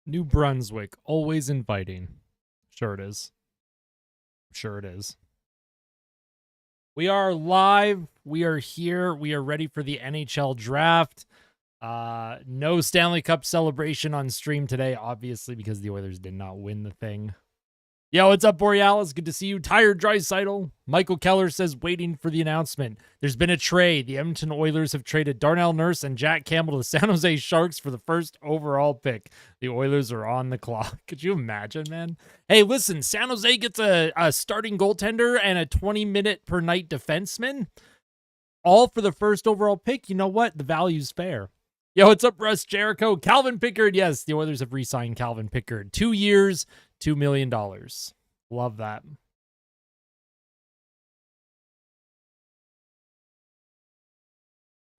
New Brunswick, always inviting. Sure it is. Sure it is. We are live. We are here. We are ready for the NHL Draft. No Stanley Cup celebration on stream today, obviously, because the Oilers did not win the thing. Yo, what's up, Borealis? Good to see you. Tired Draisaitl. Michael Keller says, waiting for the announcement. There's been a trade. The Edmonton Oilers have traded Darnell Nurse and Jack Campbell to the San Jose Sharks for the first overall pick. The Oilers are on the clock. Could you imagine, man? Hey, listen, San Jose gets a starting goaltender and a 20-minute per night defenseman, all for the first overall pick. You know what? The value's fair. Yo, what's up, Russ Jericho? Calvin Pickard. Yes, the Oilers have re-signed Calvin Pickard. 2 years, $2 million. Love that.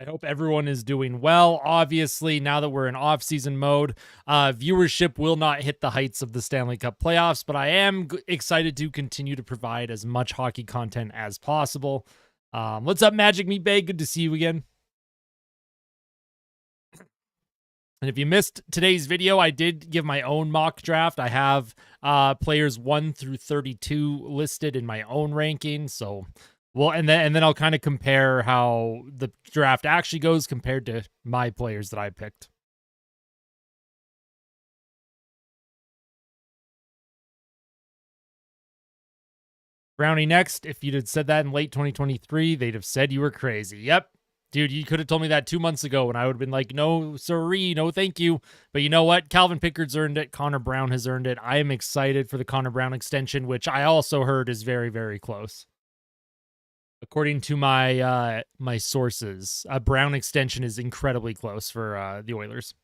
I hope everyone is doing well. Obviously, now that we're in off-season mode, viewership will not hit the heights of the Stanley Cup playoffs, but I am excited to continue to provide as much hockey content as possible. What's up, Magic Meat Bay? Good to see you again. And if you missed today's video, I did give my own mock draft. I have players 1 through 32 listed in my own ranking. So, well, and then I'll kind of compare how the draft actually goes compared to my players that I picked. Brownie next. If you'd had said that in late 2023, they'd have said you were crazy. Yep. Dude, you could have told me that 2 months ago and I would have been like, no, sorry, no, thank you. But you know what? Calvin Pickard's earned it. Connor Brown has earned it. I am excited for the Connor Brown extension, which I also heard is very, very close. According to my my sources, a Brown extension is incredibly close for the Oilers.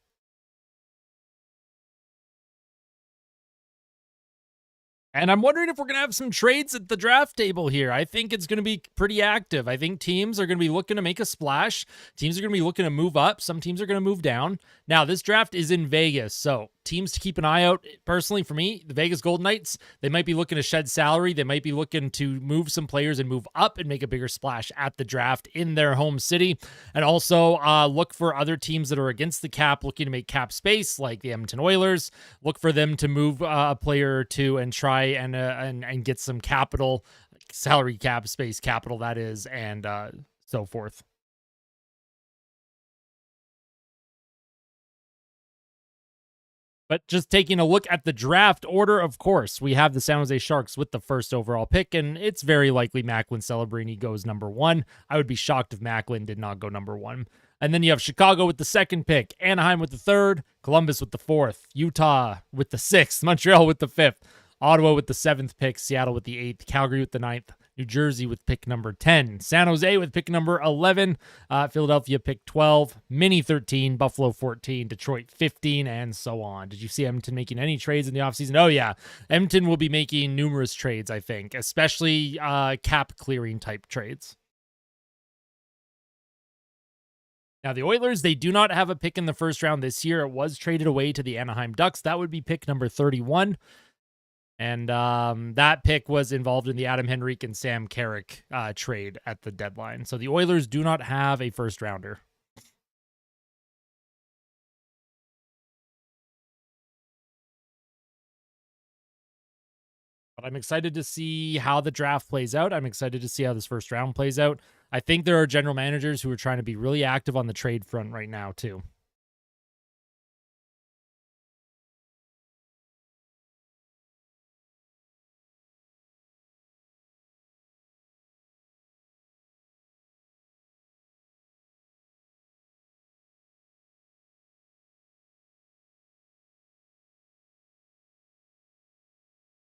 And I'm wondering if we're going to have some trades at the draft table here. I think it's going to be pretty active. I think teams are going to be looking to make a splash. Teams are going to be looking to move up. Some teams are going to move down. Now, this draft is in Vegas, so teams to keep an eye out. Personally, for me, the Vegas Golden Knights, they might be looking to shed salary. They might be looking to move some players and move up and make a bigger splash at the draft in their home city. And also look for other teams that are against the cap, looking to make cap space, like the Edmonton Oilers. Look for them to move a player or two and try and get some capital, salary cap space capital, that is, and so forth. But just taking a look at the draft order, of course, we have the San Jose Sharks with the first overall pick, and it's very likely Macklin Celebrini goes number 1. I would be shocked if Macklin did not go number 1. And then you have Chicago with the second pick, Anaheim with the third, Columbus with the fourth, Utah with the sixth, Montreal with the fifth, Ottawa with the 7th pick, Seattle with the 8th, Calgary with the 9th, New Jersey with pick number 10, San Jose with pick number 11, Philadelphia pick 12, Mini 13, Buffalo 14, Detroit 15, and so on. Did you see Edmonton making any trades in the offseason? Oh, yeah. Edmonton will be making numerous trades, I think, especially cap clearing type trades. Now, the Oilers, they do not have a pick in the first round this year. It was traded away to the Anaheim Ducks. That would be pick number 31. And that pick was involved in the Adam Henrique and Sam Carrick trade at the deadline. So the Oilers do not have a first rounder. But I'm excited to see how the draft plays out. I'm excited to see how this first round plays out. I think there are general managers who are trying to be really active on the trade front right now, too.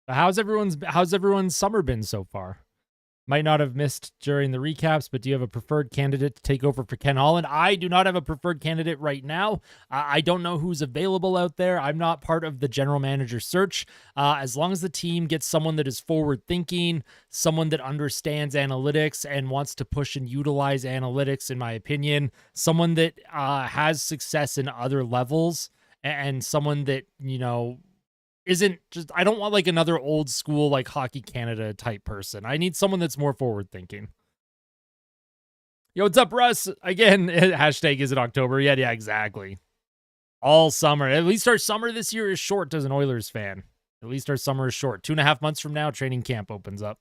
How's everyone's summer been so far? Might not have missed during the recaps, but do you have a preferred candidate to take over for Ken Holland? I do not have a preferred candidate right now. I don't know who's available out there. I'm not part of the general manager search. As long as the team gets someone that is forward thinking, someone that understands analytics and wants to push and utilize analytics, in my opinion, someone that has success in other levels, and someone that, you know, isn't just, I don't want like another old school like Hockey Canada type person. I need someone that's more forward thinking. Yo, what's up, Russ? Again, hashtag is it October yet? Yeah, exactly. All summer. At least our summer this year is short as an Oilers fan. At least our summer is short. 2.5 months from now, training camp opens up.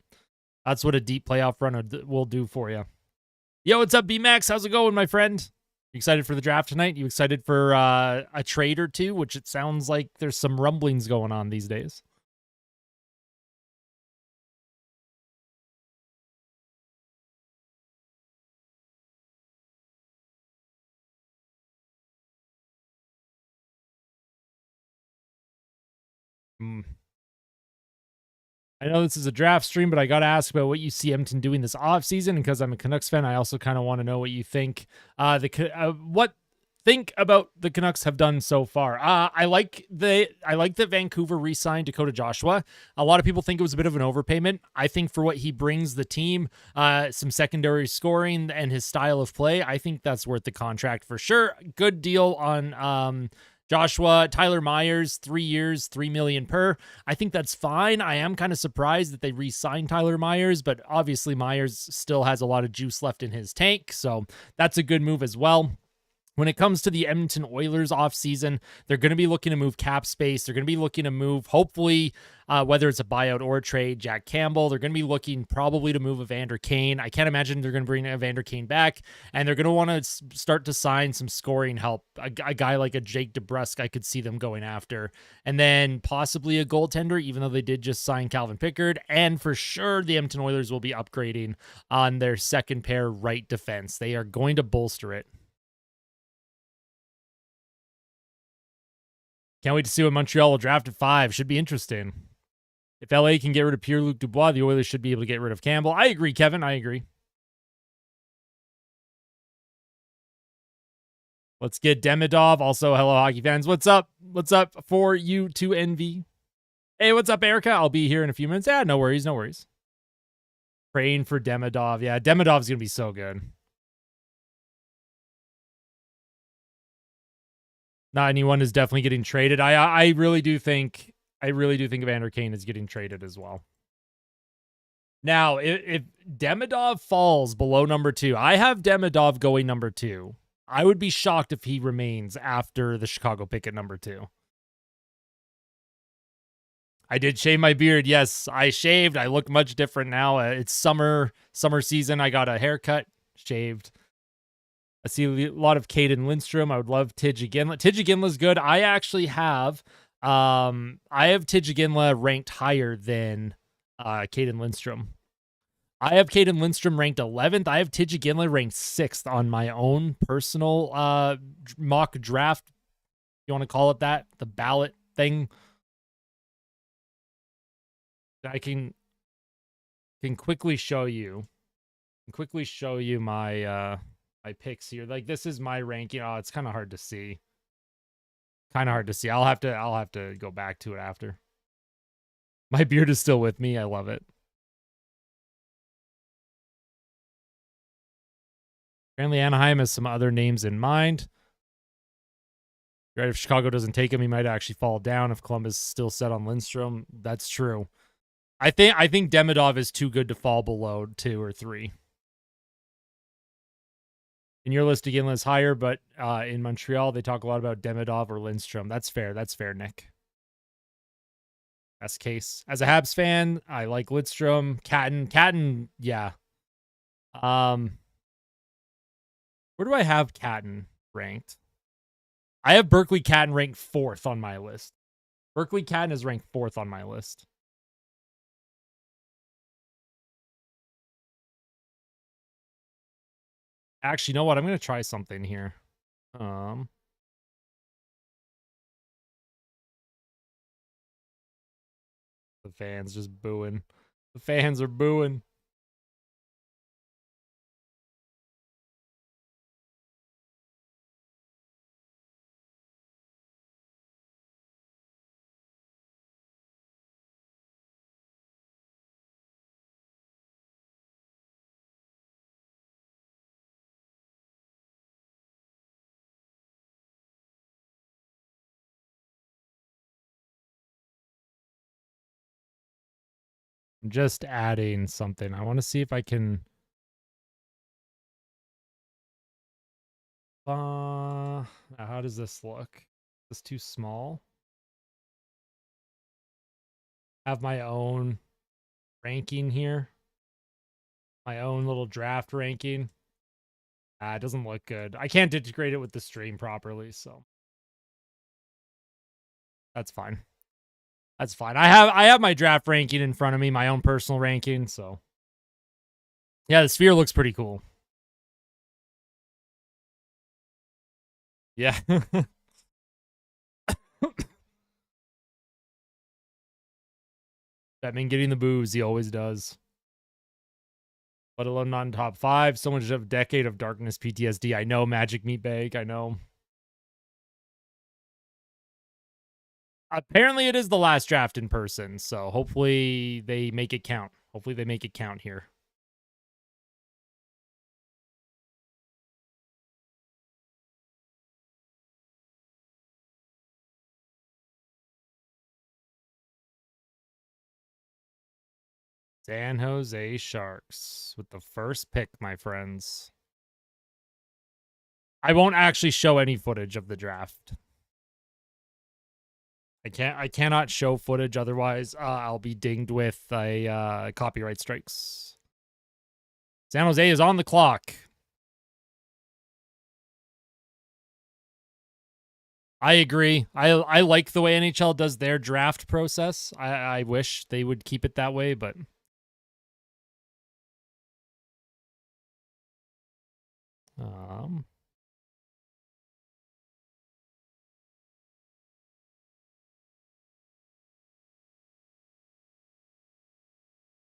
That's what a deep playoff run will do for you. Yo, what's up, B-Max? How's it going, my friend? You excited for the draft tonight? You excited for a trade or two, which it sounds like there's some rumblings going on these days. I know this is a draft stream, but I got to ask about what you see Edmonton doing this offseason. And because I'm a Canucks fan, I also kind of want to know what you think. Think about the Canucks have done so far. I like that Vancouver re-signed Dakota Joshua. A lot of people think it was a bit of an overpayment. I think for what he brings the team, some secondary scoring and his style of play, I think that's worth the contract for sure. Good deal on Joshua. Tyler Myers, 3 years, $3 million per. I think that's fine. I am kind of surprised that they re-signed Tyler Myers, but obviously Myers still has a lot of juice left in his tank, so that's a good move as well. When it comes to the Edmonton Oilers offseason, they're going to be looking to move cap space. They're going to be looking to move, hopefully, whether it's a buyout or a trade, Jack Campbell. They're going to be looking probably to move Evander Kane. I can't imagine they're going to bring Evander Kane back, and they're going to want to start to sign some scoring help. A guy like a Jake DeBrusk, I could see them going after. And then possibly a goaltender, even though they did just sign Calvin Pickard. And for sure, the Edmonton Oilers will be upgrading on their second pair right defense. They are going to bolster it. Can't wait to see what Montreal will draft at 5. Should be interesting. If LA can get rid of Pierre-Luc Dubois, the Oilers should be able to get rid of Campbell. I agree, Kevin. I agree. Let's get Demidov. Also, hello, hockey fans. What's up? What's up for you to envy? Hey, what's up, Erica? I'll be here in a few minutes. Yeah, no worries. No worries. Praying for Demidov. Yeah, Demidov's going to be so good. Not anyone is definitely getting traded. I really do think Evander Kane is getting traded as well. Now, if Demidov falls below number 2, I have Demidov going number 2. I would be shocked if he remains after the Chicago pick at number 2. I did shave my beard. Yes, I shaved. I look much different now. It's summer season. I got a haircut, shaved. I see a lot of Caden Lindstrom. I would love Tidge Iginla. Tidge Iginla's good. I actually have Tidge Iginla ranked higher than Caden Lindstrom. I have Caden Lindstrom ranked 11th. I have Tidge Iginla ranked 6th on my own personal mock draft. You want to call it that? The ballot thing. I can quickly show you. My my picks here. Like, this is my ranking. Oh, it's kind of hard to see. I'll have to go back to it after. My beard is still with me. I love it. Apparently Anaheim has some other names in mind. Right, if Chicago doesn't take him, he might actually fall down. If Columbus is still set on Lindstrom, that's true. I think Demidov is too good to fall below 2 or 3. In your list, Iginla is higher, but in Montreal, they talk a lot about Demidov or Lindstrom. That's fair. That's fair, Nick. Best case. As a Habs fan, I like Lindstrom. Catton, yeah. Where do I have Catton ranked? I have Berkeley Catton ranked 4th on my list. Berkeley Catton is ranked 4th on my list. Actually, you know what? I'm going to try something here. The fans just booing. The fans are booing. I'm just adding something. I want to see if I can. How does this look? This too small. Have my own ranking here. My own little draft ranking. It doesn't look good. I can't integrate it with the stream properly, so that's fine. That's fine. I have my draft ranking in front of me, my own personal ranking, so yeah, the sphere looks pretty cool. Yeah. Batman getting the booze, he always does. Let alone not in top 5. Someone should have a decade of darkness PTSD. I know, Magic Meatbag. I know. Apparently, it is the last draft in person, so hopefully they make it count. Hopefully they make it count here. San Jose Sharks with the first pick, my friends. I won't actually show any footage of the draft. I cannot show footage, otherwise I'll be dinged with a copyright strikes. San Jose is on the clock. I agree. I like the way NHL does their draft process. I wish they would keep it that way, but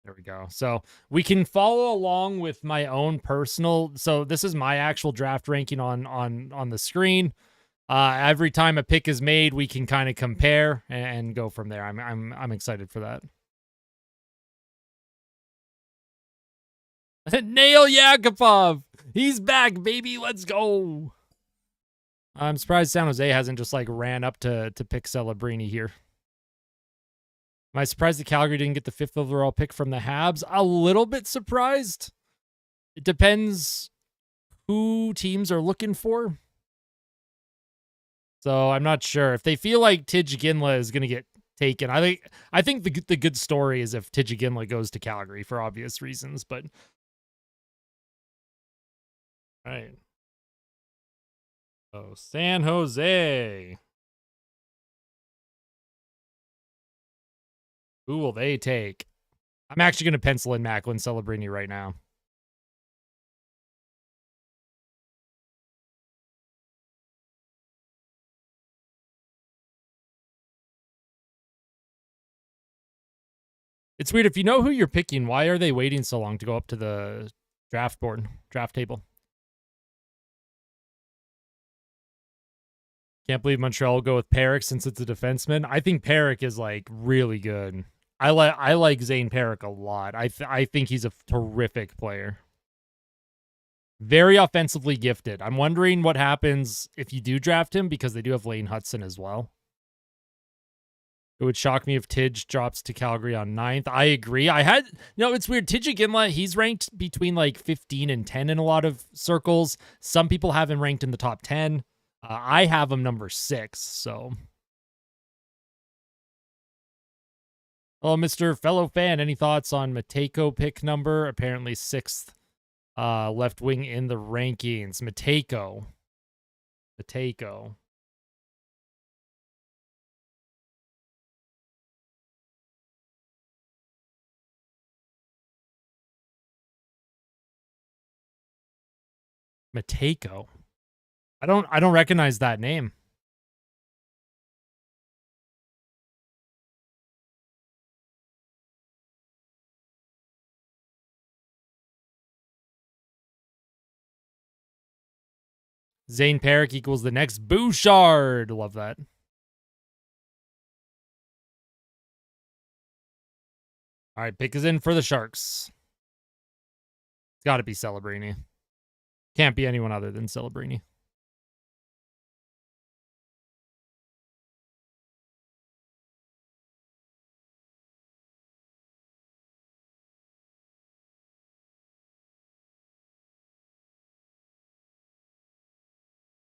there we go. So we can follow along with my own personal. So this is my actual draft ranking on the screen. Every time a pick is made, we can kind of compare and go from there. I'm excited for that. Nail Yakupov, he's back, baby. Let's go. I'm surprised San Jose hasn't just like ran up to pick Celebrini here. Am I surprised that Calgary didn't get the 5th overall pick from the Habs? A little bit surprised. It depends who teams are looking for. So I'm not sure. If they feel like Iginla is going to get taken, I think the good story is if Iginla goes to Calgary for obvious reasons, but all right. So San Jose. Who will they take? I'm actually going to pencil in Macklin Celebrini right now. It's weird. If you know who you're picking, why are they waiting so long to go up to the draft table? Can't believe Montreal will go with Perrick since it's a defenseman. I think Perrick is like really good. I like Zane Perrick a lot. I think he's a terrific player. Very offensively gifted. I'm wondering what happens if you do draft him, because they do have Lane Hudson as well. It would shock me if Tidge drops to Calgary on 9th. I agree. It's weird. Tidge Iginla, he's ranked between like 15 and 10 in a lot of circles. Some people have him ranked in the top 10. I have him number 6, so. Hello, Mr. Fellow Fan. Any thoughts on Matejko pick number? Apparently 6th left wing in the rankings. Matejko. Matejko. I don't recognize that name. Zane Perrick equals the next Bouchard. Love that. All right, pick is in for the Sharks. It's got to be Celebrini. Can't be anyone other than Celebrini.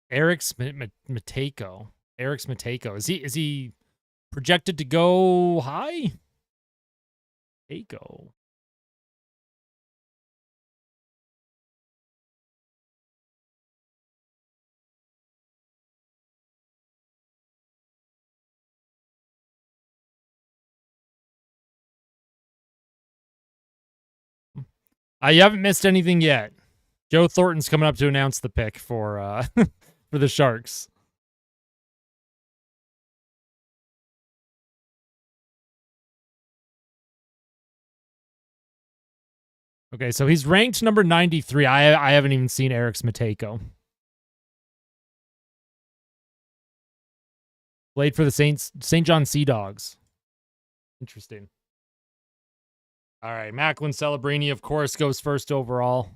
Eric Matejko. Eric's Matejko. Is he projected to go high? Matejko. You haven't missed anything yet. Joe Thornton's coming up to announce the pick for for the Sharks. Okay, so he's ranked number 93. I haven't even seen Eric's Matejko. Played for the St. John Sea Dogs. Interesting. All right, Macklin Celebrini, of course, goes first overall.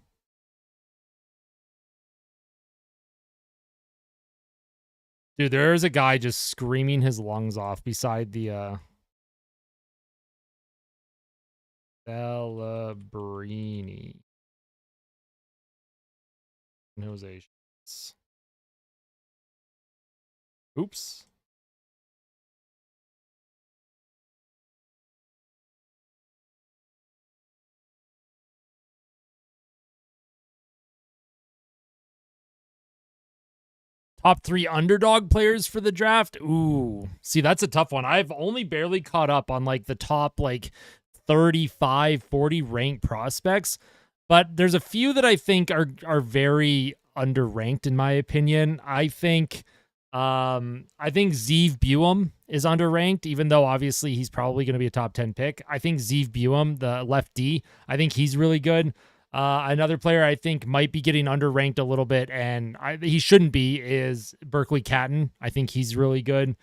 Dude, there is a guy just screaming his lungs off beside the Celebrini. Jose. Oops. Top 3 underdog players for the draft. Ooh. See, that's a tough one. I've only barely caught up on like the top like 35, 40 ranked prospects, but there's a few that I think are very underranked in my opinion. I think Zeev Buem is underranked, even though obviously he's probably going to be a top 10 pick. I think Zeev Buem, the left D, I think he's really good. Another player I think might be getting underranked a little bit, and he shouldn't be, is Berkeley Catton. I think he's really good.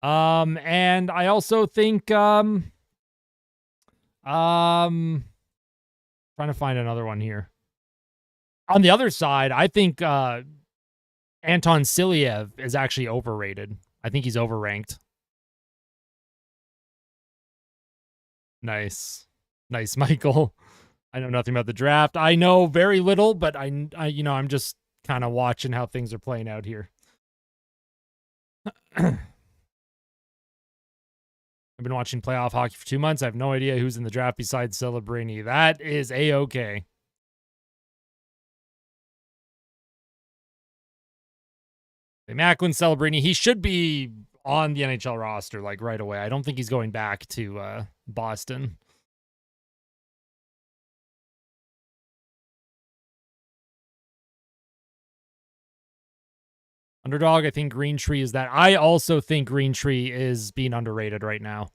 And I also think trying to find another one here. On the other side, I think Anton Silyev is actually overrated. I think he's overranked. Nice, Michael. I know nothing about the draft. I know very little, but I you know, I'm just kind of watching how things are playing out here. I've been watching playoff hockey for 2 months. I have no idea who's in the draft besides Celebrini. That is A-okay. Macklin Celebrini, he should be on the NHL roster like right away. I don't think he's going back to Boston. Underdog, I think Green Tree is that. I also think Green Tree is being underrated right now.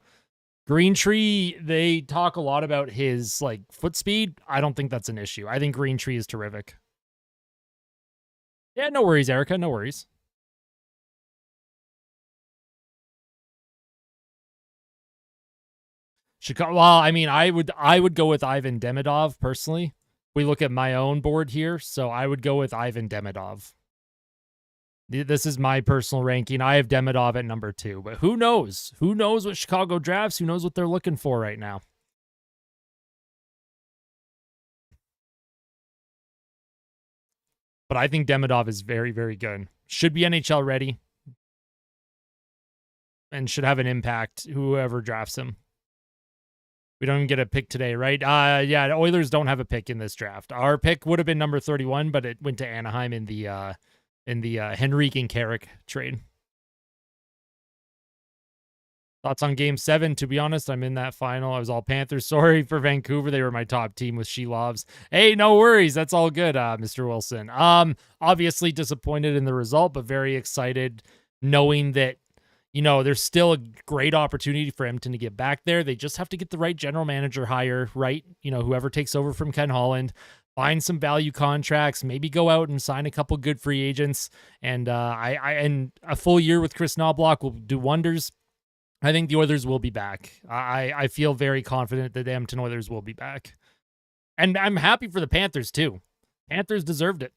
Green Tree, they talk a lot about his like foot speed. I don't think that's an issue. I think Green Tree is terrific. Yeah, no worries, Erica. No worries. Chicago. Well, I mean, I would go with Ivan Demidov personally. We look at my own board here, so I would go with Ivan Demidov. This is my personal ranking. I have Demidov at number 2, but who knows? Who knows what Chicago drafts? Who knows what they're looking for right now? But I think Demidov is very, very good. Should be NHL ready and should have an impact, whoever drafts him. We don't even get a pick today, right? Yeah, the Oilers don't have a pick in this draft. Our pick would have been number 31, but it went to Anaheim in the Henrique and Carrick trade. Thoughts on Game 7? To be honest, I'm in that final. I was all Panthers. Sorry for Vancouver. They were my top team with Shelovs. Hey, no worries. That's all good, Mr. Wilson. Obviously disappointed in the result, but very excited knowing that, you know, there's still a great opportunity for Edmonton to get back there. They just have to get the right general manager hire, right? You know, whoever takes over from Ken Holland, find some value contracts, maybe go out and sign a couple good free agents. And and a full year with Chris Knobloch will do wonders. I think the Oilers will be back. I feel very confident that the Edmonton Oilers will be back. And I'm happy for the Panthers too. Panthers deserved it.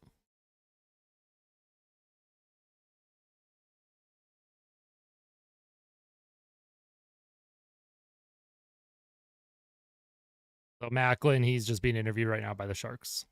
So Macklin, he's just being interviewed right now by the Sharks.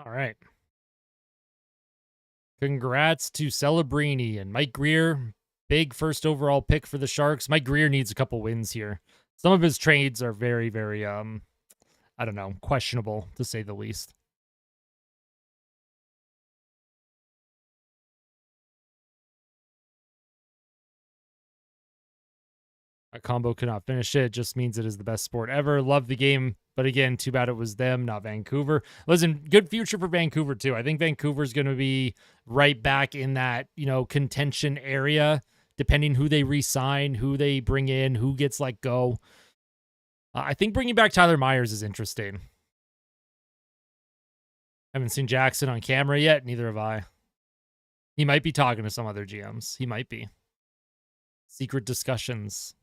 All right. Congrats to Celebrini and Mike Greer. Big first overall pick for the Sharks. Mike Greer needs a couple wins here. Some of his trades are very, very, I don't know, questionable to say the least. A combo could not finish it. Just means it is the best sport ever. Love the game. But again, too bad it was them, not Vancouver. Listen, good future for Vancouver, too. I think Vancouver's going to be right back in that, contention area, depending who they re-sign, who they bring in, who gets let go. I think bringing back Tyler Myers is interesting. Haven't seen Jackson on camera yet. Neither have I. He might be talking to some other GMs. He might be. Secret discussions.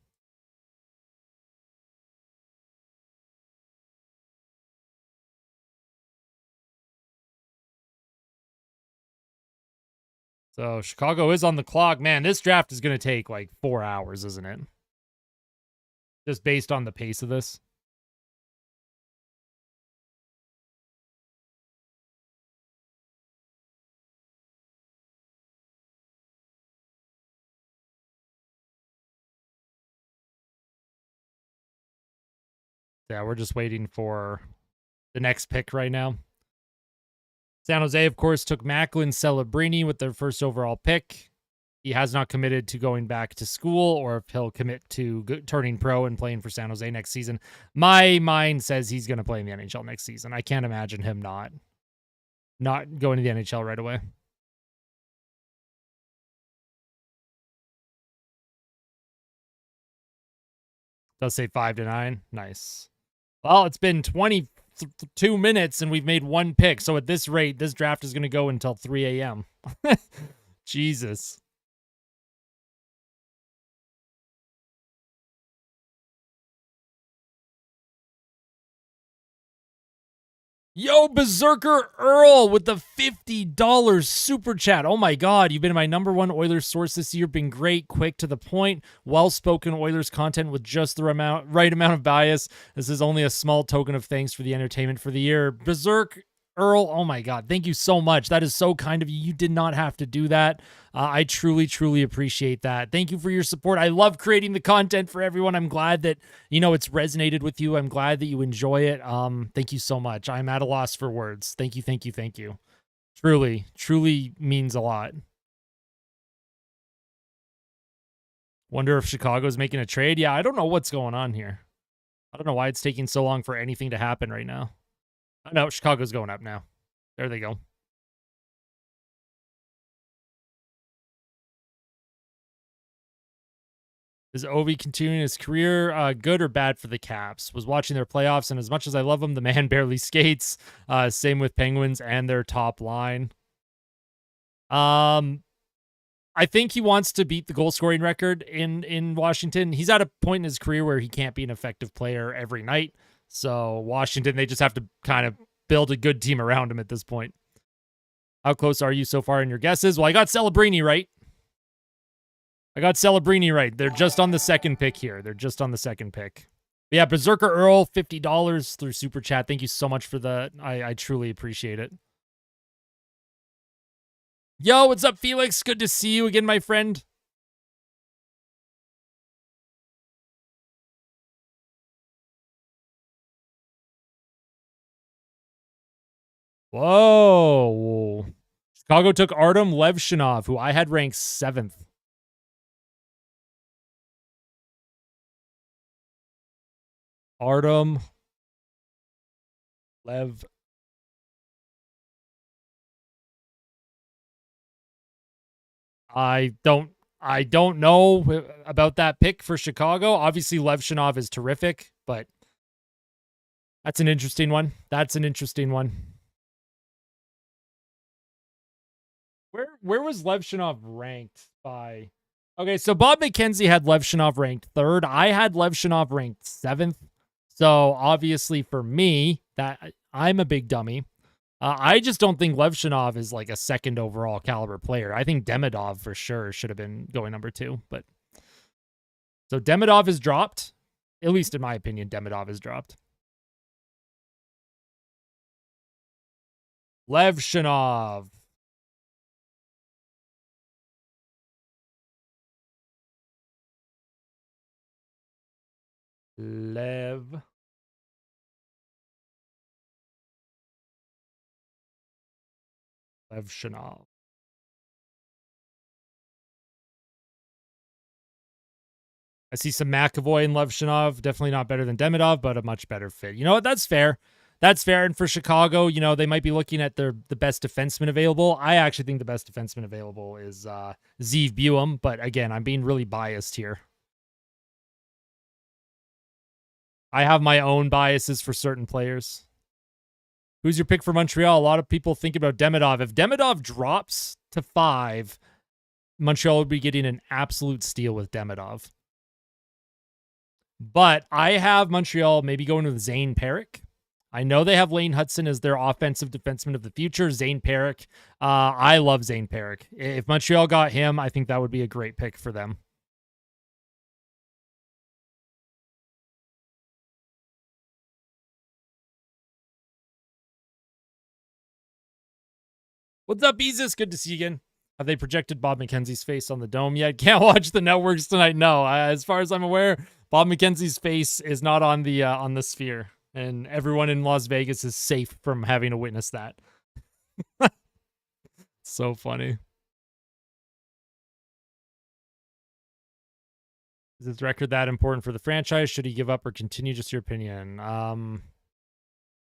So Chicago is on the clock. Man, this draft is going to take like 4 hours, isn't it? Just based on the pace of this. Yeah, we're just waiting for the next pick right now. San Jose, of course, took Macklin Celebrini with their first overall pick. He has not committed to going back to school or if he'll commit to turning pro and playing for San Jose next season. My mind says he's going to play in the NHL next season. I can't imagine him not going to the NHL right away. Does say 5-9. Nice. Well, it's been 22 minutes and we've made one pick. So at this rate, this draft is going to go until 3 a.m. Jesus. Yo, Berserker Earl with the $50 super chat. Oh my God, you've been my #1 Oilers source this year. Been great, quick, to the point, well-spoken Oilers content with just the right amount of bias. This is only a small token of thanks for the entertainment for the year. Berserk Earl, oh my God, thank you so much. That is so kind of you. You did not have to do that. I truly, truly appreciate that. Thank you for your support. I love creating the content for everyone. I'm glad that, it's resonated with you. I'm glad that you enjoy it. Thank you so much. I'm at a loss for words. Thank you, thank you, thank you. Truly, truly means a lot. Wonder if Chicago's making a trade. Yeah, I don't know what's going on here. I don't know why it's taking so long for anything to happen right now. Oh, no, Chicago's going up now. There they go. Is Ovi continuing his career good or bad for the Caps? Was watching their playoffs, and as much as I love him, the man barely skates. Same with Penguins and their top line. I think he wants to beat the goal scoring record in Washington. He's at a point in his career where he can't be an effective player every night. So Washington, they just have to kind of build a good team around him at this point. How close are you so far in your guesses? Well, I got Celebrini right. They're just on the second pick here. But yeah, Berserker Earl, $50 through Super Chat. Thank you so much for the. I truly appreciate it. Yo, what's up, Felix? Good to see you again, my friend. Whoa. Chicago took Artem Levshinov, who I had ranked 7th. Artem Lev. I don't know about that pick for Chicago. Obviously, Levshinov is terrific, but that's an interesting one. Where was Levshinov ranked by? Okay, so Bob McKenzie had Levshinov ranked 3rd. I had Levshinov ranked 7th. So obviously for me, that I'm a big dummy. I just don't think Levshinov is like a 2nd overall caliber player. I think Demidov for sure should have been going #2. But so Demidov is dropped. At least in my opinion, Demidov is dropped. Levshinov. Levshinov. I see some McAvoy and Levshinov. Definitely not better than Demidov, but a much better fit. You know what? That's fair. That's fair. And for Chicago, you know, they might be looking at the best defenseman available. I actually think the best defenseman available is Zeev Buem. But again, I'm being really biased here. I have my own biases for certain players. Who's your pick for Montreal? A lot of people think about Demidov. If Demidov drops to 5, Montreal would be getting an absolute steal with Demidov. But I have Montreal maybe going with Zane Perrick. I know they have Lane Hudson as their offensive defenseman of the future. Zane Perrick. I love Zane Perrick. If Montreal got him, I think that would be a great pick for them. What's up, Beezus? Good to see you again. Have they projected Bob McKenzie's face on the dome yet? Can't watch the networks tonight. No, as far as I'm aware, Bob McKenzie's face is not on the sphere, and everyone in Las Vegas is safe from having to witness that. So funny. Is his record that important for the franchise? Should he give up or continue? Just your opinion.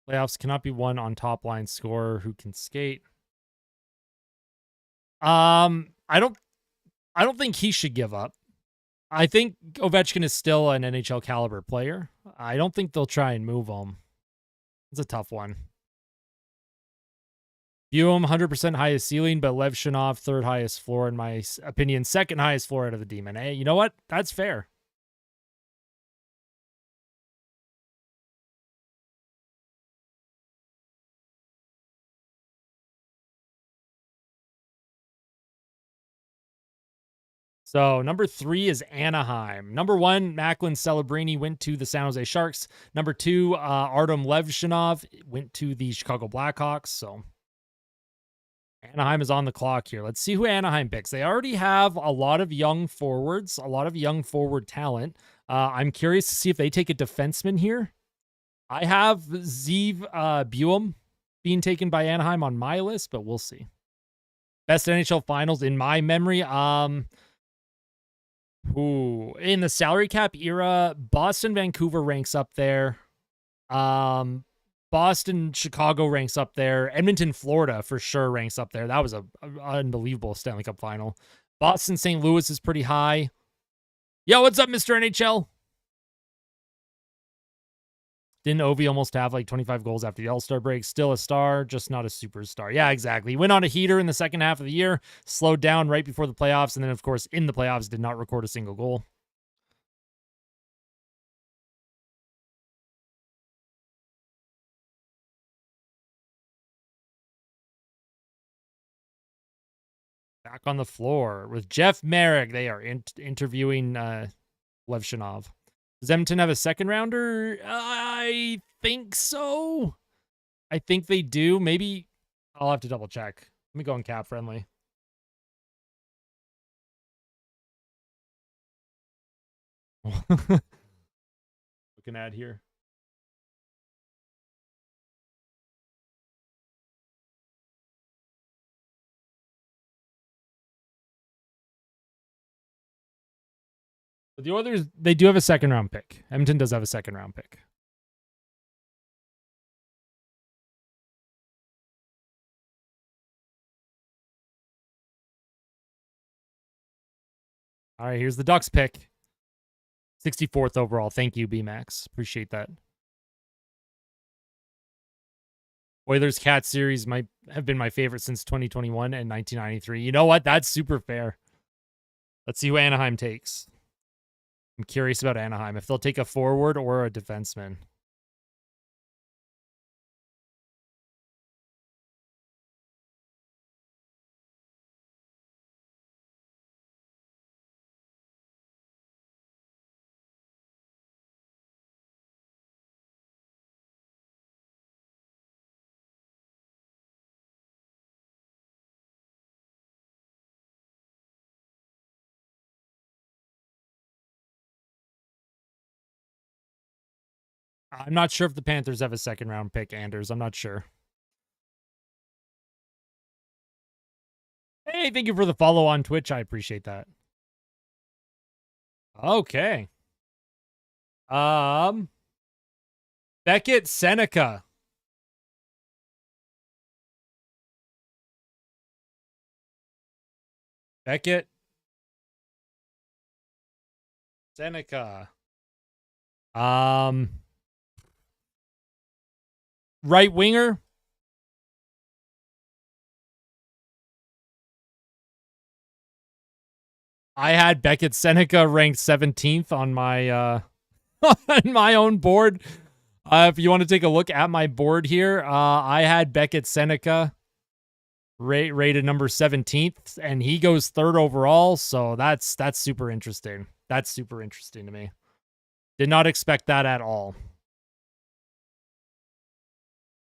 Playoffs cannot be won on top line scorer who can skate. I don't think he should give up. I think Ovechkin is still an NHL caliber player. I don't think they'll try and move him. It's a tough one. Buem, 100% highest ceiling, but Levshinov, 3rd highest floor, in my opinion, 2nd highest floor out of the Demon. Hey, you know what? That's fair. So number 3 is Anaheim. Number 1, Macklin Celebrini went to the San Jose Sharks. Number 2, Artem Levshinov went to the Chicago Blackhawks. So Anaheim is on the clock here. Let's see who Anaheim picks. They already have a lot of young forwards, a lot of young forward talent. I'm curious to see if they take a defenseman here. I have Zeev Buem being taken by Anaheim on my list, but we'll see. Best NHL finals in my memory. In the salary cap era, Boston, Vancouver ranks up there. Boston, Chicago ranks up there. Edmonton, Florida for sure ranks up there. That was a unbelievable Stanley Cup final. Boston, St. Louis is pretty high. Yo, what's up, Mr. NHL? Didn't Ovi almost have like 25 goals after the All-Star break? Still a star, just not a superstar. Yeah, exactly. He went on a heater in the second half of the year, slowed down right before the playoffs, and then, of course, in the playoffs, did not record a single goal. Back on the floor with Jeff Merrick. They are interviewing Levshinov. Does Edmonton have a second rounder? I think so. I think they do. Maybe I'll have to double check. Let me go on cap friendly. Looking at here. But the Oilers, they do have a second round pick. Edmonton does have a second round pick. All right, here's the Ducks pick. 64th overall. Thank you, B-Max. Appreciate that. Oilers Cat series might have been my favorite since 2021 and 1993. You know what? That's super fair. Let's see who Anaheim takes. I'm curious about Anaheim, if they'll take a forward or a defenseman. I'm not sure if the Panthers have a second round pick, Anders. I'm not sure. Hey, thank you for the follow on Twitch. I appreciate that. Okay. Beckett Seneca. Beckett Seneca. Right winger. I had Beckett Seneca ranked 17th on my on my own board. If you want to take a look at my board here, I had Beckett Seneca rated number 17th, and he goes 3rd overall. So that's super interesting. That's super interesting to me. Did not expect that at all.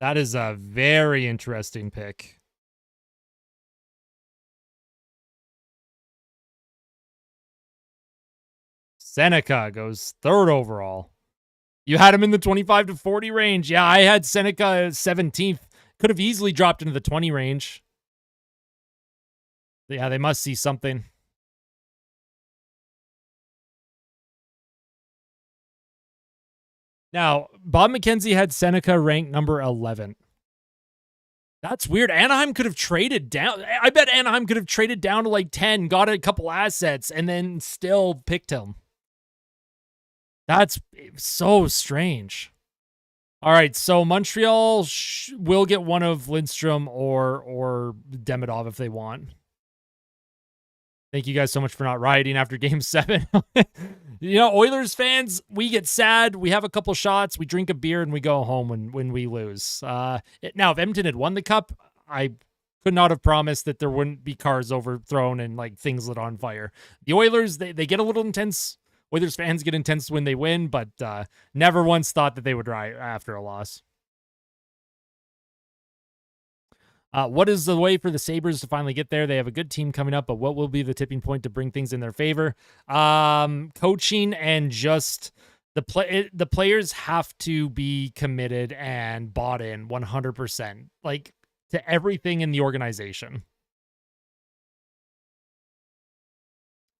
That is a very interesting pick. Seneca goes 3rd overall. You had him in the 25 to 40 range. Yeah, I had Seneca 17th. Could have easily dropped into the 20 range. Yeah, they must see something. Now, Bob McKenzie had Seneca ranked number 11. That's weird. Anaheim could have traded down. I bet Anaheim could have traded down to like 10, got a couple assets, and then still picked him. That's so strange. All right, so Montreal will get one of Lindstrom or Demidov if they want. Thank you guys so much for not rioting after Game 7. You know, Oilers fans, we get sad. We have a couple shots. We drink a beer and we go home when we lose. Now, if Edmonton had won the cup, I could not have promised that there wouldn't be cars overthrown and like things lit on fire. The Oilers, they get a little intense. Oilers fans get intense when they win, but never once thought that they would riot after a loss. What is the way for the Sabres to finally get there? They have a good team coming up, but what will be the tipping point to bring things in their favor? Coaching and just the players have to be committed and bought in 100%, like to everything in the organization.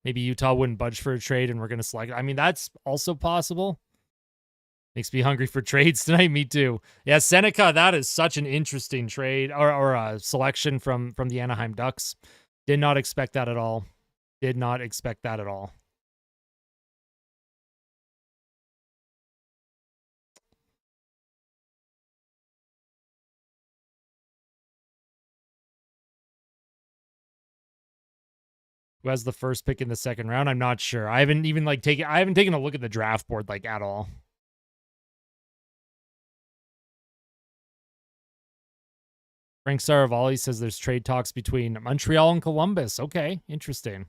Maybe Utah wouldn't budge for a trade and we're going to select. I mean, that's also possible. Makes me hungry for trades tonight. Me too. Yeah, Seneca, that is such an interesting trade or a selection from the Anaheim Ducks. Did not expect that at all. Did not expect that at all. Who has the first pick in the second round? I'm not sure. I haven't even taken a look at the draft board like at all. Frank Saravalli says there's trade talks between Montreal and Columbus. Okay, interesting.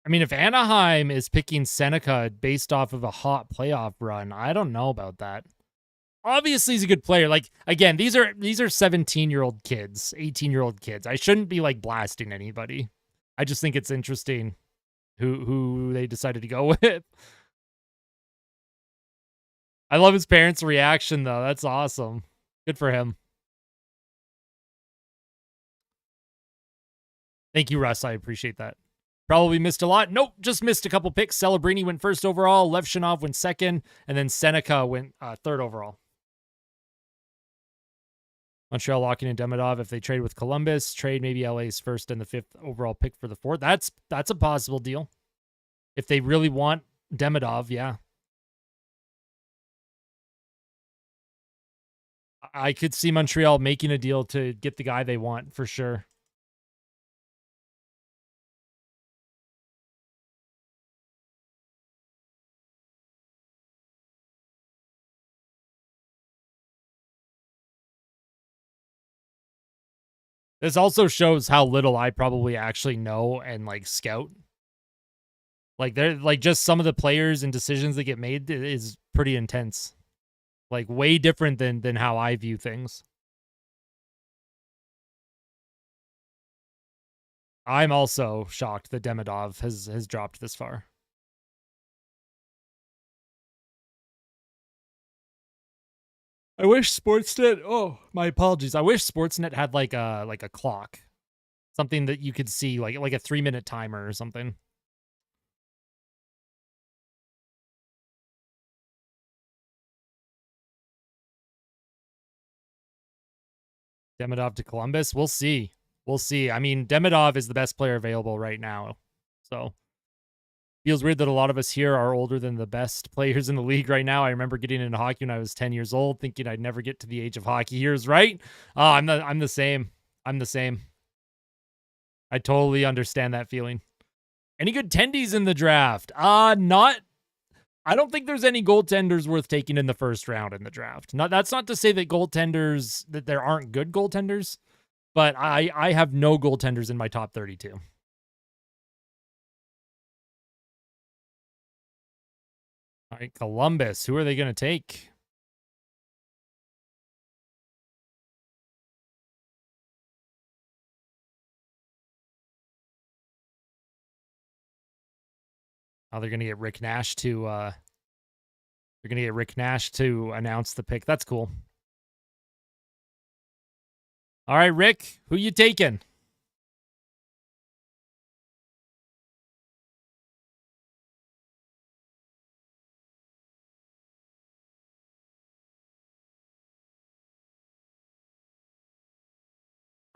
I mean, if Anaheim is picking Seneca based off of a hot playoff run, I don't know about that. Obviously, he's a good player. Like, again, these are 17-year-old kids, 18-year-old kids. I shouldn't be like blasting anybody. I just think it's interesting who they decided to go with. I love his parents' reaction, though. That's awesome. Good for him. Thank you, Russ. I appreciate that. Probably missed a lot. Nope, just missed a couple picks. Celebrini went 1st overall. Levshinov went 2nd. And then Seneca went 3rd overall. Montreal locking in Demidov if they trade with Columbus. Trade maybe LA's 1st and the 5th overall pick for the 4th. That's a possible deal. If they really want Demidov, yeah. I could see Montreal making a deal to get the guy they want for sure. This also shows how little I probably actually know and like scout. Like they're like just some of the players and decisions that get made is pretty intense. Like way different than how I view things. I'm also shocked that Demidov has dropped this far. I wish Sportsnet. Oh, my apologies. I wish Sportsnet had like a clock, something that you could see, like a 3-minute timer or something. Demidov to Columbus. We'll see. We'll see. I mean, Demidov is the best player available right now, so feels weird that a lot of us here are older than the best players in the league right now. I remember getting into hockey when I was 10 years old, thinking I'd never get to the age of hockey years, right? Oh, I'm the same. I'm the same. I totally understand that feeling. Any good tendies in the draft? Not. I don't think there's any goaltenders worth taking in the first round in the draft. That's not to say that there aren't good goaltenders, but I have no goaltenders in my top 32. All right, Columbus. Who are they going to take? Oh, they're going to get Rick Nash to announce the pick. That's cool. All right, Rick, who you taking?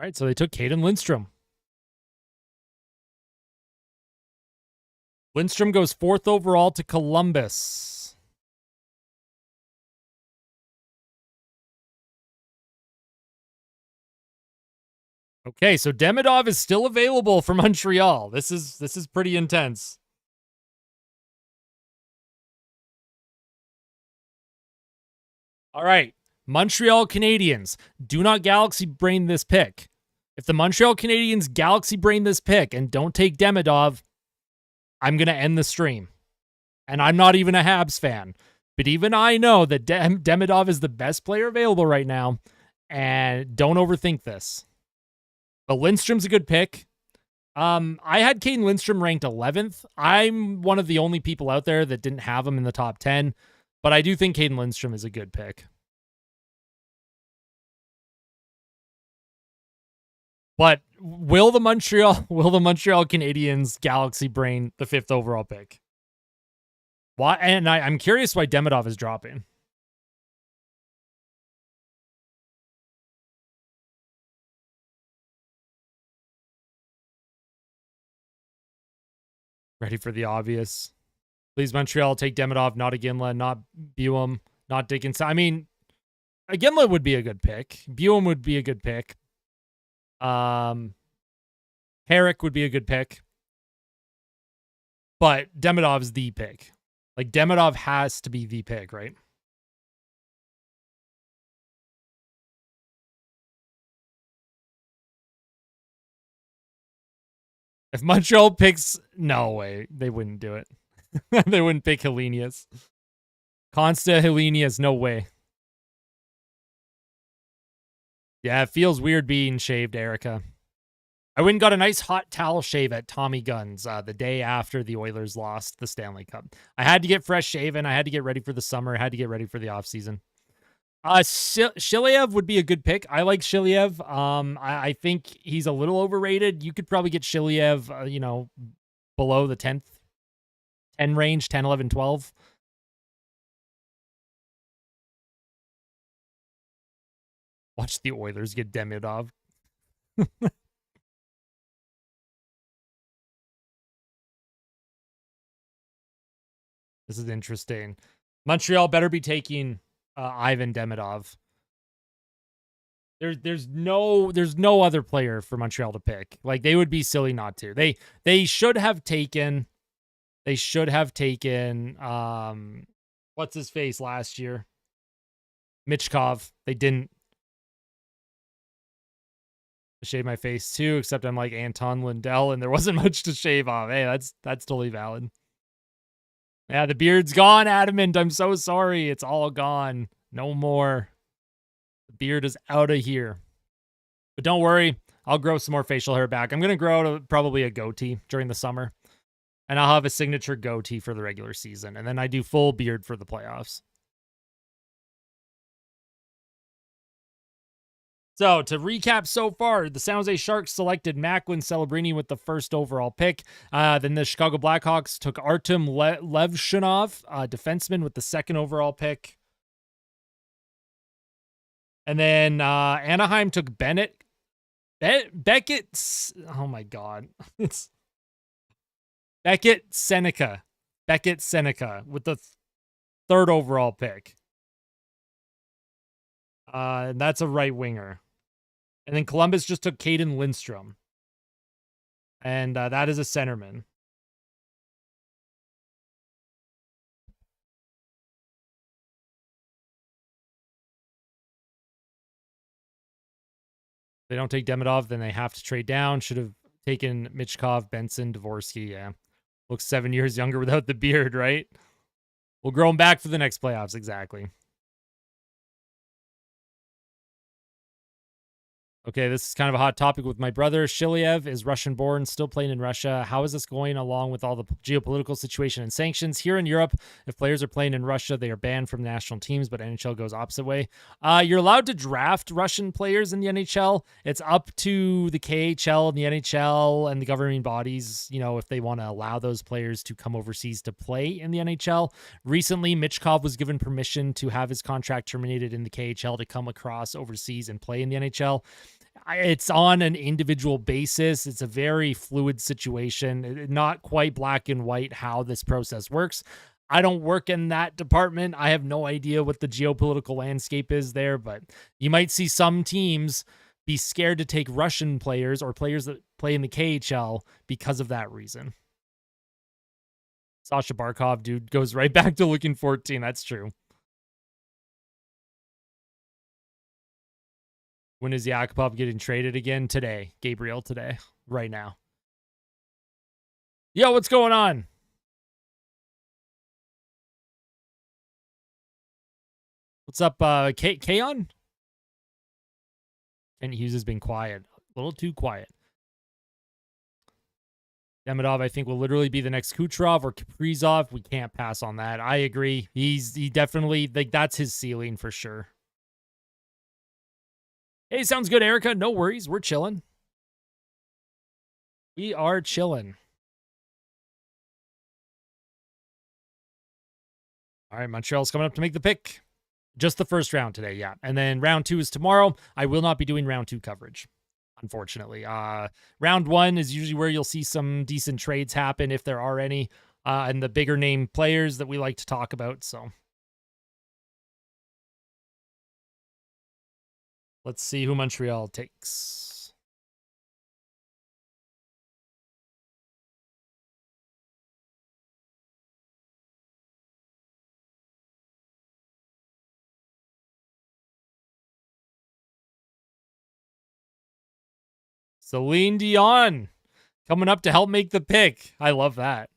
All right, so they took Caden Lindstrom. Lindstrom goes 4th overall to Columbus. Okay, so Demidov is still available for Montreal. This is pretty intense. All right, Montreal Canadiens. Do not galaxy brain this pick. If the Montreal Canadiens galaxy brain this pick and don't take Demidov, I'm going to end the stream. And I'm not even a Habs fan. But even I know that Demidov is the best player available right now. And don't overthink this. But Lindstrom's a good pick. I had Caden Lindstrom ranked 11th. I'm one of the only people out there that didn't have him in the top 10. But I do think Caden Lindstrom is a good pick. But will the Montreal Canadiens galaxy brain the 5th overall pick? Why? And I'm curious why Demidov is dropping. Ready for the obvious. Please, Montreal, take Demidov, not Iginla, not Buem, not Dickinson. I mean, Iginla would be a good pick. Buem would be a good pick. Herrick would be a good pick. But Demidov's the pick. Like, Demidov has to be the pick, right? If Montreal picks... No way. They wouldn't do it. They wouldn't pick Helenius. Consta Helenius, no way. Yeah, it feels weird being shaved, Erica. I went and got a nice hot towel shave at Tommy Gunn's the day after the Oilers lost the Stanley Cup. I had to get fresh shaven. I had to get ready for the summer. I had to get ready for the offseason. Shiliev would be a good pick. I like Shiliev. I think he's a little overrated. You could probably get Shiliev, below the 10 range, 10, 11, 12. Watch the Oilers get Demidov. This is interesting. Montreal better be taking Ivan Demidov. There's no other player for Montreal to pick. Like, they would be silly not to. They should have taken what's his face last year? Michkov. They didn't. Shave my face too, except I'm like Anton Lindell and there wasn't much to shave off. Hey, that's totally valid. Yeah, the beard's gone, Adamant. I'm so sorry. It's all gone. No more. The beard is out of here. But don't worry. I'll grow some more facial hair back. I'm going to grow probably a goatee during the summer. And I'll have a signature goatee for the regular season. And then I do full beard for the playoffs. So to recap so far, the San Jose Sharks selected Macklin Celebrini with the first overall pick. Then the Chicago Blackhawks took Artem Levshunov, defenseman, with the second overall pick. And then Anaheim took Beckett. Oh my God. It's Beckett Seneca with the third overall pick. And that's a right winger. And then Columbus just took Caden Lindstrom. And that is a centerman. They don't take Demidov, then they have to trade down. Should have taken Michkov, Benson, Dvorsky. Yeah. Looks 7 years younger without the beard, right? We'll grow him back for the next playoffs. Exactly. Okay, this is kind of a hot topic with my brother. Shiliev is Russian-born, still playing in Russia. How is this going along with all the geopolitical situation and sanctions? Here in Europe, if players are playing in Russia, they are banned from national teams, but NHL goes opposite way. You're allowed to draft Russian players in the NHL. It's up to the KHL and the NHL and the governing bodies, you know, if they want to allow those players to come overseas to play in the NHL. Recently, Michkov was given permission to have his contract terminated in the KHL to come across overseas and play in the NHL. It's on an individual basis. It's a very fluid situation, not quite black and white how this process works. I don't work in that department. I have no idea what the geopolitical landscape is there, but you might see some teams be scared to take Russian players or players that play in the KHL because of that reason. Sasha Barkov, dude, goes right back to looking 14. That's true. When is Yakupov getting traded again? Today. Gabriel today. Right now. Yo, what's going on? What's up, Kaon? Kent Hughes has been quiet. A little too quiet. Demidov, I think, will literally be the next Kucherov or Kaprizov. We can't pass on that. I agree. He definitely, like, that's his ceiling for sure. Hey, sounds good, Erica. No worries. We're chilling. We are chilling. All right, Montreal's coming up to make the pick. Just the first round today, yeah. And then round 2 is tomorrow. I will not be doing round 2 coverage, unfortunately. Round 1 is usually where you'll see some decent trades happen, if there are any, and the bigger name players that we like to talk about. So let's see who Montreal takes. Celine Dion coming up to help make the pick. I love that.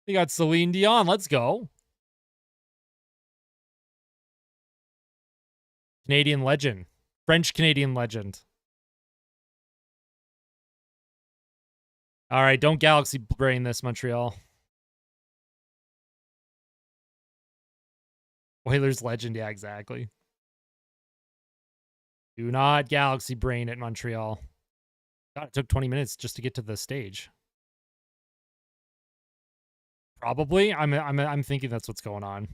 We got Celine Dion. Let's go. Canadian legend. French-Canadian legend. All right, don't Galaxy brain this, Montreal. Oilers legend. Yeah, exactly. Do not Galaxy brain at Montreal. God, it took 20 minutes just to get to the stage. Probably. I'm thinking that's what's going on.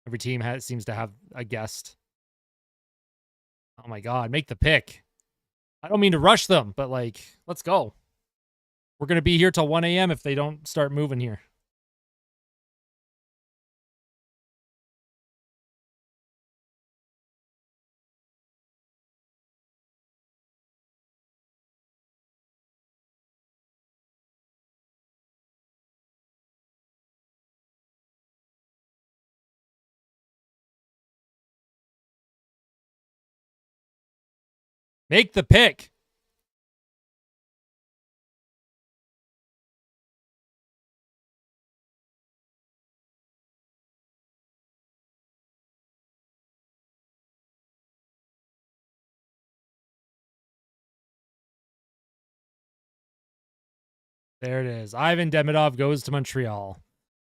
Every team seems to have a guest. Oh my God, make the pick. I don't mean to rush them, but like, let's go. We're going to be here till 1 a.m. if they don't start moving here. Make the pick. There it is. Ivan Demidov goes to Montreal.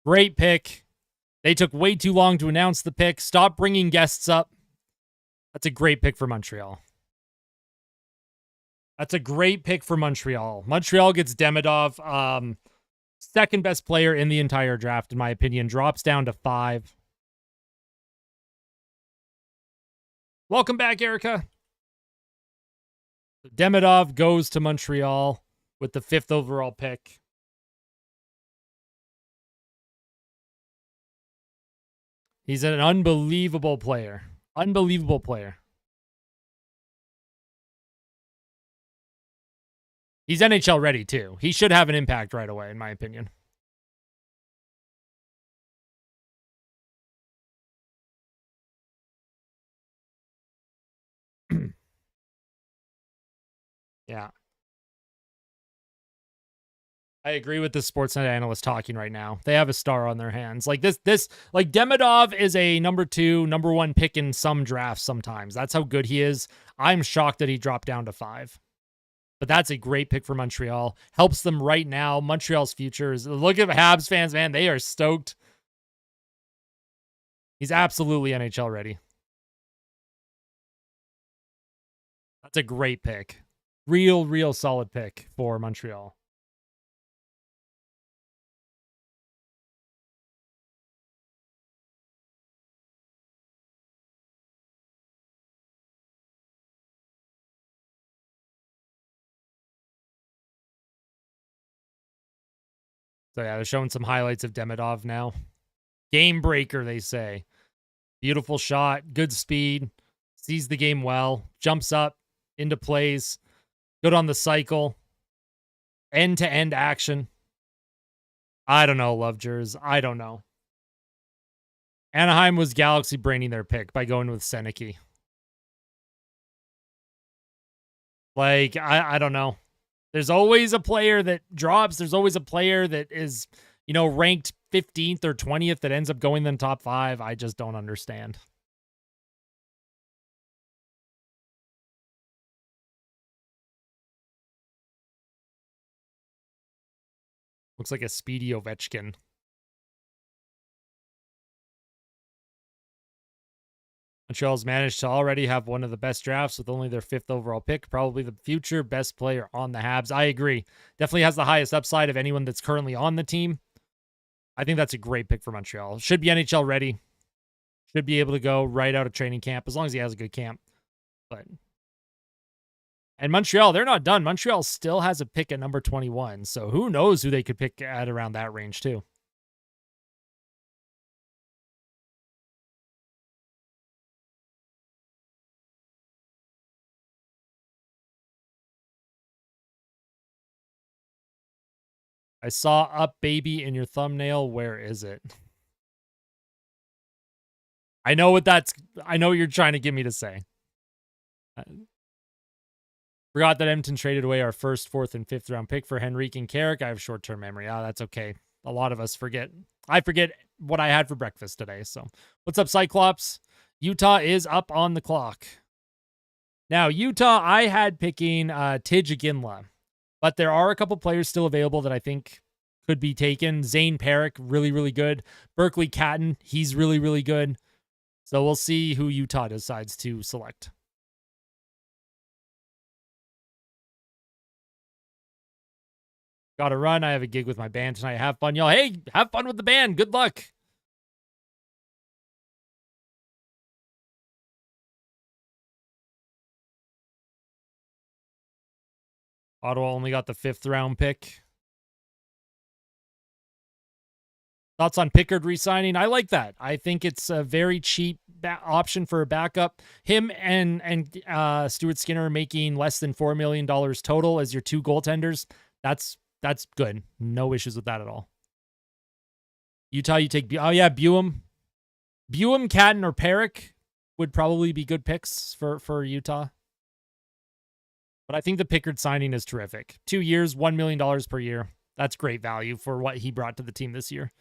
Great pick. They took way too long to announce the pick. Stop bringing guests up. That's a great pick for Montreal. That's a great pick for Montreal. Montreal gets Demidov. Second best player in the entire draft, in my opinion. Drops down to 5. Welcome back, Erica. Demidov goes to Montreal with the 5th overall pick. He's an unbelievable player. Unbelievable player. He's NHL ready, too. He should have an impact right away, in my opinion. Yeah. I agree with the Sportsnet analyst talking right now. They have a star on their hands. Like like Demidov is a number 2, number 1 pick in some drafts sometimes. That's how good he is. I'm shocked that he dropped down to 5. But that's a great pick for Montreal. Helps them right now. Montreal's future is, look at Habs fans, man. They are stoked. He's absolutely NHL ready. That's a great pick. Real solid pick for Montreal. So yeah, they're showing some highlights of Demidov now. Game breaker, they say. Beautiful shot, good speed, sees the game well, jumps up into plays, good on the cycle, end-to-end action. I don't know, Lovegers. I don't know. Anaheim was galaxy braining their pick by going with Seneke. Like, I don't know. There's always a player that drops. There's always a player that is, ranked 15th or 20th that ends up going in the top 5. I just don't understand. Looks like a speedy Ovechkin. Montreal's managed to already have one of the best drafts with only their 5th overall pick. Probably the future best player on the Habs. I agree. Definitely has the highest upside of anyone that's currently on the team. I think that's a great pick for Montreal. Should be NHL ready. Should be able to go right out of training camp as long as he has a good camp. And Montreal, they're not done. Montreal still has a pick at number 21. So who knows who they could pick at around that range too. I saw Up Baby in your thumbnail. Where is it? I know what you're trying to get me to say. Forgot that Edmonton traded away our 1st, 4th, and 5th round pick for Henrique and Carrick. I have short-term memory. That's okay. A lot of us forget. I forget what I had for breakfast today. So what's up, Cyclops? Utah is up on the clock. Now, Utah, I had picking Iginla. But there are a couple players still available that I think could be taken. Zane Parrick, really good. Berkeley Catton, he's really good. So we'll see who Utah decides to select. Got to run. I have a gig with my band tonight. Have fun, y'all. Hey, have fun with the band. Good luck. Ottawa only got the 5th round pick. Thoughts on Pickard re-signing? I like that. I think it's a very cheap option for a backup. Him and Stuart Skinner making less than $4 million total as your 2 goaltenders. That's good. No issues with that at all. Utah, you take Buem, Catton, or Parrick would probably be good picks for Utah. But I think the Pickard signing is terrific. 2 years, $1 million per year. That's great value for what he brought to the team this year.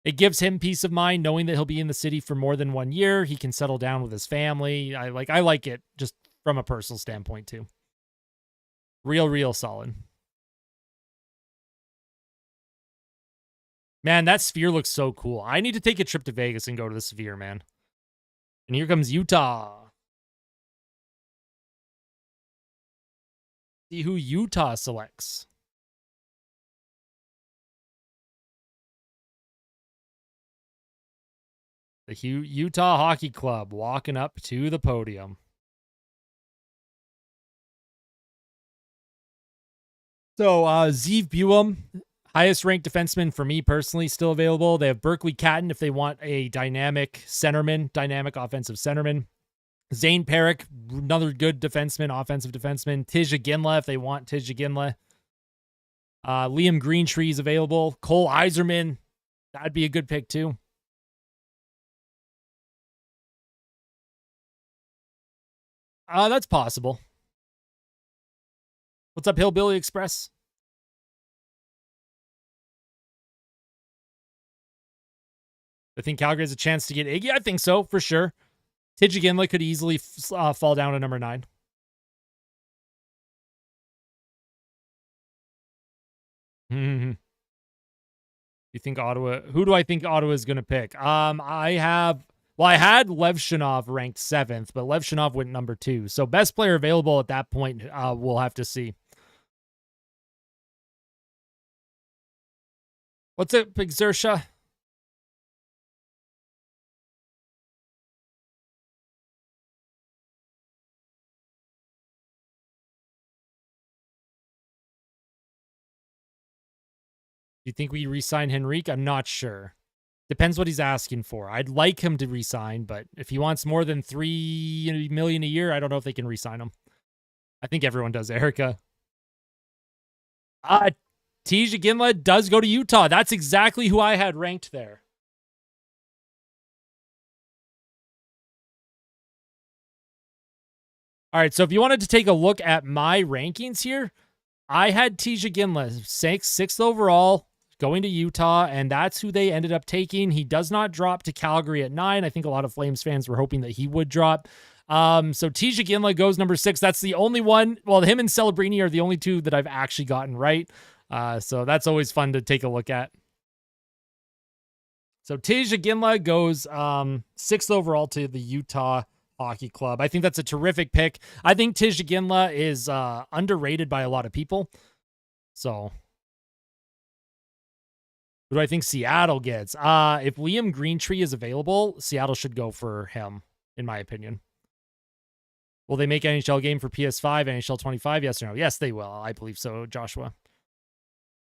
It gives him peace of mind knowing that he'll be in the city for more than 1 year. He can settle down with his family. I like it just from a personal standpoint too. Real solid. Man, that sphere looks so cool. I need to take a trip to Vegas and go to the sphere, man. And here comes Utah. See who Utah selects. The Utah Hockey Club walking up to the podium. So, Zeev Buem, highest ranked defenseman for me personally, still available. They have Berkeley Catton if they want a dynamic centerman, dynamic offensive centerman. Zane Perrick, another good defenseman, offensive defenseman. Tij Iginla if they want Tij Iginla. Liam Greentree is available. Cole Iserman, that'd be a good pick too. That's possible. What's up, Hillbilly Express? I think Calgary has a chance to get Iggy. I think so, for sure. Tij Iginla could easily fall down to number 9. You think Ottawa? Who do I think Ottawa is going to pick? I had Levshinov ranked 7th, but Levshinov went number 2. So best player available at that point, we'll have to see. What's up, Big Xersha? Do you think we re-sign Henrique? I'm not sure. Depends what he's asking for. I'd like him to re-sign, but if he wants more than $3 million a year, I don't know if they can re-sign him. I think everyone does, Erica. Tij Iginla does go to Utah. That's exactly who I had ranked there. All right, so if you wanted to take a look at my rankings here, I had Tij Iginla, 6th overall, going to Utah, and that's who they ended up taking. He does not drop to Calgary at 9. I think a lot of Flames fans were hoping that he would drop. So Tij Iginla goes number 6. That's the only one. Well, him and Celebrini are the only two that I've actually gotten right. So that's always fun to take a look at. So Tij Iginla goes 6th overall to the Utah Hockey Club. I think that's a terrific pick. I think Tij Iginla is underrated by a lot of people. So who do I think Seattle gets? If Liam Greentree is available, Seattle should go for him, in my opinion. Will they make NHL game for PS5, NHL 25? Yes or no? Yes, they will. I believe so, Joshua.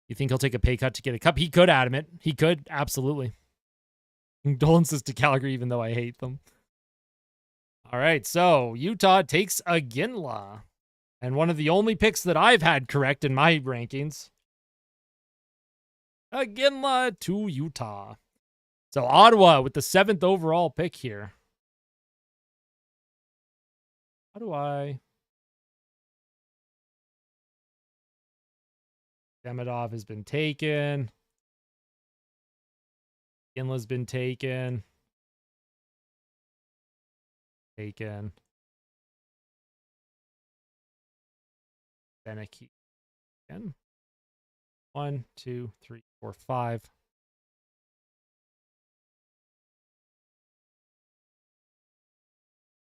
You think he'll take a pay cut to get a cup? He could, Adam it. He could, absolutely. Condolences to Calgary, even though I hate them. All right, so Utah takes Iginla. And one of the only picks that I've had correct in my rankings. Iginla to Utah. So Ottawa with the 7th overall pick here. How do I... Demidov has been taken. Iginla's been taken. Beneki again. 1, 2, 3, 4, 5.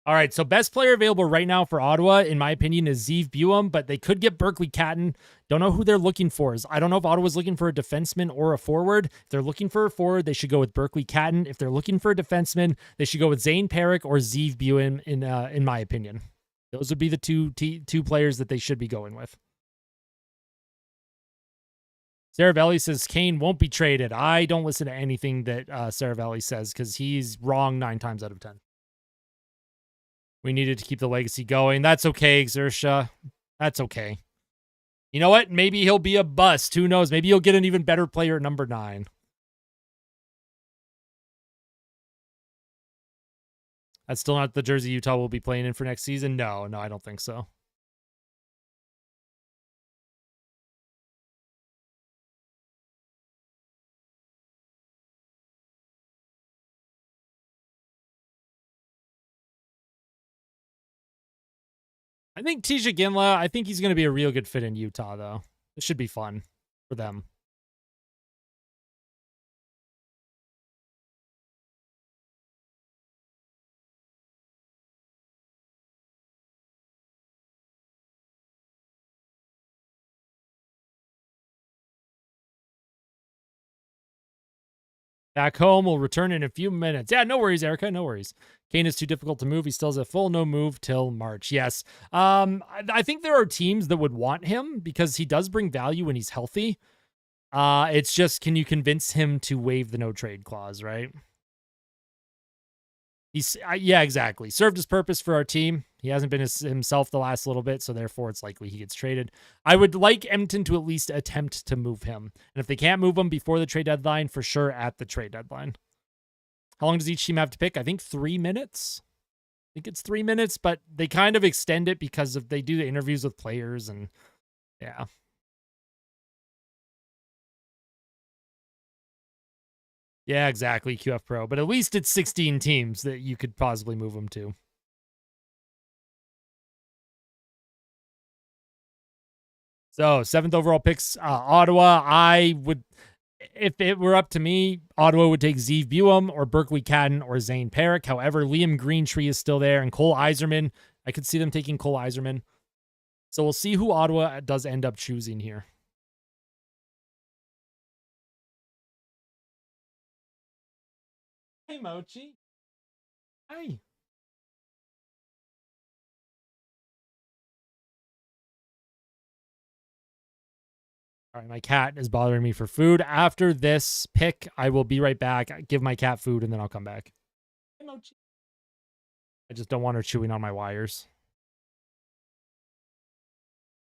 All right, so best player available right now for Ottawa, in my opinion, is Zeev Buem, but they could get Berkeley Catton. Don't know who they're looking for. I don't know if Ottawa's looking for a defenseman or a forward. If they're looking for a forward, they should go with Berkeley Catton. If they're looking for a defenseman, they should go with Zane Perrick or Zeev Buem, in my opinion. Those would be the two players that they should be going with. Saravelli says Kane won't be traded. I don't listen to anything that Saravelli says because he's wrong 9 times out of 10. We needed to keep the legacy going. That's okay, Xersha. That's okay. You know what? Maybe he'll be a bust. Who knows? Maybe he'll get an even better player at number 9. That's still not the jersey Utah will be playing in for next season? No, I don't think so. I think Tij Iginla, I think he's going to be a real good fit in Utah, though. It should be fun for them. Back home. We'll return in a few minutes. Yeah, no worries, Erica. No worries. Kane is too difficult to move. He still has a full no move till March. Yes. I think there are teams that would want him because he does bring value when he's healthy. It's just, can you convince him to waive the no trade clause, right? He's yeah, exactly. Served his purpose for our team. He hasn't been himself the last little bit, so therefore it's likely he gets traded. I would like Edmonton to at least attempt to move him. And if they can't move him before the trade deadline, for sure at the trade deadline. How long does each team have to pick? I think 3 minutes. I think it's 3 minutes, but they kind of extend it because they do the interviews with players and yeah. Yeah, exactly, QF Pro. But at least it's 16 teams that you could possibly move them to. So 7th overall picks, Ottawa. I would, if it were up to me, Ottawa would take Zeev Buem or Berkeley Cadden or Zane Perrick. However, Liam Greentree is still there and Cole Iserman. I could see them taking Cole Iserman. So we'll see who Ottawa does end up choosing here. Hey, Mochi. Hi. All right, my cat is bothering me for food. After this pick, I will be right back. Give my cat food, and then I'll come back. Hey, Mochi. I just don't want her chewing on my wires.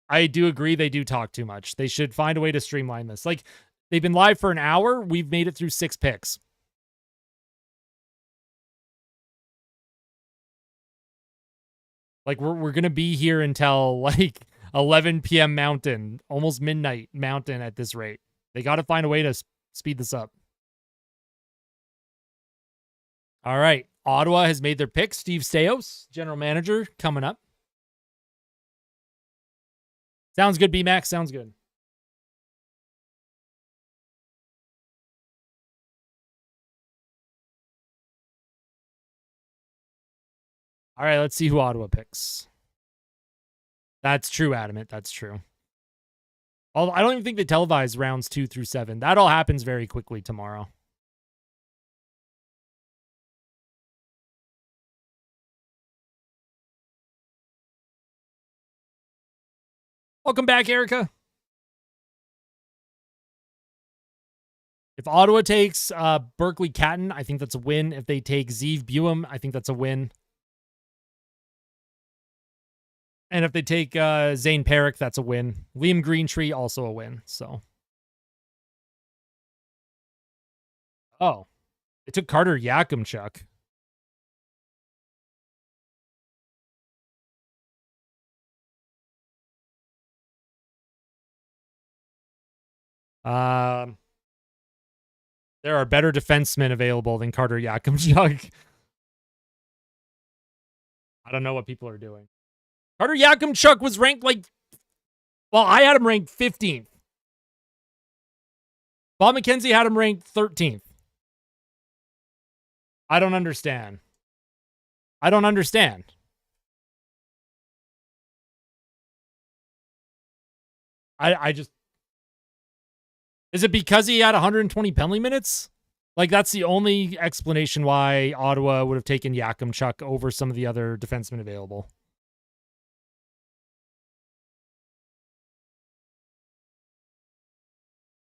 I do agree they do talk too much. They should find a way to streamline this. Like, they've been live for an hour. We've made it through 6 picks. Like, we're going to be here until, like, 11 p.m. Mountain, almost midnight Mountain at this rate. They got to find a way to speed this up. All right. Ottawa has made their pick. Steve Staios, general manager, coming up. Sounds good, B-Max. Sounds good. All right, let's see who Ottawa picks. That's true, Adamant. That's true. Although I don't even think they televise rounds 2 through 7. That all happens very quickly tomorrow. Welcome back, Erica. If Ottawa takes Berkeley Catton, I think that's a win. If they take Zeev Buem, I think that's a win. And if they take Zane Perrick, that's a win. Liam Greentree, also a win. So, oh, they took Carter Yakimchuk. There are better defensemen available than Carter Yakimchuk. I don't know what people are doing. Carter Yakimchuk was ranked like, well, I had him ranked 15th. Bob McKenzie had him ranked 13th. I don't understand. I don't understand. I just, is it because he had 120 penalty minutes? Like, that's the only explanation why Ottawa would have taken Yakimchuk over some of the other defensemen available.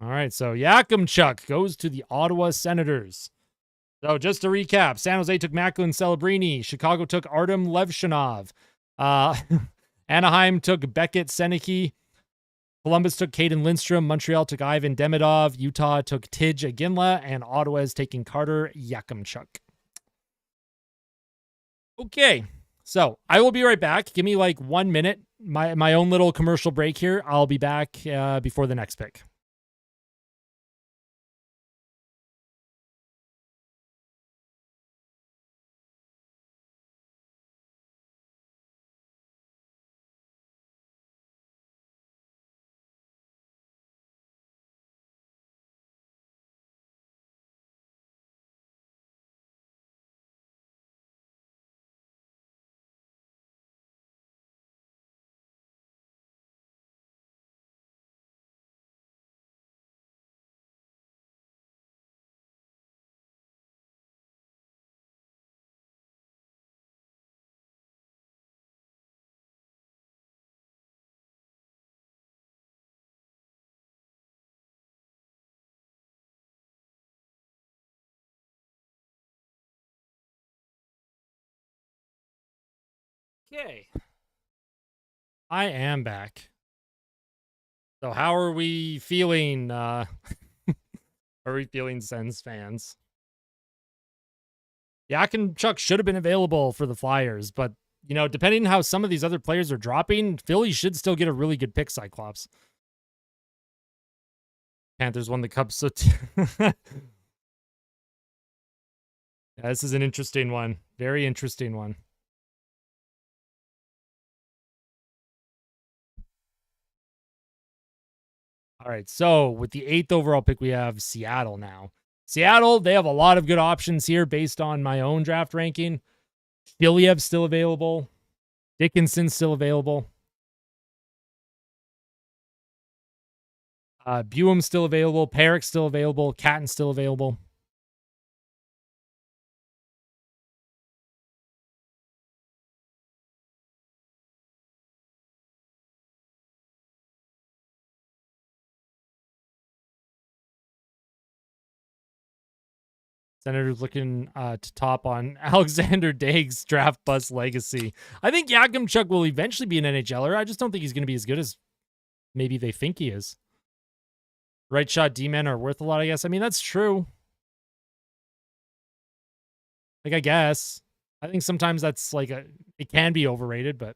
All right, so Yakimchuk goes to the Ottawa Senators. So just to recap, San Jose took Macklin Celebrini. Chicago took Artem Levshinov. Anaheim took Beckett Seneke. Columbus took Caden Lindstrom. Montreal took Ivan Demidov. Utah took Tidge Iginla. And Ottawa is taking Carter Yakimchuk. Okay, so I will be right back. Give me like 1 minute. My own little commercial break here. I'll be back before the next pick. Okay. I am back. So how are we feeling? Are we feeling, Sens fans? Chuck should have been available for the Flyers, but you know, depending on how some of these other players are dropping, Philly should still get a really good pick, Cyclops. Panthers won the Cup, so yeah, this is an interesting one. Very interesting one. All right, so with the 8th overall pick, we have Seattle now. Seattle, they have a lot of good options here based on my own draft ranking. Filiev's still available. Dickinson's still available. Buem's still available. Perrick's still available. Catton's still available. Senators looking to top on Alexander Daig's draft bust legacy. I think Yakimchuk will eventually be an NHLer. I just don't think he's going to be as good as maybe they think he is. Right shot D-men are worth a lot, I guess. I mean, that's true. Like, I guess. I think sometimes that's like it can be overrated, but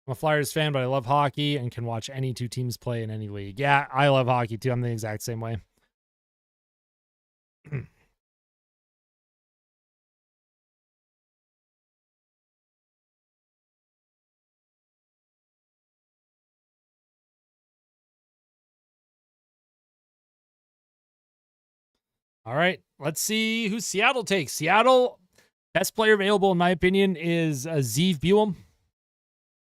I'm a Flyers fan, but I love hockey and can watch any two teams play in any league. Yeah, I love hockey too. I'm the exact same way. All right, let's see who Seattle takes. Seattle, best player available, in my opinion, is Zeev Buem.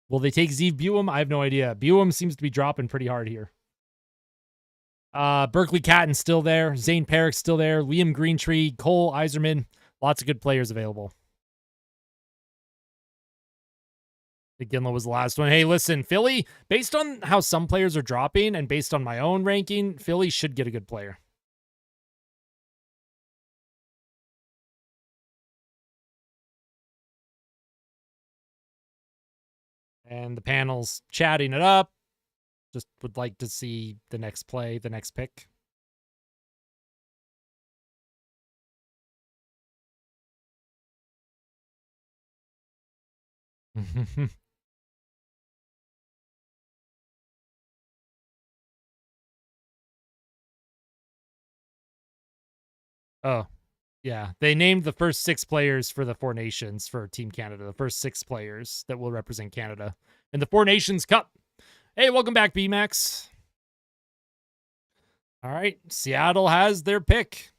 Will they take Zeev Buem? I have no idea. Buem seems to be dropping pretty hard here. Berkeley Catton's still there. Zane Perrick's still there. Liam Greentree, Cole Iserman. Lots of good players available. Iginla was the last one. Hey, listen, Philly, based on how some players are dropping and based on my own ranking, Philly should get a good player. And the panel's chatting it up. Just would like to see the next play, the next pick. Oh, yeah. They named the first 6 players for the Four Nations for Team Canada. The first 6 players that will represent Canada in the Four Nations Cup. Hey, welcome back, BMAX. All right. Seattle has their pick.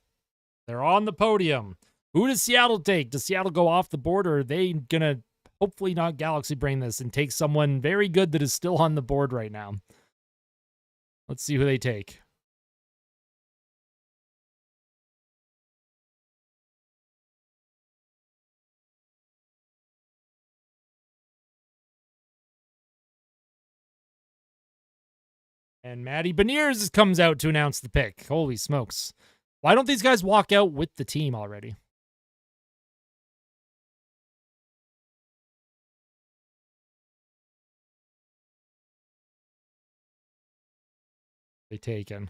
They're on the podium. Who does Seattle take? Does Seattle go off the board, or are they going to hopefully not Galaxy Brain this and take someone very good that is still on the board right now? Let's see who they take. And Matty Beniers comes out to announce the pick. Holy smokes. Why don't these guys walk out with the team already? They taken.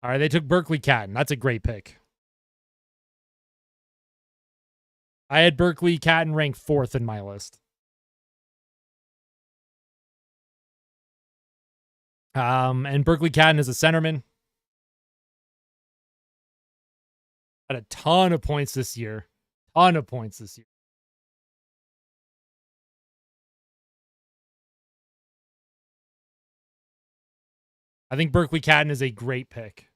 All right, they took Berkeley Catton. That's a great pick. I had Berkeley Catton ranked 4th in my list. And Berkeley Catton is a centerman. Had a ton of points this year. I think Berkeley Catton is a great pick.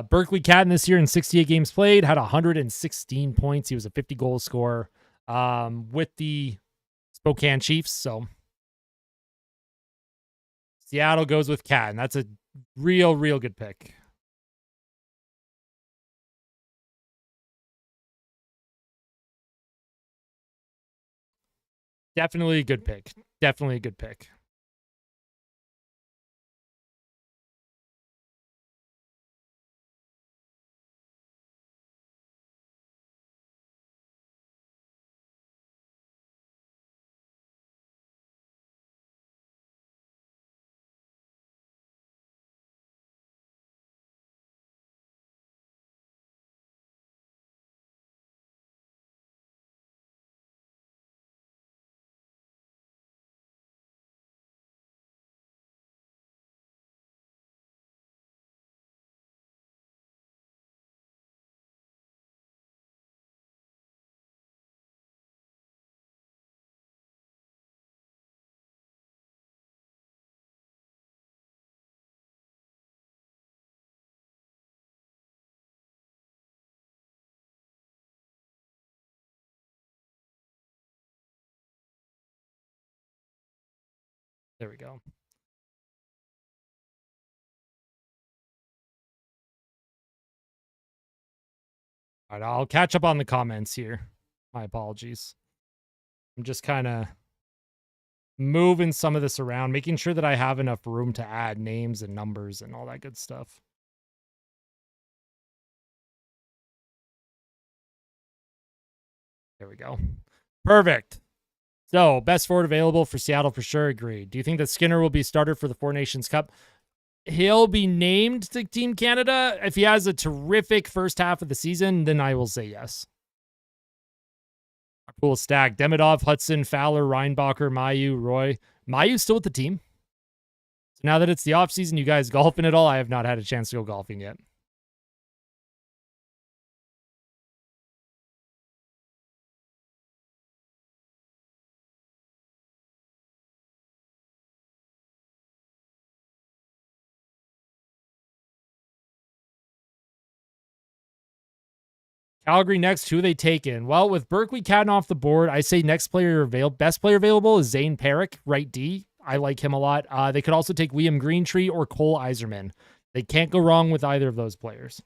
Berkeley Catton this year in 68 games played had 116 points. He was a 50-goal scorer with the Spokane Chiefs. So Seattle goes with Catton. That's a real good pick. Definitely a good pick. Definitely a good pick. There we go. All right, I'll catch up on the comments here. My apologies. I'm just kind of moving some of this around, making sure that I have enough room to add names and numbers and all that good stuff. There we go. Perfect. So, best forward available for Seattle for sure. Agreed. Do you think that Skinner will be starter for the Four Nations Cup? He'll be named to Team Canada. If he has a terrific first half of the season, then I will say yes. Our pool stack. Demidov, Hudson, Fowler, Reinbacher, Mayu, Roy. Mayu's still with the team. So now that it's the off season, you guys golfing at all? I have not had a chance to go golfing yet. Calgary next. Who they taking? Well, with Berkeley Catton off the board, I say best player available is Zane Perrick, right D. I like him a lot. They could also take Liam Greentree or Cole Iserman. They can't go wrong with either of those players.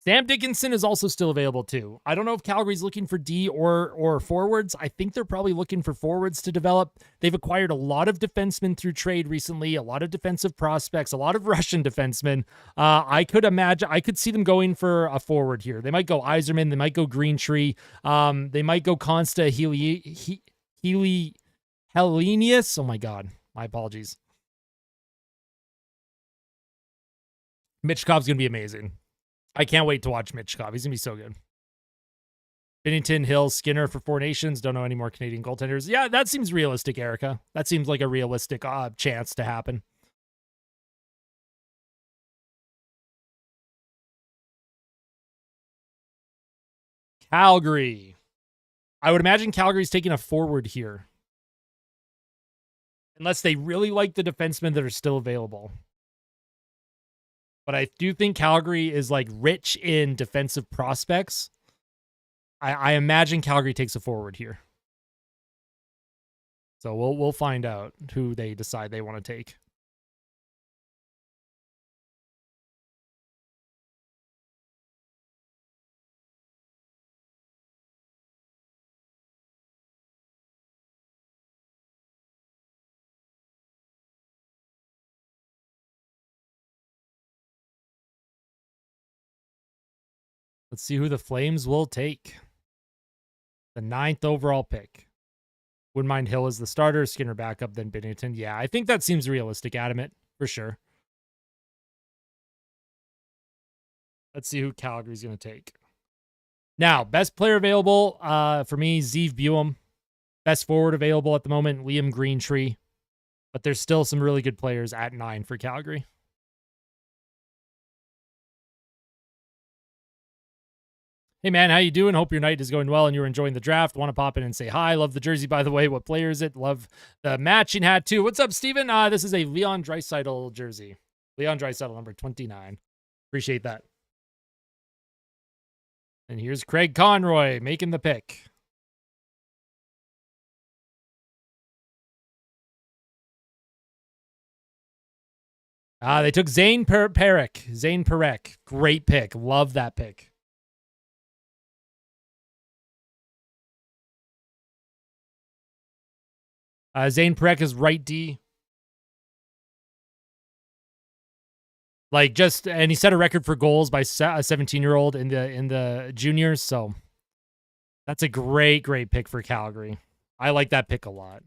Sam Dickinson is also still available too. I don't know if Calgary's looking for D or forwards. I think they're probably looking for forwards to develop. They've acquired a lot of defensemen through trade recently, a lot of defensive prospects, a lot of Russian defensemen. I could see them going for a forward here. They might go Iserman, they might go Greentree, they might go Consta Helenius. Oh my God, my apologies. Mitchkov's gonna be amazing. I can't wait to watch Mitchkov. He's going to be so good. Binnington, Hill, Skinner for Four Nations. Don't know any more Canadian goaltenders. Yeah, that seems realistic, Erica. That seems like a realistic chance to happen. Calgary. I would imagine Calgary's taking a forward here. Unless they really like the defensemen that are still available. But I do think Calgary is like rich in defensive prospects. I imagine Calgary takes a forward here. So we'll find out who they decide they want to take. Let's see who the Flames will take. The 9th overall pick. Wouldn't mind Hill as the starter, Skinner backup, then Binnington. Yeah, I think that seems realistic, Adamant, for sure. Let's see who Calgary's going to take. Now, best player available for me, Zeev Buem. Best forward available at the moment, Liam Greentree. But there's still some really good players at 9 for Calgary. Hey man, how you doing? Hope your night is going well and you're enjoying the draft. Want to pop in and say hi. Love the jersey, by the way. What player is it? Love the matching hat too. What's up, Steven? This is a Leon Draisaitl jersey. Leon Draisaitl, number 29. Appreciate that. And here's Craig Conroy making the pick. They took Zane Perrick. Zane Perrick. Great pick. Love that pick. Zane Parekh is right D. Like just, and he set a record for goals by a 17-year-old in the juniors. So that's a great pick for Calgary. I like that pick a lot.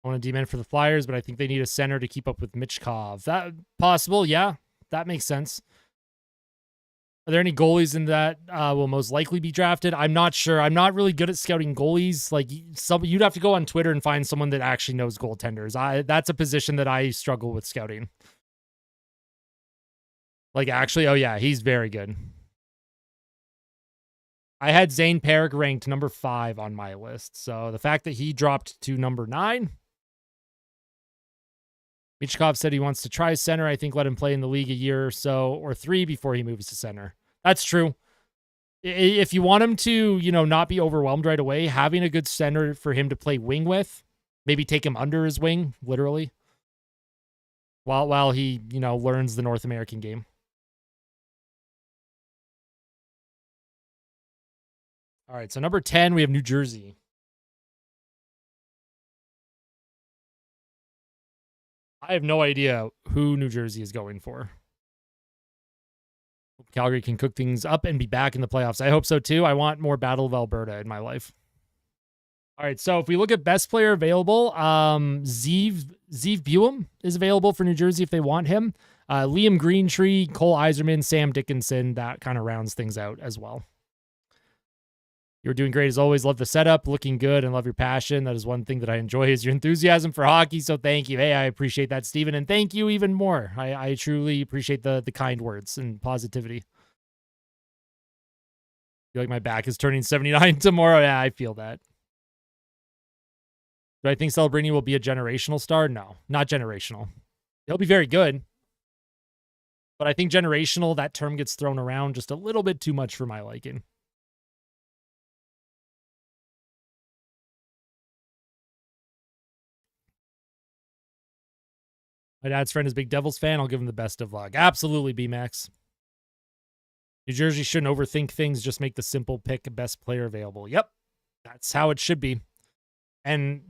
I want a D-man for the Flyers, but I think they need a center to keep up with Michkov. That possible, yeah. That makes sense. Are there any goalies in that will most likely be drafted? I'm not sure. I'm not really good at scouting goalies. Like you'd have to go on Twitter and find someone that actually knows goaltenders. That's a position that I struggle with scouting. Like actually, oh yeah, he's very good. I had Zane Parekh ranked number 5 on my list. So the fact that he dropped to number 9. Michkov said he wants to try center. I think let him play in the league a year or so, or 3 before he moves to center. That's true. If you want him to, not be overwhelmed right away, having a good center for him to play wing with, maybe take him under his wing, literally, while he, learns the North American game. All right, so number 10, we have New Jersey. I have no idea who New Jersey is going for. Calgary can cook things up and be back in the playoffs. I hope so too. I want more Battle of Alberta in my life. All right, so if we look at best player available, Zeev Buem is available for New Jersey if they want him. Liam Greentree, Cole Yzerman, Sam Dickinson, that kind of rounds things out as well. You're doing great as always. Love the setup, looking good, and love your passion. That is one thing that I enjoy is your enthusiasm for hockey. So thank you. Hey, I appreciate that, Steven. And thank you even more. I truly appreciate the kind words and positivity. I feel like my back is turning 79 tomorrow. Yeah, I feel that. Do I think Celebrini will be a generational star? No, not generational. He'll be very good. But I think generational, that term gets thrown around just a little bit too much for my liking. My dad's friend is a big Devils fan. I'll give him the best of luck. Absolutely, B-Max. New Jersey shouldn't overthink things. Just make the simple pick best player available. Yep. That's how it should be. And,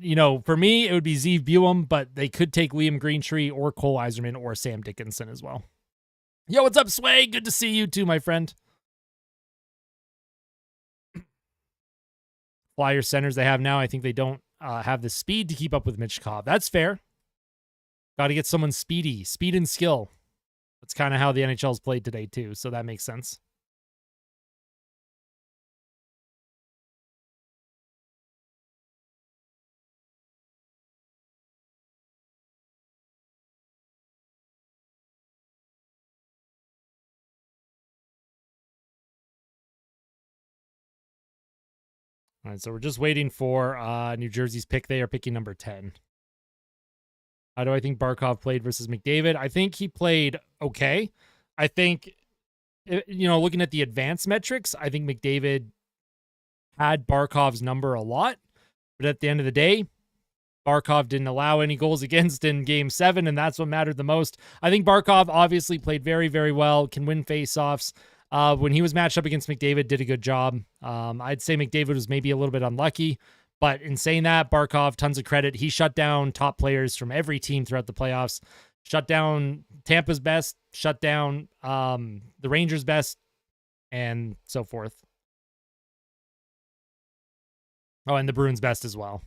for me, it would be Zeev Buem, but they could take Liam Greentree or Cole Yzerman or Sam Dickinson as well. Yo, what's up, Sway? Good to see you too, my friend. Flyer centers they have now, I think they don't have the speed to keep up with Michkov. That's fair. Got to get someone speedy. Speed and skill. That's kind of how the NHL's played today, too, so that makes sense. All right, so we're just waiting for New Jersey's pick. They are picking number 10. How do I think Barkov played versus McDavid? I think he played okay. I think, looking at the advanced metrics, I think McDavid had Barkov's number a lot. But at the end of the day, Barkov didn't allow any goals against in Game 7, and that's what mattered the most. I think Barkov obviously played very, very well, can win faceoffs. When he was matched up against McDavid, did a good job. I'd say McDavid was maybe a little bit unlucky. But in saying that, Barkov, tons of credit. He shut down top players from every team throughout the playoffs. Shut down Tampa's best, shut down the Rangers' best, and so forth. Oh, and the Bruins' best as well.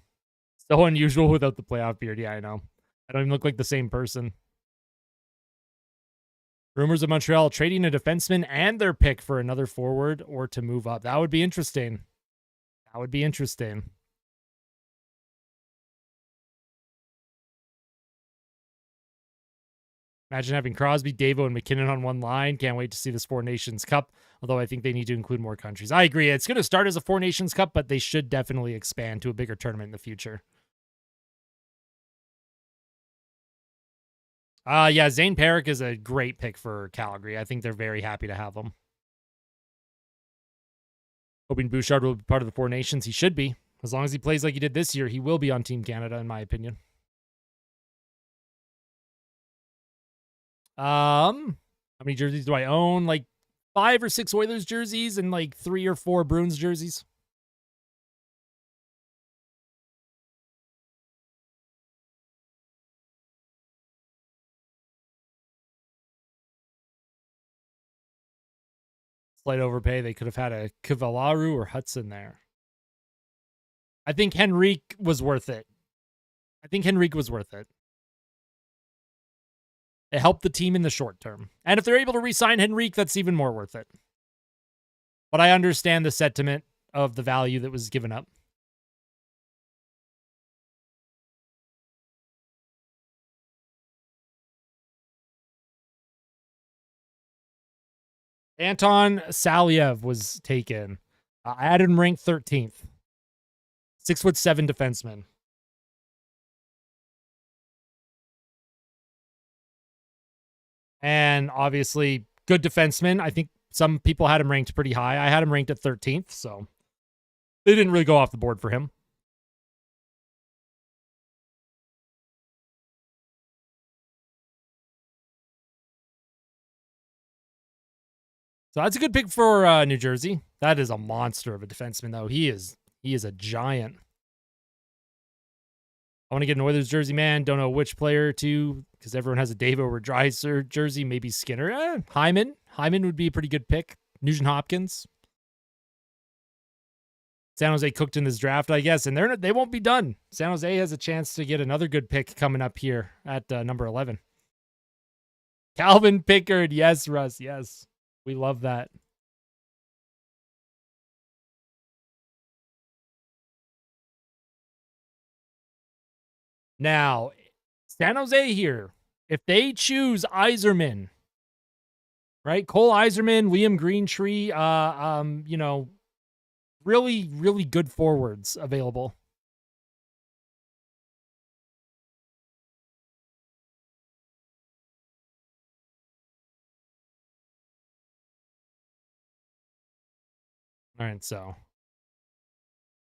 So unusual without the playoff beard. Yeah, I know. I don't even look like the same person. Rumors of Montreal trading a defenseman and their pick for another forward or to move up. That would be interesting. That would be interesting. Imagine having Crosby, Davo, and McKinnon on one line. Can't wait to see this Four Nations Cup, although I think they need to include more countries. I agree. It's going to start as a Four Nations Cup, but they should definitely expand to a bigger tournament in the future. Yeah, Zane Parekh is a great pick for Calgary. I think they're very happy to have him. Hoping Bouchard will be part of the Four Nations. He should be. As long as he plays like he did this year, he will be on Team Canada, in my opinion. How many jerseys do I own? Like 5 or 6 Oilers jerseys and like 3 or 4 Bruins jerseys. Slight overpay. They could have had a Kavalaru or Hudson there. I think Henrique was worth it. It helped the team in the short term. And if they're able to re-sign Henrique, that's even more worth it. But I understand the sentiment of the value that was given up. Anton Saliev was taken. I had him ranked 13th. 6'7" defenseman. And obviously, good defenseman. I think some people had him ranked pretty high. I had him ranked at 13th, so they didn't really go off the board for him. So that's a good pick for New Jersey. That is a monster of a defenseman, though. He is a giant. I want to get an Oilers jersey, man. Don't know which player to, because everyone has a Devo or Dreiser jersey. Maybe Skinner. Hyman. Hyman would be a pretty good pick. Nugent Hopkins. San Jose cooked in this draft, I guess, and they won't be done. San Jose has a chance to get another good pick coming up here at number 11. Calvin Pickard. Yes, Russ. Yes. We love that. Now, San Jose here, if they choose Yzerman, right? Cole Yzerman, Liam Greentree, you know, really, really good forwards available. All right, so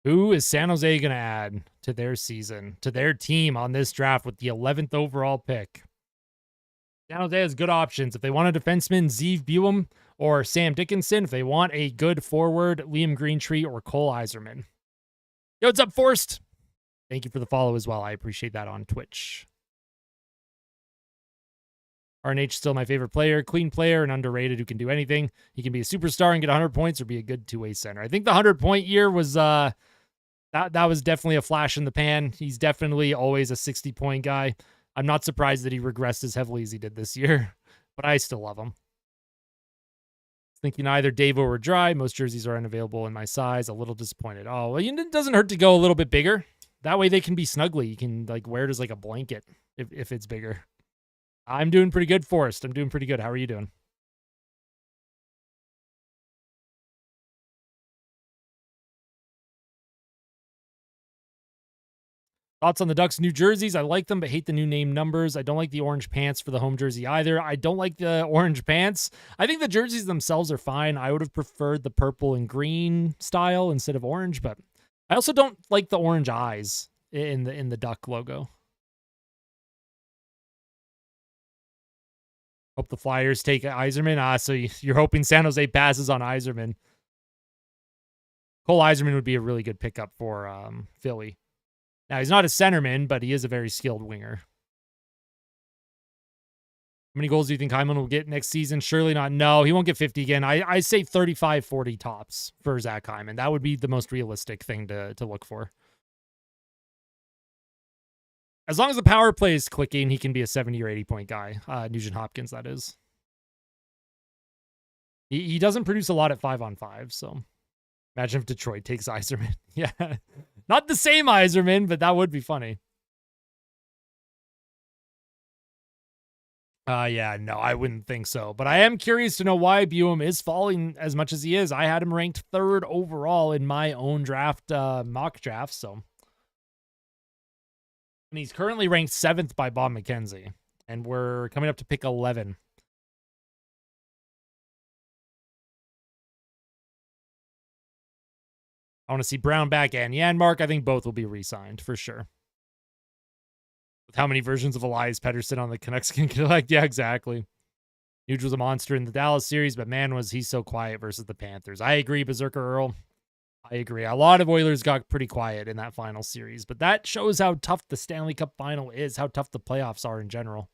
who is San Jose going to add to their season, to their team on this draft with the 11th overall pick? San Jose has good options. If they want a defenseman, Zeev Buem or Sam Dickinson. If they want a good forward, Liam Greentree or Cole Yzerman. Yo, what's up, Forrest? Thank you for the follow as well. I appreciate that on Twitch. RNH still my favorite player, clean player, and underrated who can do anything. He can be a superstar and get 100 points or be a good two-way center. I think the 100-point year was that was definitely a flash in the pan. He's definitely always a 60-point guy. I'm not surprised that he regressed as heavily as he did this year, but I still love him. Thinking either Devo or Dry. Most jerseys are unavailable in my size. A little disappointed. Oh, well, it doesn't hurt to go a little bit bigger. That way they can be snugly. You can like wear it as like a blanket if it's bigger. I'm doing pretty good, Forrest. I'm doing pretty good. How are you doing? Thoughts on the Ducks' new jerseys? I like them, but hate the new name numbers. I don't like the orange pants for the home jersey either. I don't like the orange pants. I think the jerseys themselves are fine. I would have preferred the purple and green style instead of orange, but I also don't like the orange eyes in the Duck logo. Hope the Flyers take Yzerman. So you're hoping San Jose passes on Yzerman. Cole Yzerman would be a really good pickup for Philly. Now, he's not a centerman, but he is a very skilled winger. How many goals do you think Hyman will get next season? Surely not. No, he won't get 50 again. I say 35, 40 tops for Zach Hyman. That would be the most realistic thing to look for. As long as the power play is clicking, he can be a 70 or 80 point guy. Nugent Hopkins, that is. He doesn't produce a lot at 5-on-5, so imagine if Detroit takes Yzerman. Yeah. Not the same Yzerman, but that would be funny. Yeah, no, I wouldn't think so. But I am curious to know why Buem is falling as much as he is. I had him ranked 3rd overall in my own draft, mock draft, so. And he's currently ranked 7th by Bob McKenzie. And we're coming up to pick 11. I want to see Brown back and Janmark. I think both will be re-signed for sure. How many versions of Elias Pettersson on the Canucks can collect? Yeah, exactly. Nuge was a monster in the Dallas series, but man, was he so quiet versus the Panthers. I agree, Berserker Earl. I agree. A lot of Oilers got pretty quiet in that final series, but that shows how tough the Stanley Cup final is, how tough the playoffs are in general.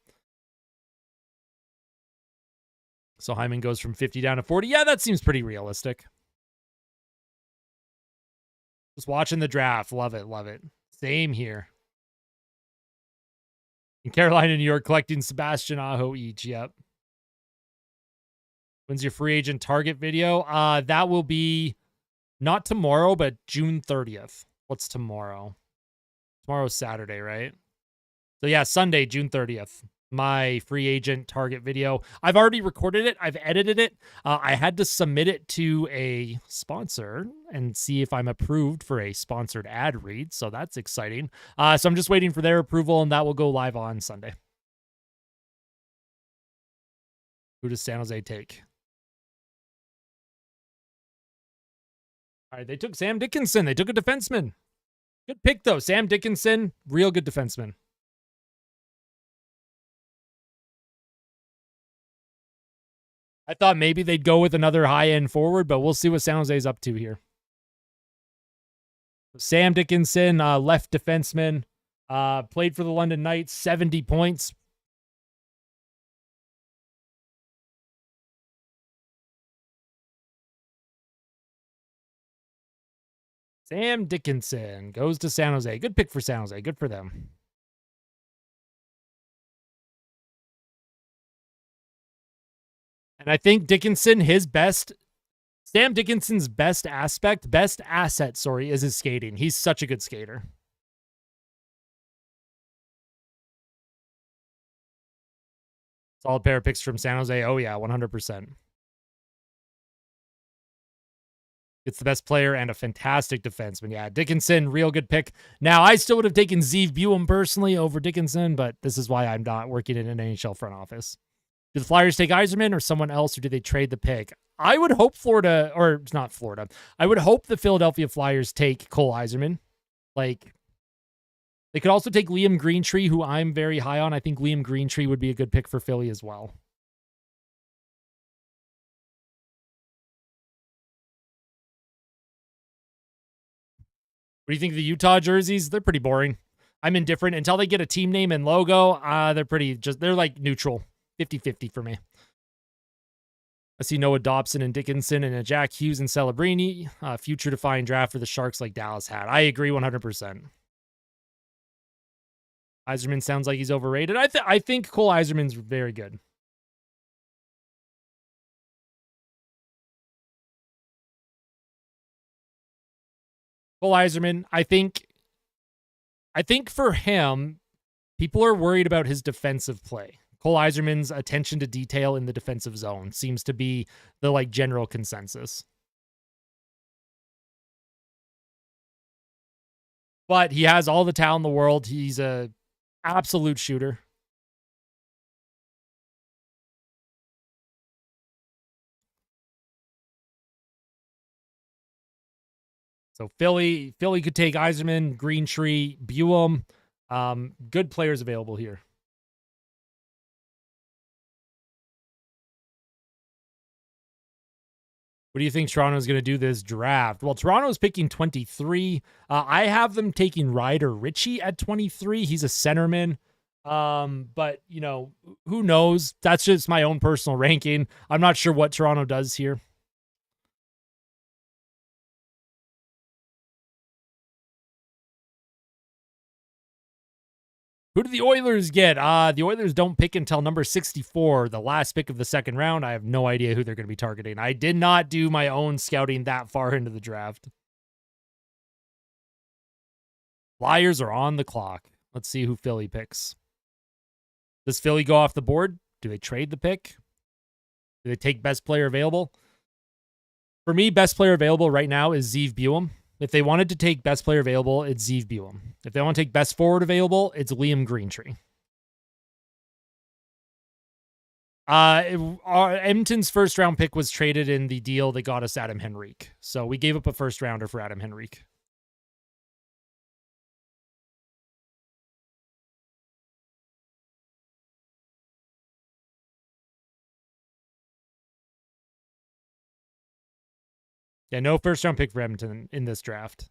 So Hyman goes from 50 down to 40. Yeah, that seems pretty realistic. Just watching the draft. Love it. Love it. Same here. In Carolina, New York, collecting Sebastian Aho each. Yep. When's your free agent target video? That will be not tomorrow, but June 30th. What's tomorrow? Tomorrow's Saturday, right? So yeah, Sunday, June 30th. My free agent target video. I've already recorded it. I've edited it. I had to submit it to a sponsor and see if I'm approved for a sponsored ad read. So that's exciting. So I'm just waiting for their approval, and that will go live on Sunday. Who does San Jose take? All right, they took Sam Dickinson. They took a defenseman. Good pick, though. Sam Dickinson, real good defenseman. I thought maybe they'd go with another high-end forward, but we'll see what San Jose's up to here. Sam Dickinson, left defenseman, played for the London Knights, 70 points. Sam Dickinson goes to San Jose. Good pick for San Jose. Good for them. And I think Dickinson, Sam Dickinson's best asset, is his skating. He's such a good skater. Solid pair of picks from San Jose. Oh, yeah, 100%. It's the best player and a fantastic defenseman. Yeah, Dickinson, real good pick. Now, I still would have taken Zeev Buem personally over Dickinson, but this is why I'm not working in an NHL front office. Do the Flyers take Yzerman or someone else, or do they trade the pick? I would hope Florida, or not Florida, I would hope the Philadelphia Flyers take Cole Yzerman. Like, they could also take Liam Greentree, who I'm very high on. I think Liam Greentree would be a good pick for Philly as well. What do you think of the Utah jerseys? They're pretty boring. I'm indifferent until they get a team name and logo. They're like neutral, 50-50 for me. I see Noah Dobson and Dickinson and a Jack Hughes and Celebrini. Future defining draft for the Sharks like Dallas had. I agree 100%. Yzerman sounds like he's overrated. I think Cole Yzerman's very good. Cole Yzerman, I think for him, people are worried about his defensive play. Cole Yzerman's attention to detail in the defensive zone seems to be the like general consensus. But he has all the talent in the world. He's a absolute shooter. So Philly could take Yzerman, Greentree, Buem. Good players available here. What do you think Toronto's going to do this draft? Well, Toronto's picking 23. I have them taking Ryder Ritchie at 23. He's a centerman. But, you know, who knows? That's just my own personal ranking. I'm not sure what Toronto does here. Who do the Oilers get? The Oilers don't pick until number 64, the last pick of the second round. I have no idea who they're going to be targeting. I did not do my own scouting that far into the draft. Flyers are on the clock. Let's see who Philly picks. Does Philly go off the board? Do they trade the pick? Do they take best player available? For me, best player available right now is Zeev Buem. If they wanted to take best player available, it's Zeev Buem. If they want to take best forward available, it's Liam Greentree. Edmonton's first round pick was traded in the deal that got us Adam Henrique. So we gave up a first rounder for Adam Henrique. Yeah, no first round pick for Edmonton in this draft.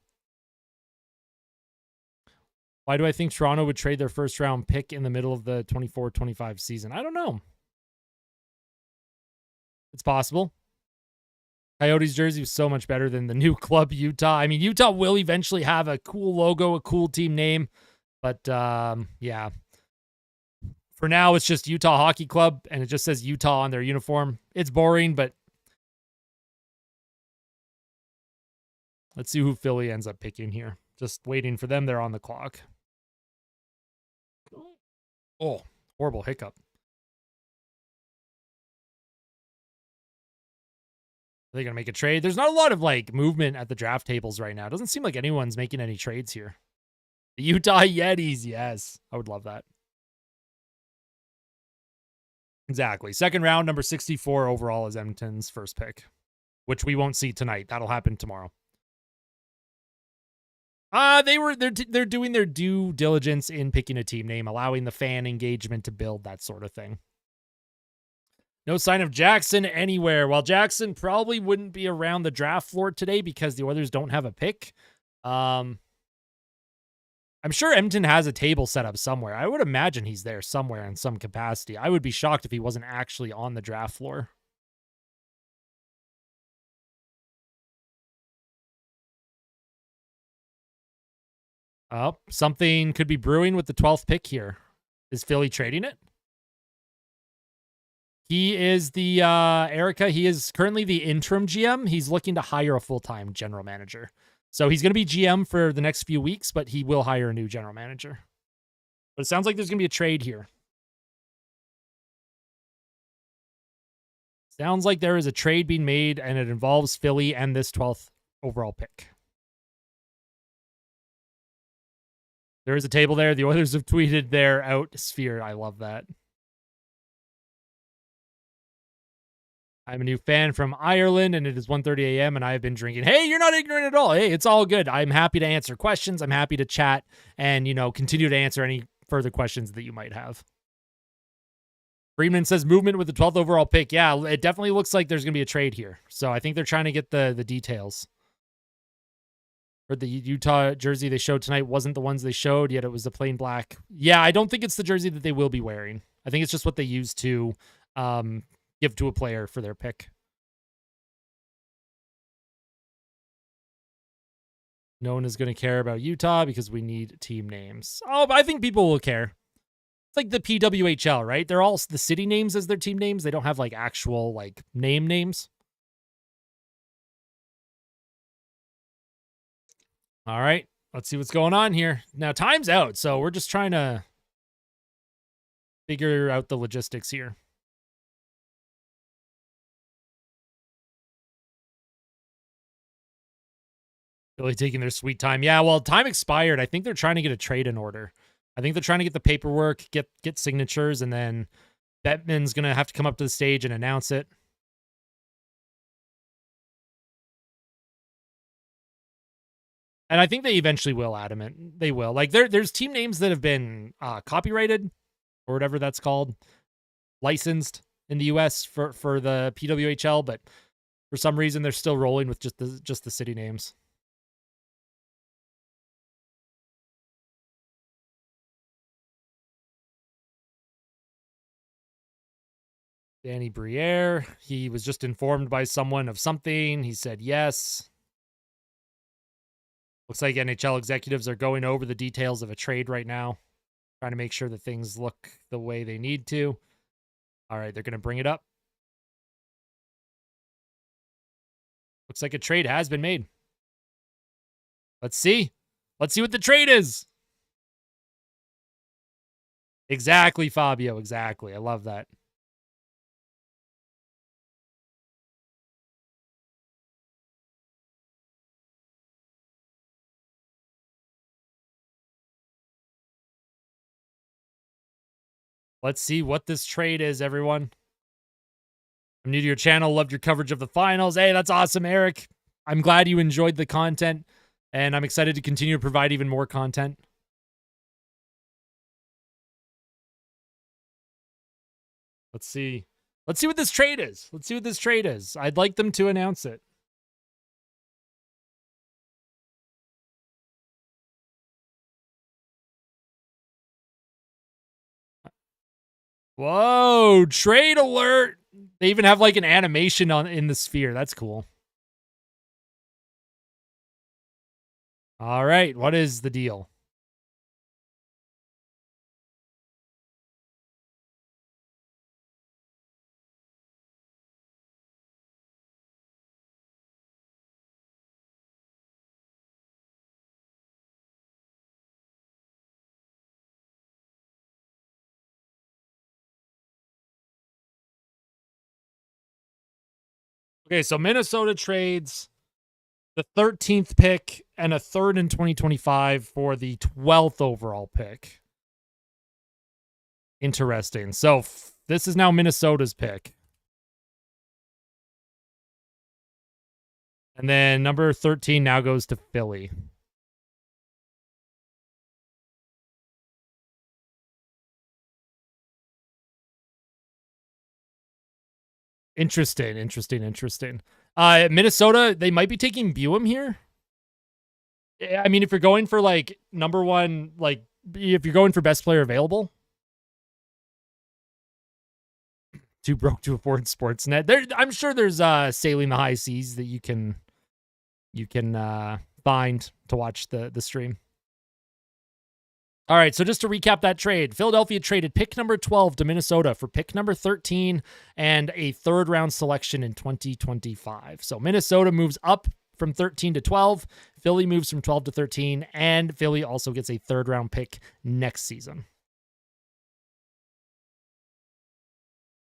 Why do I think Toronto would trade their first round pick in the middle of the 24-25 season? I don't know. It's possible. Coyotes jersey was so much better than the new club Utah. I mean, Utah will eventually have a cool logo, a cool team name. But yeah. For now, it's just Utah Hockey Club, and it just says Utah on their uniform. It's boring, but let's see who Philly ends up picking here. Just waiting for them. They're on the clock. Oh, horrible hiccup. Are they going to make a trade? There's not a lot of like movement at the draft tables right now. It doesn't seem like anyone's making any trades here. The Utah Yetis, yes. I would love that. Exactly. Second round, number 64 overall is Edmonton's first pick, which we won't see tonight. That'll happen tomorrow. They're doing their due diligence in picking a team name, allowing the fan engagement to build, that sort of thing. No sign of Jackson anywhere. Well, Jackson probably wouldn't be around the draft floor today because the Oilers don't have a pick. I'm sure Edmonton has a table set up somewhere. I would imagine he's there somewhere in some capacity. I would be shocked if he wasn't actually on the draft floor. Oh, something could be brewing with the 12th pick here. Is Philly trading it? He is the, Erica, he is currently the interim GM. He's looking to hire a full-time general manager. So he's going to be GM for the next few weeks, but he will hire a new general manager. But it sounds like there's going to be a trade here. Sounds like there is a trade being made, and it involves Philly and this 12th overall pick. There is a table there. The Oilers have tweeted their out sphere. I love that. I'm a new fan from Ireland, and it is 1:30 a.m., and I have been drinking. Hey, you're not ignorant at all. Hey, it's all good. I'm happy to answer questions. I'm happy to chat and, continue to answer any further questions that you might have. Freeman says movement with the 12th overall pick. Yeah, it definitely looks like there's going to be a trade here. So I think they're trying to get the details. Or the Utah jersey they showed tonight wasn't the ones they showed, yet it was the plain black. Yeah, I don't think it's the jersey that they will be wearing. I think it's just what they used to give to a player for their pick. No one is going to care about Utah because we need team names. Oh, but I think people will care. It's like the PWHL, right? They're all the city names as their team names. They don't have like actual like names. All right, let's see what's going on here. Now time's out, so we're just trying to figure out the logistics here. Really taking their sweet time. Yeah, well, time expired. I think they're trying to get a trade in order. I think they're trying to get the paperwork, get signatures, and then Bettman's going to have to come up to the stage and announce it. And I think they eventually will, Adam. They will. Like, there's team names that have been copyrighted, or whatever that's called, licensed in the U.S. for the PWHL, but for some reason they're still rolling with just the city names. Danny Briere, he was just informed by someone of something. He said yes. Looks like NHL executives are going over the details of a trade right now, trying to make sure that things look the way they need to. All right, they're going to bring it up. Looks like a trade has been made. Let's see. Let's see what the trade is. Exactly, Fabio. Exactly. I love that. Let's see what this trade is, everyone. I'm new to your channel. Loved your coverage of the finals. Hey, that's awesome, Eric. I'm glad you enjoyed the content, and I'm excited to continue to provide even more content. Let's see. Let's see what this trade is. Let's see what this trade is. I'd like them to announce it. Whoa, trade alert. They even have like an animation in the sphere. That's cool. All right, what is the deal? Okay, so Minnesota trades the 13th pick and a third in 2025 for the 12th overall pick. Interesting. So this is now Minnesota's pick. And then number 13 now goes to Philly. Interesting. Minnesota, they might be taking Buem here. I mean, if you're going for like number one, like if you're going for best player available, too broke to afford Sportsnet. I'm sure there's sailing the high seas that you can find to watch the stream. All right, so just to recap that trade, Philadelphia traded pick number 12 to Minnesota for pick number 13 and a third round selection in 2025. So Minnesota moves up from 13 to 12, Philly moves from 12 to 13, and Philly also gets a third round pick next season.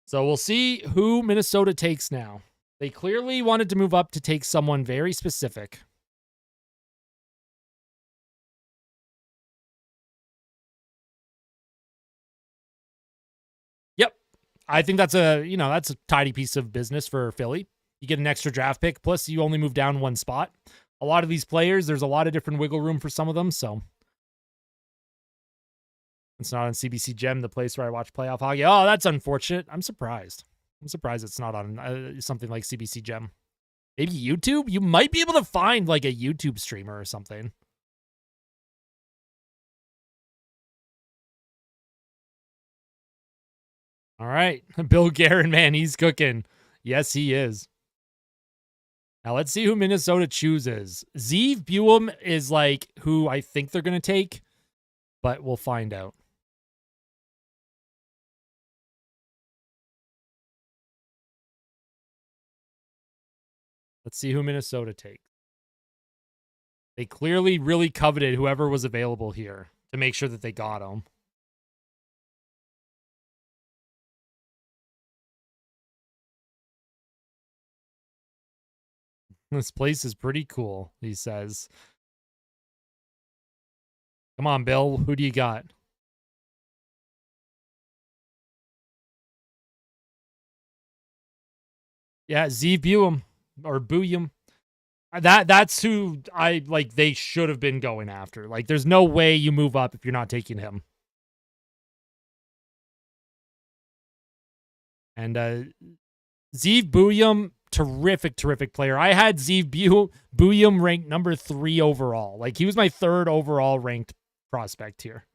So we'll see who Minnesota takes now. They clearly wanted to move up to take someone very specific. Yep. I think that's that's a tidy piece of business for Philly. You get an extra draft pick, plus you only move down one spot. A lot of these players, there's a lot of different wiggle room for some of them, so it's not on CBC Gem, the place where I watch playoff hockey. Oh, that's unfortunate. I'm surprised it's not on something like CBC Gem. Maybe YouTube? You might be able to find like a YouTube streamer or something. All right. Bill Guerin, man, he's cooking. Yes, he is. Now let's see who Minnesota chooses. Zeev Buem is like who I think they're going to take, but we'll find out. Let's see who Minnesota takes. They clearly really coveted whoever was available here to make sure that they got him. This place is pretty cool, he says. Come on, Bill. Who do you got? Yeah, Zeev Buem or Buem. That's who I like. They should have been going after. Like, there's no way you move up if you're not taking him. And Zeev Buem, terrific player. I had Zeev Buem ranked number 3 overall. Like, he was my 3rd overall ranked prospect here.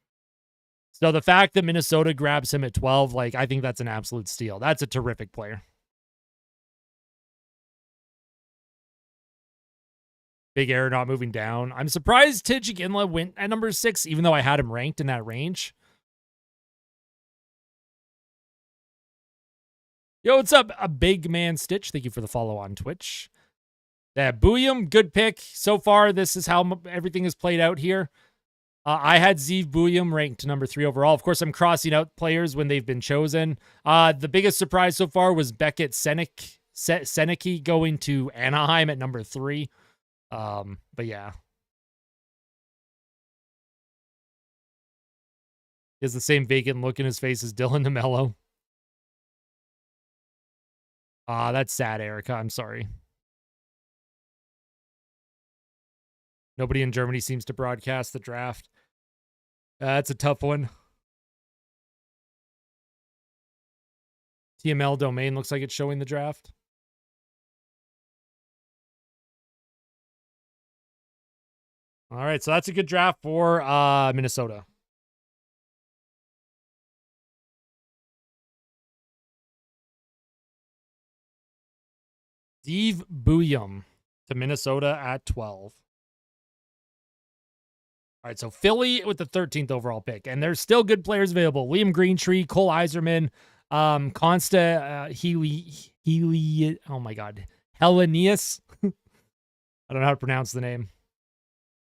So the fact that Minnesota grabs him at 12, like, I think that's an absolute steal. That's a terrific player. Big error not moving down. I'm surprised Iginla went at number 6, even though I had him ranked in that range. Yo, what's up? A big man Stitch. Thank you for the follow on Twitch. Yeah, Buem, good pick. So far, this is how everything has played out here. I had Zeev Buem ranked number 3 overall. Of course, I'm crossing out players when they've been chosen. The biggest surprise so far was Beckett Senecki going to Anaheim at number 3. But yeah. He has the same vacant look in his face as Dylan DeMello. That's sad, Erica. I'm sorry. Nobody in Germany seems to broadcast the draft. That's a tough one. TML domain looks like it's showing the draft. All right, so that's a good draft for Minnesota. Steve Bouillon to Minnesota at 12. All right, so Philly with the 13th overall pick, and there's still good players available. Liam Greentree, Cole Iserman, Consta Healy. Oh my God, Hellenius. I don't know how to pronounce the name,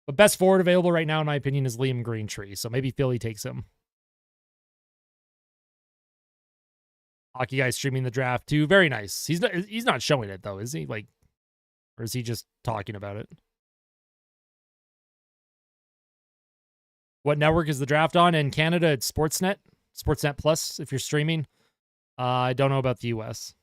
but best forward available right now, in my opinion, is Liam Greentree. So maybe Philly takes him. Hockey guy streaming the draft too. Very nice. He's not showing it though, is he? Like, or is he just talking about it? What network is the draft on? In Canada, it's Sportsnet. Sportsnet Plus, if you're streaming. I don't know about the US.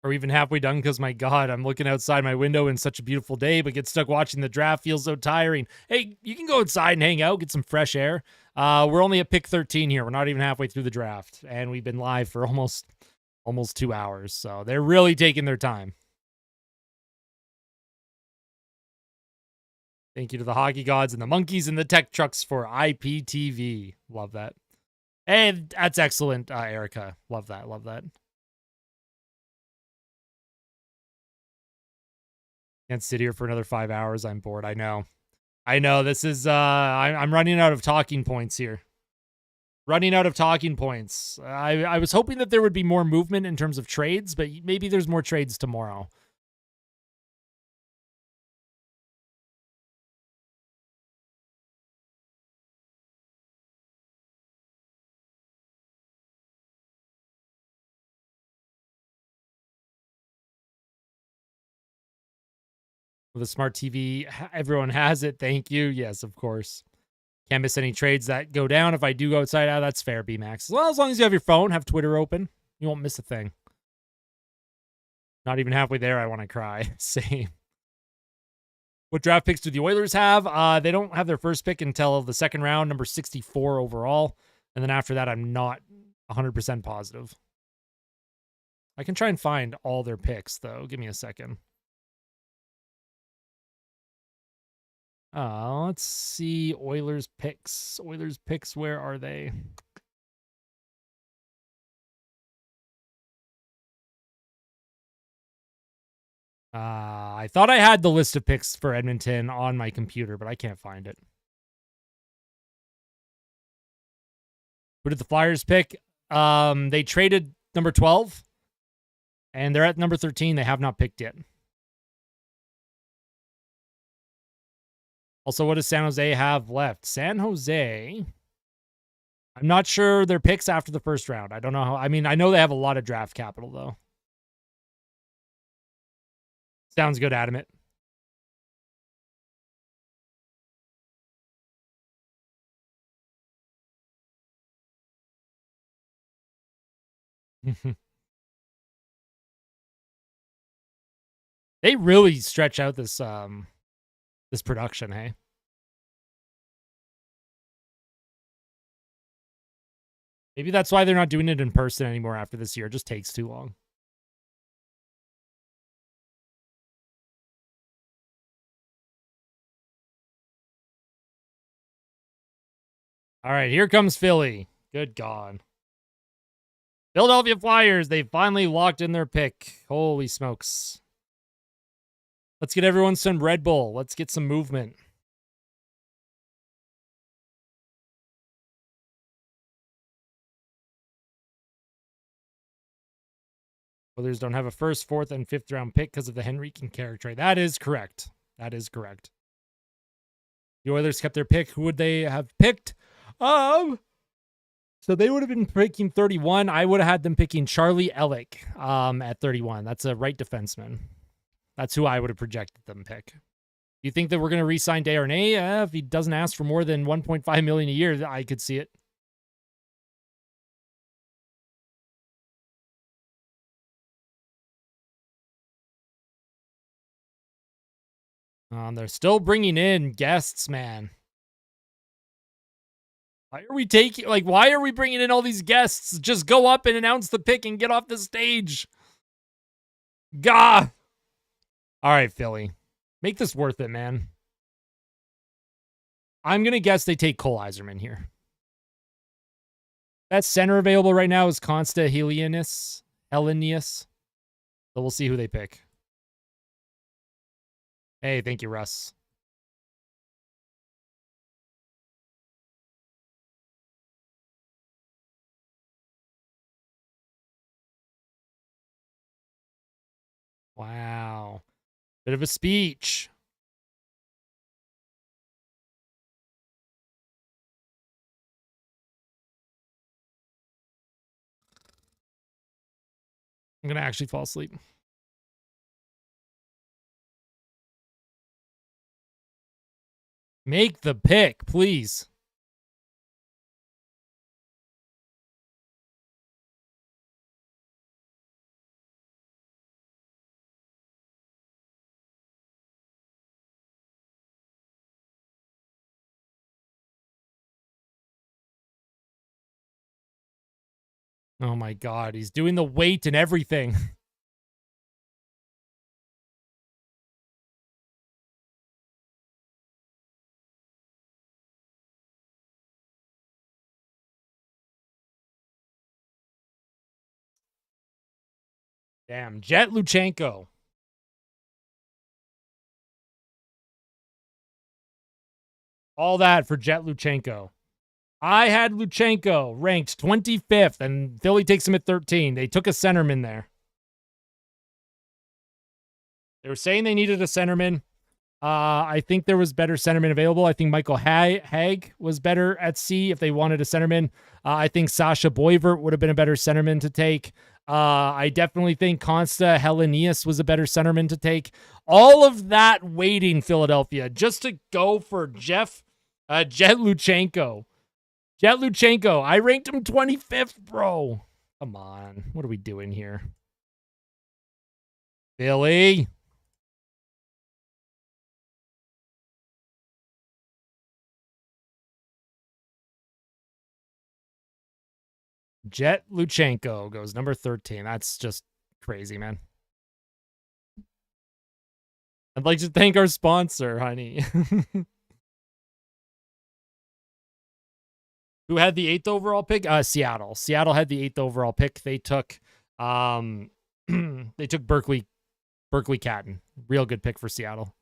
Or even halfway done because, my God, I'm looking outside my window in such a beautiful day, but get stuck watching the draft feels so tiring. Hey, you can go outside and hang out, get some fresh air. We're only at pick 13 here. We're not even halfway through the draft, and we've been live for almost 2 hours. So they're really taking their time. Thank you to the hockey gods and the monkeys and the tech trucks for IPTV. Love that. Hey, that's excellent, Erica. Love that. Love that. Can't sit here for another 5 hours. I'm bored. I know. This is I'm running out of talking points here. Running out of talking points. I was hoping that there would be more movement in terms of trades, but maybe there's more trades tomorrow. With a smart TV, everyone has it. Thank you. Yes, of course. Can't miss any trades that go down. If I do go outside, that's fair, B-Max. Well, as long as you have your phone, have Twitter open, you won't miss a thing. Not even halfway there, I want to cry. Same. What draft picks do the Oilers have? They don't have their first pick until the second round, number 64 overall. And then after that, I'm not 100% positive. I can try and find all their picks, though. Give me a second. Let's see. Oilers picks. Oilers picks, where are they? I thought I had the list of picks for Edmonton on my computer, but I can't find it. Who did the Flyers pick? They traded number 12, and they're at number 13. They have not picked yet. Also, what does San Jose have left? San Jose, I'm not sure their picks after the first round. I don't know how. I mean, I know they have a lot of draft capital, though. Sounds good, Adamant. They really stretch out this this production, hey? Maybe that's why they're not doing it in person anymore after this year. It just takes too long. All right, here comes Philly. Good God. Philadelphia Flyers, they finally locked in their pick. Holy smokes. Let's get everyone some Red Bull. Let's get some movement. Oilers don't have a first, fourth, and fifth round pick because of the Henrique character. That is correct. That is correct. The Oilers kept their pick. Who would they have picked? So they would have been picking 31. I would have had them picking Charlie Elick at 31. That's a right defenseman. That's who I would have projected them pick. You think that we're going to re-sign Desharnais? If he doesn't ask for more than $1.5 million a year, I could see it. They're still bringing in guests, man. Why are we taking, like, why are we bringing in all these guests? Just go up and announce the pick and get off the stage. Gah. All right, Philly. Make this worth it, man. I'm going to guess they take Cole Yzerman here. That center available right now is Consta Hellenius. So we'll see who they pick. Hey, thank you, Russ. Wow. Bit of a speech. I'm going to actually fall asleep. Make the pick, please. Oh my God, he's doing the weight and everything. Damn, Jet Luchenko. All that for Jet Luchenko. I had Luchenko ranked 25th, and Philly takes him at 13. They took a centerman there. They were saying they needed a centerman. I think there was better centerman available. I think Michael Haig was better at C if they wanted a centerman. I think Sasha Boivert would have been a better centerman to take. I definitely think Consta Hellenius was a better centerman to take. All of that waiting, Philadelphia, just to go for Jet Luchenko. Jet Luchenko. I ranked him 25th, bro. Come on. What are we doing here? Philly. Jet Luchenko goes number 13. That's just crazy, man. I'd like to thank our sponsor, honey. Who had the 8th overall pick? Seattle. Seattle had the 8th overall pick. They took they took Berkeley Catton. Real good pick for Seattle.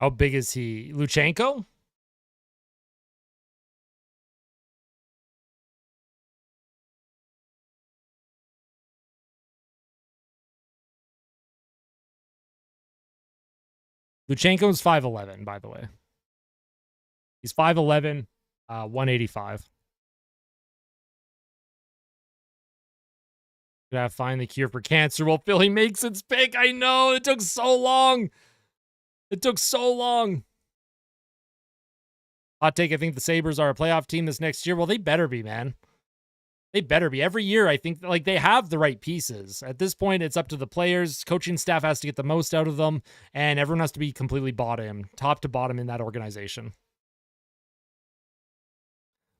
How big is he? Luchenko? Luchenko's 5'11", by the way. He's 5'11", 185. Gotta find the cure for cancer. Well, Philly makes its pick. I know. It took so long. It took so long. Hot take, I think the Sabres are a playoff team this next year. Well, they better be, man. They better be. Every year, I think, like, they have the right pieces. At this point, it's up to the players. Coaching staff has to get the most out of them, and everyone has to be completely bought in, top to bottom in that organization.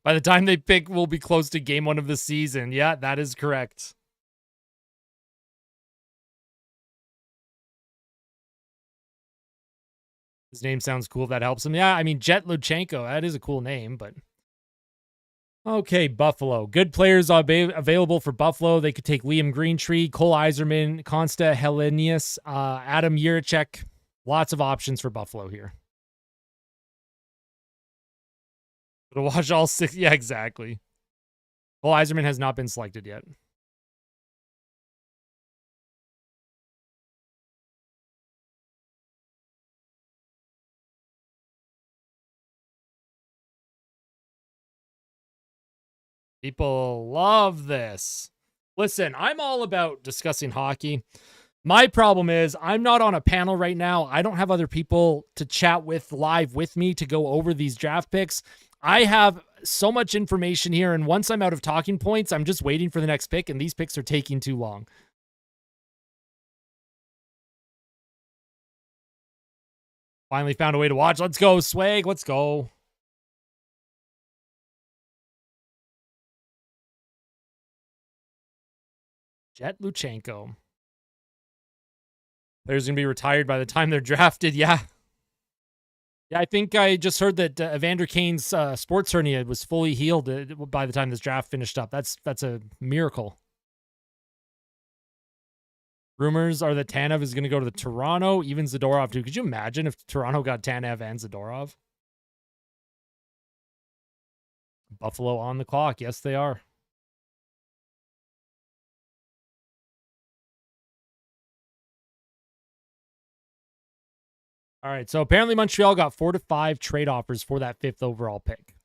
By the time they pick, we'll be close to game 1 of the season. Yeah, that is correct. His name sounds cool. If that helps him. Yeah, I mean, Jet Luchenko, that is a cool name, but... Okay, Buffalo. Good players available for Buffalo. They could take Liam Greentree, Cole Yzerman, Consta Hellenius, Adam Jiricek. Lots of options for Buffalo here. To watch all 6. Yeah, exactly. Cole Yzerman has not been selected yet. People love this. Listen, I'm all about discussing hockey. My problem is I'm not on a panel right now. I don't have other people to chat with live with me to go over these draft picks. I have so much information here, and once I'm out of talking points, I'm just waiting for the next pick, and these picks are taking too long. Finally found a way to watch. Let's go, Swag. Let's go. Jet Luchenko. Players going to be retired by the time they're drafted. Yeah. Yeah, I think I just heard that Evander Kane's sports hernia was fully healed by the time this draft finished up. That's a miracle. Rumors are that Tanev is going to go to the Toronto, even Zadorov too. Could you imagine if Toronto got Tanev and Zadorov? Buffalo on the clock. Yes, they are. All right, so apparently Montreal got 4 to 5 trade offers for that 5th overall pick.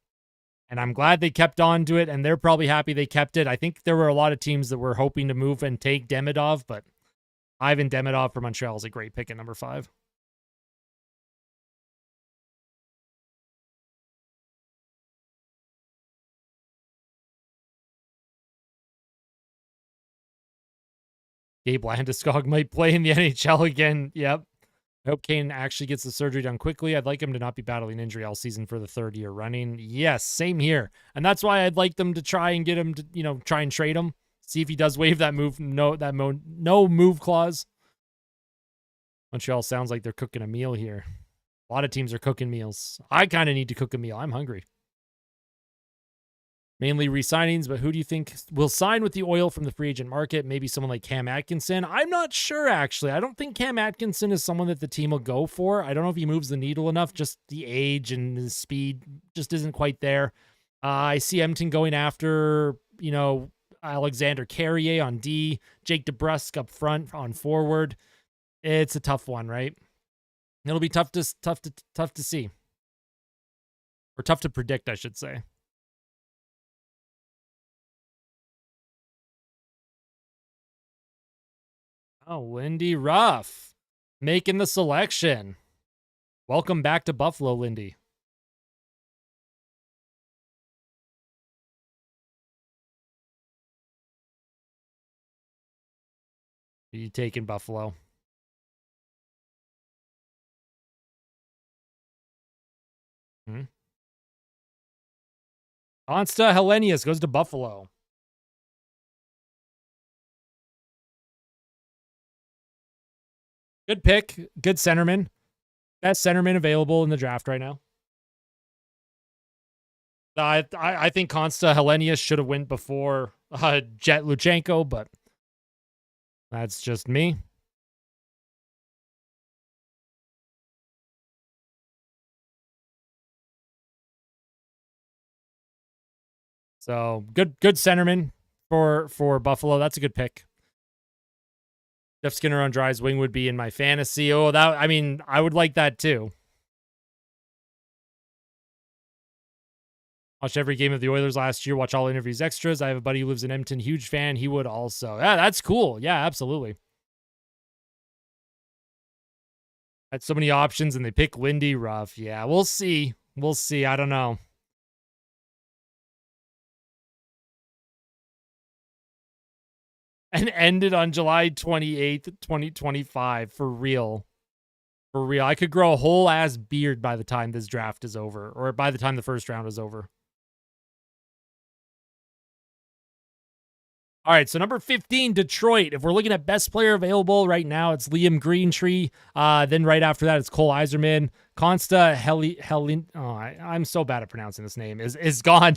And I'm glad they kept on to it, and they're probably happy they kept it. I think there were a lot of teams that were hoping to move and take Demidov, but Ivan Demidov for Montreal is a great pick at number 5. Gabe Landeskog might play in the NHL again. Yep. I hope Kane actually gets the surgery done quickly. I'd like him to not be battling injury all season for the 3rd year running. Yes, same here. And that's why I'd like them to try and get him to, try and trade him. See if he does waive that move, no move clause. Montreal sounds like they're cooking a meal here. A lot of teams are cooking meals. I kind of need to cook a meal. I'm hungry. Mainly re-signings, but who do you think will sign with the oil from the free agent market? Maybe someone like Cam Atkinson? I'm not sure, actually. I don't think Cam Atkinson is someone that the team will go for. I don't know if he moves the needle enough. Just the age and his speed just isn't quite there. I see Edmonton going after, Alexander Carrier on D, Jake DeBrusk up front on forward. It's a tough one, right? It'll be tough to see. Or tough to predict, I should say. Oh, Lindy Ruff making the selection. Welcome back to Buffalo, Lindy. Are you taking Buffalo? Consta Helenius goes to Buffalo. Good pick. Good centerman. Best centerman available in the draft right now. I think Consta Helenius should have went before Jet Luchenko, but that's just me. So good centerman for Buffalo. That's a good pick. Jeff Skinner on Dry's wing would be in my fantasy. Oh, I would like that too. Watched every game of the Oilers last year. Watch all interviews, extras. I have a buddy who lives in Edmonton. Huge fan. He would also. Yeah, that's cool. Yeah, absolutely. Had so many options, and they pick Lindy Ruff. Yeah, we'll see. We'll see. I don't know. And ended on July 28th, 2025. For real. For real. I could grow a whole ass beard by the time this draft is over, or by the time the first round is over. All right, so number 15, Detroit. If we're looking at best player available right now, it's Liam Greentree. Then right after that, it's Cole Yzerman. Consta Helin. Oh, I'm so bad at pronouncing this name. Is gone.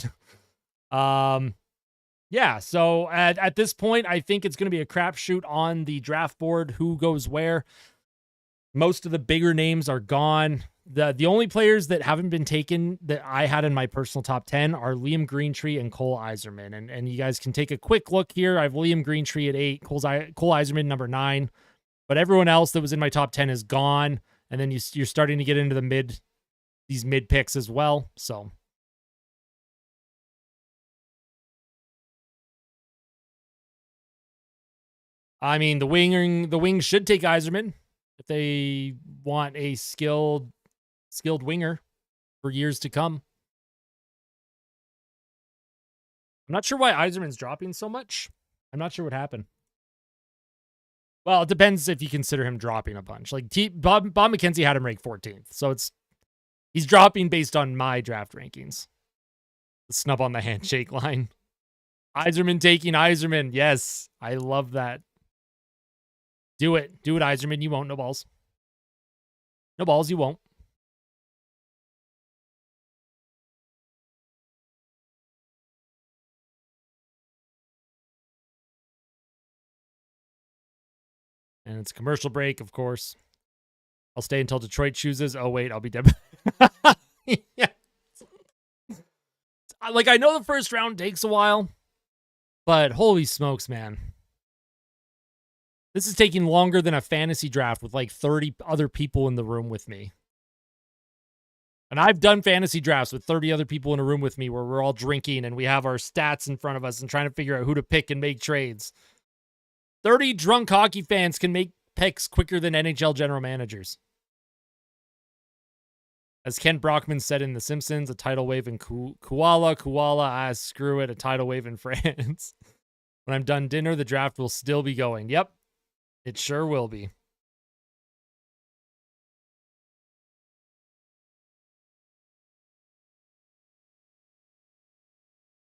Yeah. So at this point, I think it's going to be a crapshoot on the draft board. Who goes where? Most of the bigger names are gone. The only players that haven't been taken that I had in my personal top 10 are Liam Greentree and Cole Yzerman. And you guys can take a quick look here. I have Liam Greentree at 8, Cole Yzerman number 9. But everyone else that was in my top 10 is gone. And then you're starting to get into these mid picks as well. So I mean, the wings should take Yzerman if they want a skilled winger for years to come. I'm not sure why Yzerman's dropping so much. I'm not sure what happened. Well, it depends if you consider him dropping a bunch. Like Bob McKenzie had him ranked 14th, so he's dropping based on my draft rankings. The snub on the handshake line. Yzerman taking Yzerman. Yes, I love that. Do it, Yzerman. You won't. No balls. No balls. You won't. And it's a commercial break, of course. I'll stay until Detroit chooses. Oh, wait, I'll be dead. Yeah. Like, I know the first round takes a while, but holy smokes, man. This is taking longer than a fantasy draft with like 30 other people in the room with me. And I've done fantasy drafts with 30 other people in a room with me where we're all drinking and we have our stats in front of us and trying to figure out who to pick and make trades. 30 drunk hockey fans can make picks quicker than NHL general managers. As Ken Brockman said in The Simpsons, a tidal wave in Koala, screw it, a tidal wave in France. When I'm done dinner, the draft will still be going. Yep, it sure will be.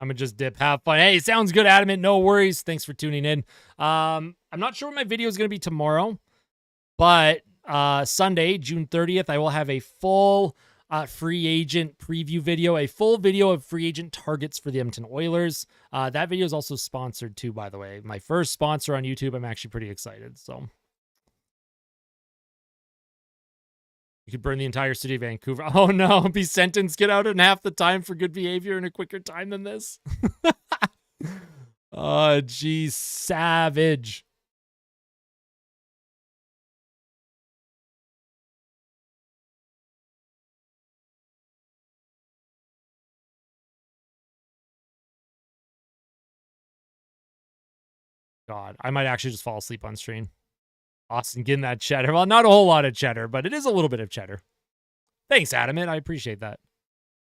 I'm going to just dip, have fun. Hey, sounds good, Adamant. No worries. Thanks for tuning in. I'm not sure what my video is going to be tomorrow, but Sunday, June 30th, I will have a full free agent preview video, a full video of free agent targets for the Edmonton Oilers. That video is also sponsored too, by the way. My first sponsor on YouTube. I'm actually pretty excited. So you could burn the entire city of Vancouver. Oh no, be sentenced, get out in half the time for good behavior in a quicker time than this. Oh, geez, savage. God, I might actually just fall asleep on stream. Austin getting that cheddar. Well, not a whole lot of cheddar, but it is a little bit of cheddar. Thanks, Adamant. I appreciate that.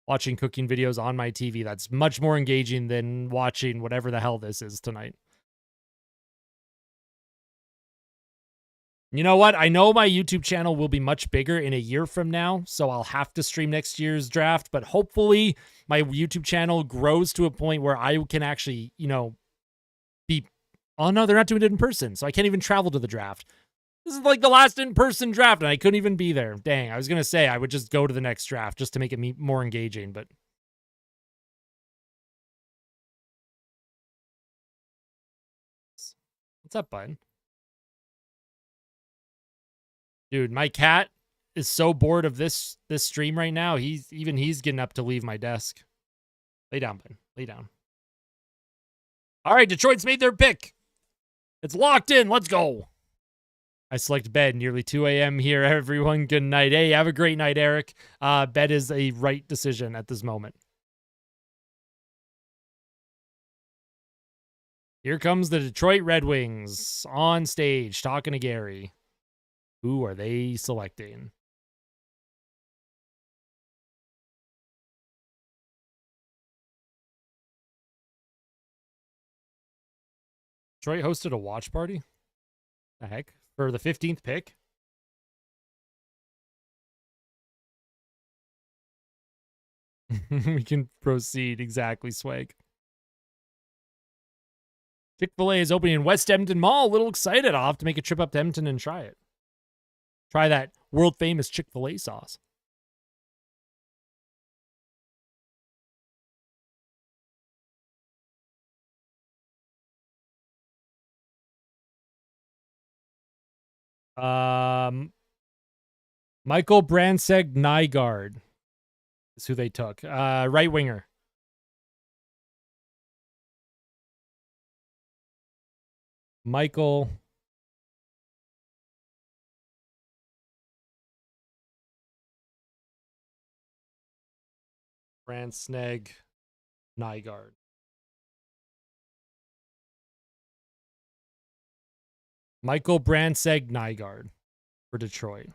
Watching cooking videos on my TV, that's much more engaging than watching whatever the hell this is tonight. You know what? I know my YouTube channel will be much bigger in a year from now, so I'll have to stream next year's draft, but hopefully my YouTube channel grows to a point where I can actually, be... Oh, no, they're not doing it in person, so I can't even travel to the draft. This is like the last in-person draft, and I couldn't even be there. Dang, I was going to say I would just go to the next draft just to make it more engaging, but... What's up, bud? Dude, my cat is so bored of this stream right now. He's getting up to leave my desk. Lay down, bud. Lay down. All right, Detroit's made their pick. It's locked in. Let's go. I select bed, nearly 2 a.m. here, everyone. Good night. Hey, have a great night, Eric. Bed is a right decision at this moment. Here comes the Detroit Red Wings on stage talking to Gary. Who are they selecting? Detroit hosted a watch party? The heck? For the 15th pick? We can proceed. Exactly, Swag. Chick-fil-A is opening in West Edmonton Mall. A little excited. I'll have to make a trip up to Edmonton and try it. Try that world-famous Chick-fil-A sauce. Michael Branseg Nygaard is who they took. Right winger. Michael Branseg Nygaard. Michael Brandseg Nygaard for Detroit.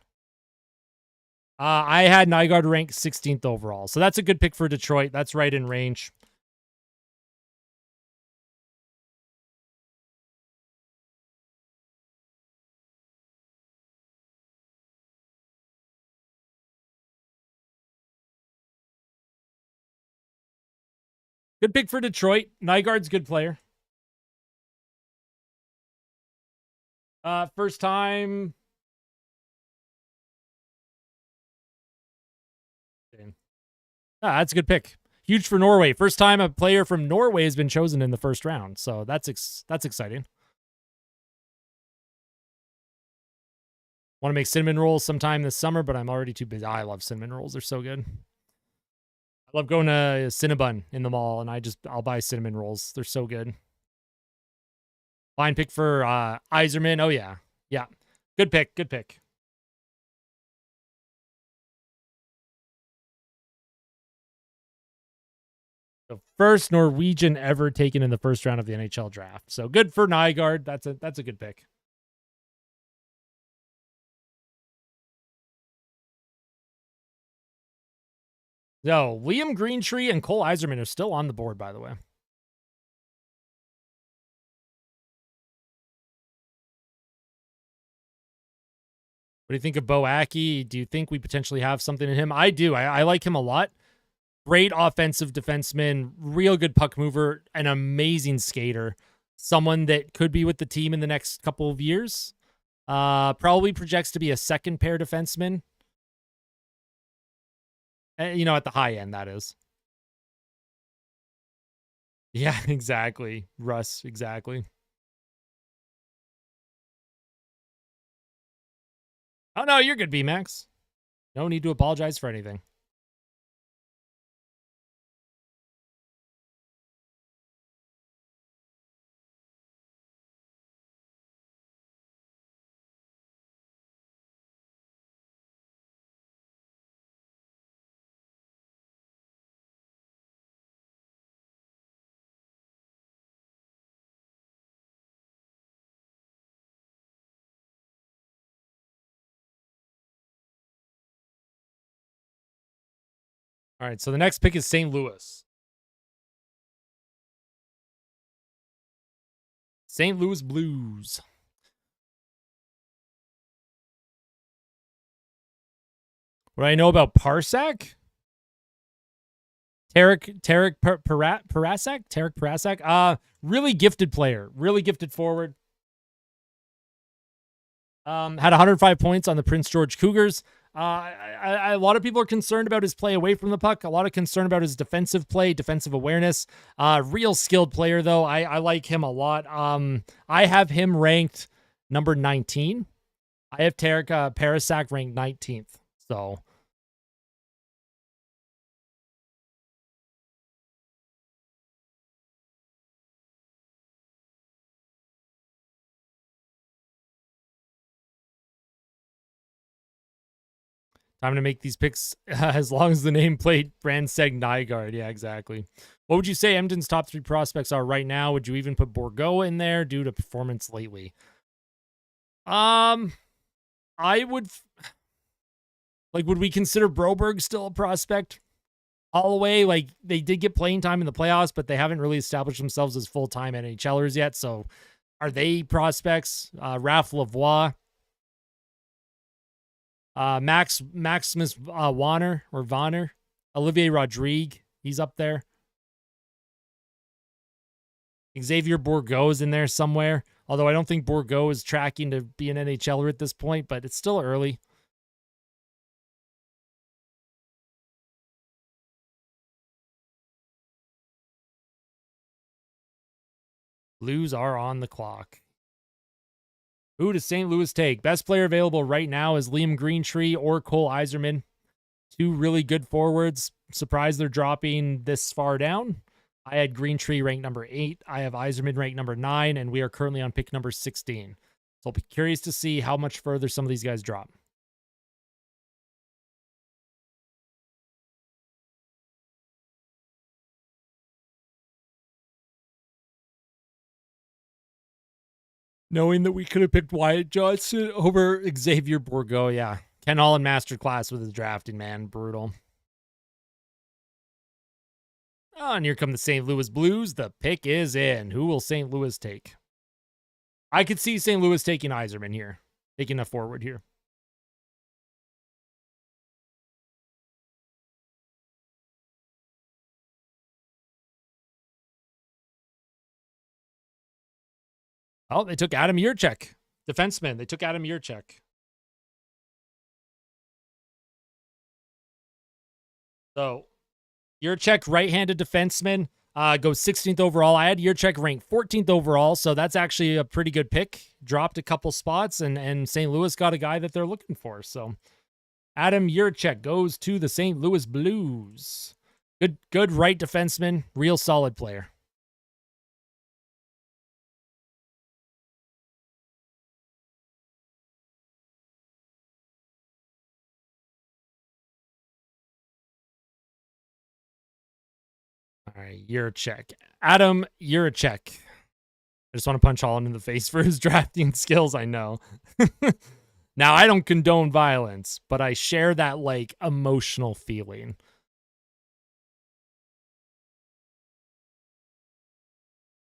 I had Nygaard ranked 16th overall. So that's a good pick for Detroit. That's right in range. Good pick for Detroit. Nygaard's good player. First time. That's a good pick. Huge for Norway. First time a player from Norway has been chosen in the first round. So that's exciting. Want to make cinnamon rolls sometime this summer, but I'm already too busy. I love cinnamon rolls. They're so good. I love going to Cinnabon in the mall, and I'll buy cinnamon rolls. They're so good. Fine pick for Yzerman. Oh, yeah. Yeah. Good pick. Good pick. The first Norwegian ever taken in the first round of the NHL draft. So good for Nygaard. That's a good pick. No, Liam Greentree and Cole Yzerman are still on the board, by the way. What do you think of Bo Aki? Do you think we potentially have something in him? I do. I like him a lot. Great offensive defenseman, real good puck mover, an amazing skater. Someone that could be with the team in the next couple of years. Probably projects to be a second pair defenseman. You know, at the high end, that is. Yeah, exactly. Russ, exactly. Oh, no, you're good, B-Max. No need to apologize for anything. All right, so the next pick is St. Louis. St. Louis Blues. What do I know about Parsak? Tarek Parasak? Really gifted player. Really gifted forward. Had 105 points on the Prince George Cougars. A lot of people are concerned about his play away from the puck. A lot of concern about his defensive play, defensive awareness. Real skilled player, though. I like him a lot. I have him ranked number 19. I have Tarek Parasak ranked 19th. So time to make these picks as long as the nameplate Brandseg Nygaard. Yeah, exactly. What would you say Edmonton's top 3 prospects are right now? Would you even put Bourgault in there due to performance lately? I would would we consider Broberg still a prospect? Holloway, like they did get playing time in the playoffs, but they haven't really established themselves as full-time NHLers yet. So are they prospects? Raph Lavoie, Maximus Wanner or Vonner, Olivier Rodrigue, he's up there. Xavier Bourgault is in there somewhere, although I don't think Bourgault is tracking to be an NHLer at this point, but it's still early. Blues are on the clock. Who does St. Louis take? Best player available right now is Liam Greentree or Cole Yzerman. 2 really good forwards. Surprised they're dropping this far down. I had Greentree ranked number 8. I have Yzerman ranked number 9, and we are currently on pick number 16. So I'll be curious to see how much further some of these guys drop. Knowing that we could have picked Wyatt Johnson over Xavier Bourgault, yeah. Ken Holland masterclass with his drafting, man. Brutal. Oh, and here come the St. Louis Blues. The pick is in. Who will St. Louis take? I could see St. Louis taking Yzerman here. Taking a forward here. Oh, they took Adam Yurchek. Defenseman. They took Adam Yurchek. So, Yurchek, right-handed defenseman, goes 16th overall. I had Yurchek ranked 14th overall, so that's actually a pretty good pick. Dropped a couple spots, and St. Louis got a guy that they're looking for. So, Adam Yurchek goes to the St. Louis Blues. Good right defenseman, real solid player. All right, Yurchek. Adam Yurchek. I just want to punch Holland in the face for his drafting skills, I know. Now, I don't condone violence, but I share that, like, emotional feeling.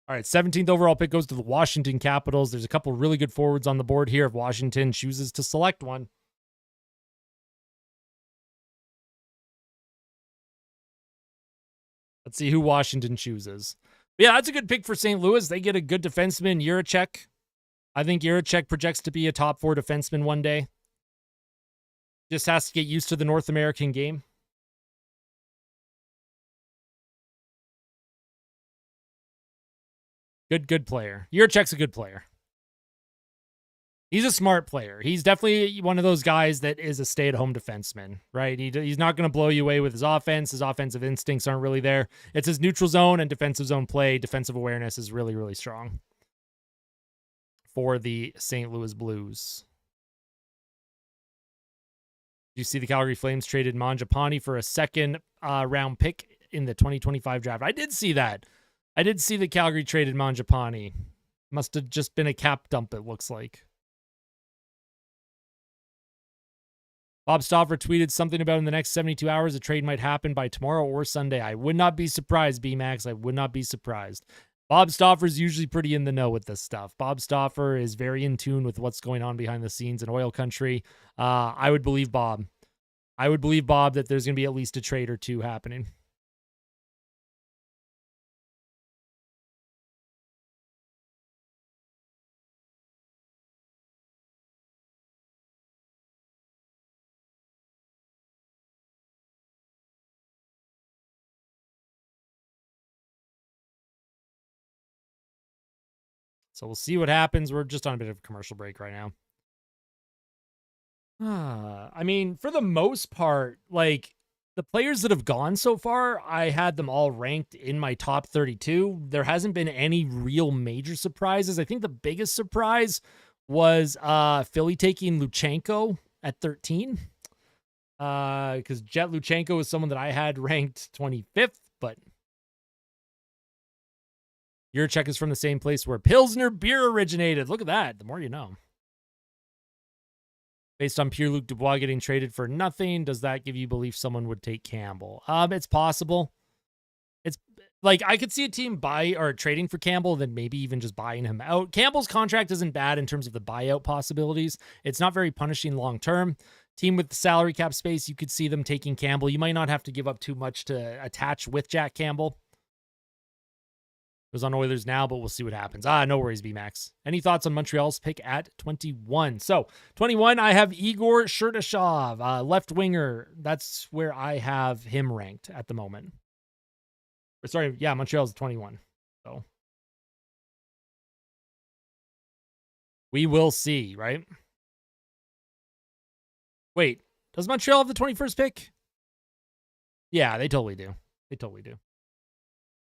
All right, 17th overall pick goes to the Washington Capitals. There's a couple really good forwards on the board here if Washington chooses to select one. Let's see who Washington chooses. But yeah, that's a good pick for St. Louis. They get a good defenseman, Yurachek. I think Yurachek projects to be a top 4 defenseman one day. Just has to get used to the North American game. Good player. Yurachek's a good player. He's a smart player. He's definitely one of those guys that is a stay-at-home defenseman, right? He's not going to blow you away with his offense. His offensive instincts aren't really there. It's his neutral zone and defensive zone play. Defensive awareness is really, really strong for the St. Louis Blues. You see the Calgary Flames traded Mangiapane for a second round pick in the 2025 draft. I did see that. I did see the Calgary traded Mangiapane. Must have just been a cap dump, it looks like. Bob Stauffer tweeted something about in the next 72 hours, a trade might happen by tomorrow or Sunday. I would not be surprised, B-Max. I would not be surprised. Bob Stauffer's usually pretty in the know with this stuff. Bob Stauffer is very in tune with what's going on behind the scenes in oil country. I would believe Bob. I would believe Bob that there's going to be at least a trade or two happening. So we'll see what happens. We're just on a bit of a commercial break right now. I mean, for the most part, like the players that have gone so far, I had them all ranked in my top 32. There hasn't been any real major surprises. I think the biggest surprise was Philly taking Luchenko at 13. Because Jet Luchenko is someone that I had ranked 25th, but Yurachek is from the same place where Pilsner beer originated. Look at that. The more you know. Based on Pierre-Luc Dubois getting traded for nothing, does that give you belief someone would take Campbell? It's possible. It's like I could see a team buy or trading for Campbell, then maybe even just buying him out. Campbell's contract isn't bad in terms of the buyout possibilities. It's not very punishing long term. Team with the salary cap space, you could see them taking Campbell. You might not have to give up too much to attach with Jack Campbell. It was on Oilers now, but we'll see what happens. No worries, B-Max. Any thoughts on Montreal's pick at 21? So, 21, I have Igor Chernyshov, left winger. That's where I have him ranked at the moment. Or sorry, yeah, Montreal's 21. So, we will see, right? Wait, does Montreal have the 21st pick? Yeah, they totally do. They totally do.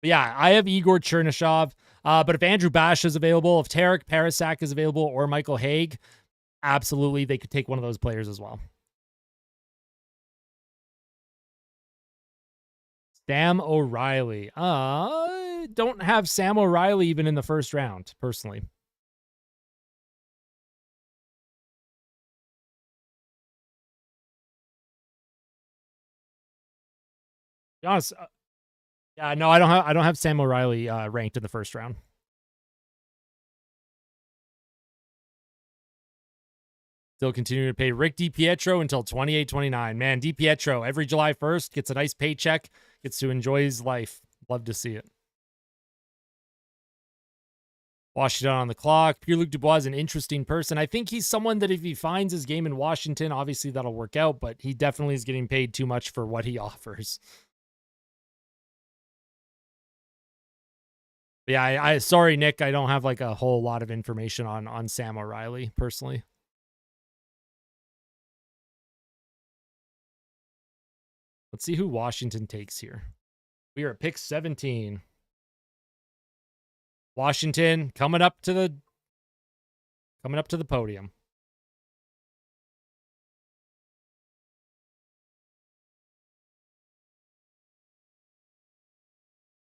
But yeah, I have Igor Chernyshov. But if Andrew Bash is available, if Tarek Parasak is available, or Michael Haig, absolutely, they could take one of those players as well. Sam O'Reilly. Don't have Sam O'Reilly even in the first round, personally. be honest, yeah, no, I don't have Sam O'Reilly ranked in the first round. Still continuing to pay Rick DiPietro until 28-29. Man, DiPietro every July 1st gets a nice paycheck, gets to enjoy his life. Love to see it. Washington on the clock. Pierre-Luc Dubois is an interesting person. I think he's someone that if he finds his game in Washington, obviously that'll work out, but he definitely is getting paid too much for what he offers. But yeah, I sorry, Nick, I don't have like a whole lot of information on Sam O'Reilly personally. Let's see who Washington takes here. We are at pick 17. Washington coming up to the podium.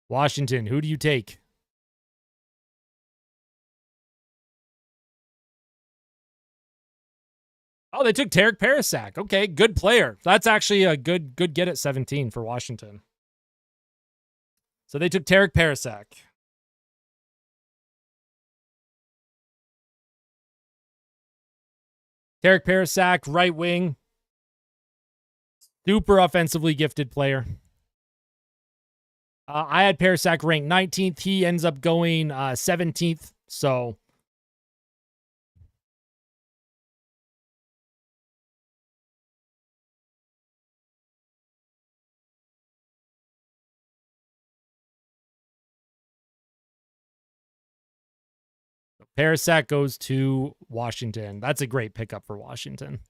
Washington, who do you take? Oh, they took Tarek Parasak. Okay, good player. That's actually a good get at 17 for Washington. So they took Tarek Parasak. Tarek Parasak, right wing. Super offensively gifted player. I had Parasak ranked 19th. He ends up going 17th. So Parasak goes to Washington. That's a great pickup for Washington.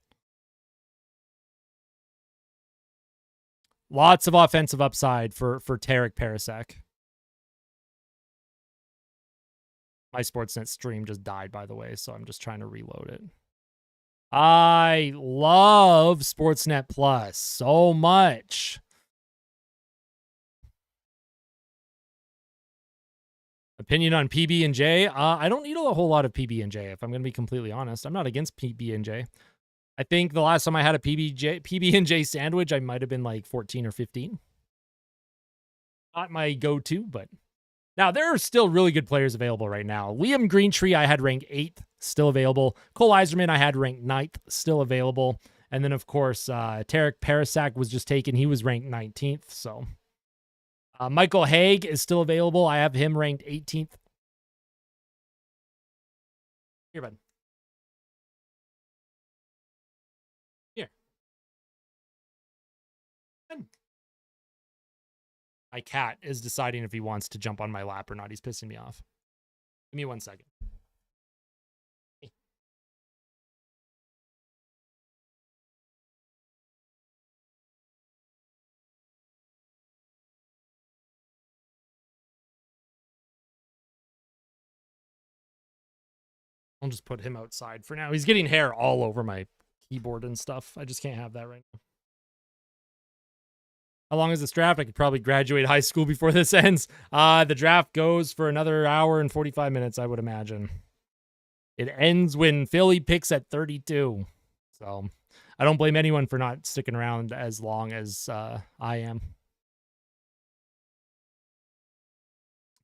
Lots of offensive upside for Tarek Parasak. My Sportsnet stream just died, by the way, so I'm just trying to reload it. I love Sportsnet Plus so much. Opinion on PB&J? I don't need a whole lot of PB&J, if I'm going to be completely honest. I'm not against PB&J. I think the last time I had a PB&J sandwich, I might have been like 14 or 15. Not my go-to, but now there are still really good players available right now. Liam Greentree, I had ranked 8th, still available. Cole Eiserman, I had ranked 9th, still available. And then, of course, Tarek Parasak was just taken. He was ranked 19th, so... Michael Haig is still available. I have him ranked 18th. Here, bud. Here. My cat is deciding if he wants to jump on my lap or not. He's pissing me off. Give me 1 second. I'll just put him outside for now. He's getting hair all over my keyboard and stuff. I just can't have that right now. How long is this draft? I could probably graduate high school before this ends. The draft goes for another hour and 45 minutes, I would imagine. It ends when Philly picks at 32. So I don't blame anyone for not sticking around as long as I am.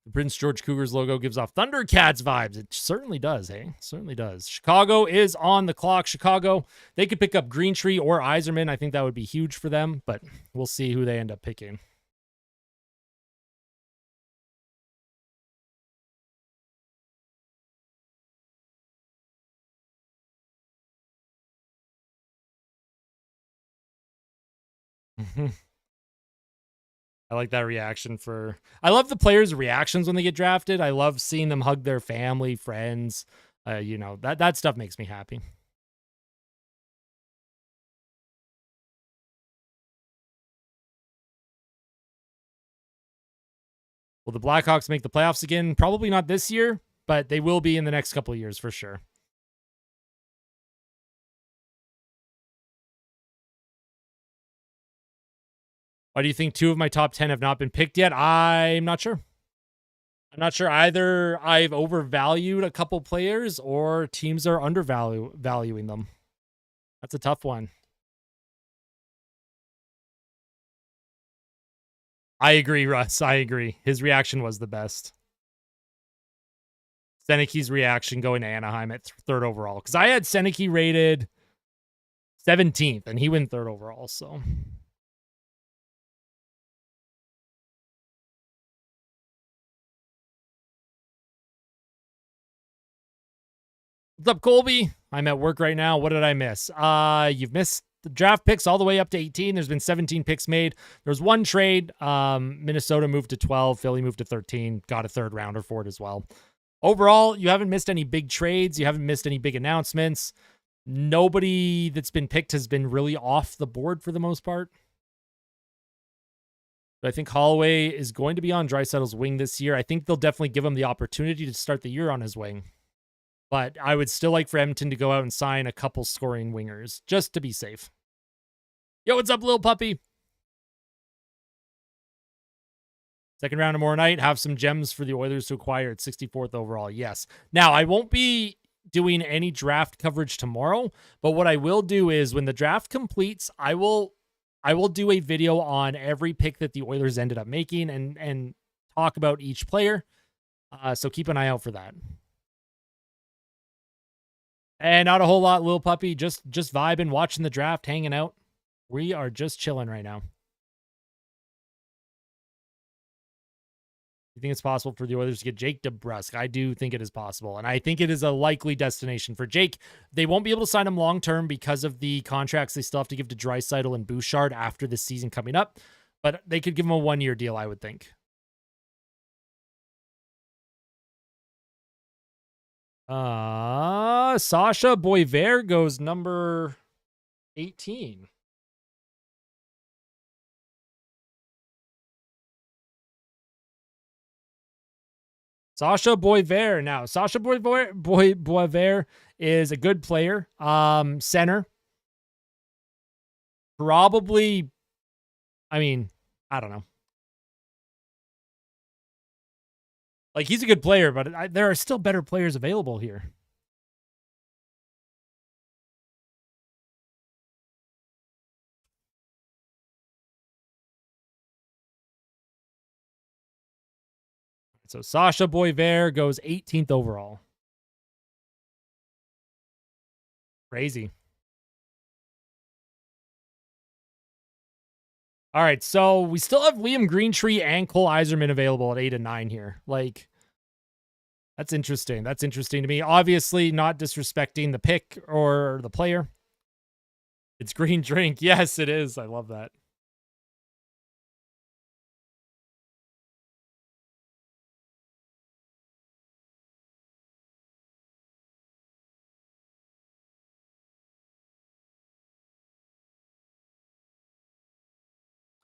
The Prince George Cougars logo gives off Thundercats vibes. It certainly does, hey? Certainly does. Chicago is on the clock. Chicago, they could pick up Greentree or Eiserman. I think that would be huge for them, but we'll see who they end up picking. I like that reaction for... I love the players' reactions when they get drafted. I love seeing them hug their family, friends. You know, that stuff makes me happy. Will the Blackhawks make the playoffs again? Probably not this year, but they will be in the next couple of years for sure. Why do you think 2 of my top 10 have not been picked yet? I'm not sure. I'm not sure. Either I've overvalued a couple players or teams are undervaluing them. That's a tough one. I agree, Russ. I agree. His reaction was the best. Seneke's reaction going to Anaheim at third overall. Because I had Seneke rated 17th, and he went third overall, so... What's up, Colby? I'm at work right now. What did I miss? You've missed the draft picks all the way up to 18. There's been 17 picks made. There was one trade. Minnesota moved to 12. Philly moved to 13. Got a third rounder for it as well. Overall, you haven't missed any big trades. You haven't missed any big announcements. Nobody that's been picked has been really off the board for the most part. But I think Holloway is going to be on Draisaitl's wing this year. I think they'll definitely give him the opportunity to start the year on his wing. But I would still like for Edmonton to go out and sign a couple scoring wingers just to be safe. Yo, what's up, little puppy? Second round tomorrow night. Have some gems for the Oilers to acquire at 64th overall. Yes. Now, I won't be doing any draft coverage tomorrow, but what I will do is when the draft completes, I will do a video on every pick that the Oilers ended up making and talk about each player. So keep an eye out for that. And not a whole lot, little puppy. Just vibing, watching the draft, hanging out. We are just chilling right now. You think it's possible for the Oilers to get Jake DeBrusk? I do think it is possible, and I think it is a likely destination for Jake. They won't be able to sign him long-term because of the contracts they still have to give to Draisaitl and Bouchard after this season coming up, but they could give him a one-year deal, I would think. Sasha Boisvert goes number 18. Sasha Boisvert. Now, Sasha Boisvert is a good player. Center. Probably, I mean, I don't know. Like, he's a good player, but there are still better players available here. So Sasha Boisvert goes 18th overall. Crazy. All right, so we still have Liam Greentree and Cole Yzerman available at 8 and 9 here. Like, that's interesting. That's interesting to me. Obviously, not disrespecting the pick or the player. It's green drink. Yes, it is. I love that.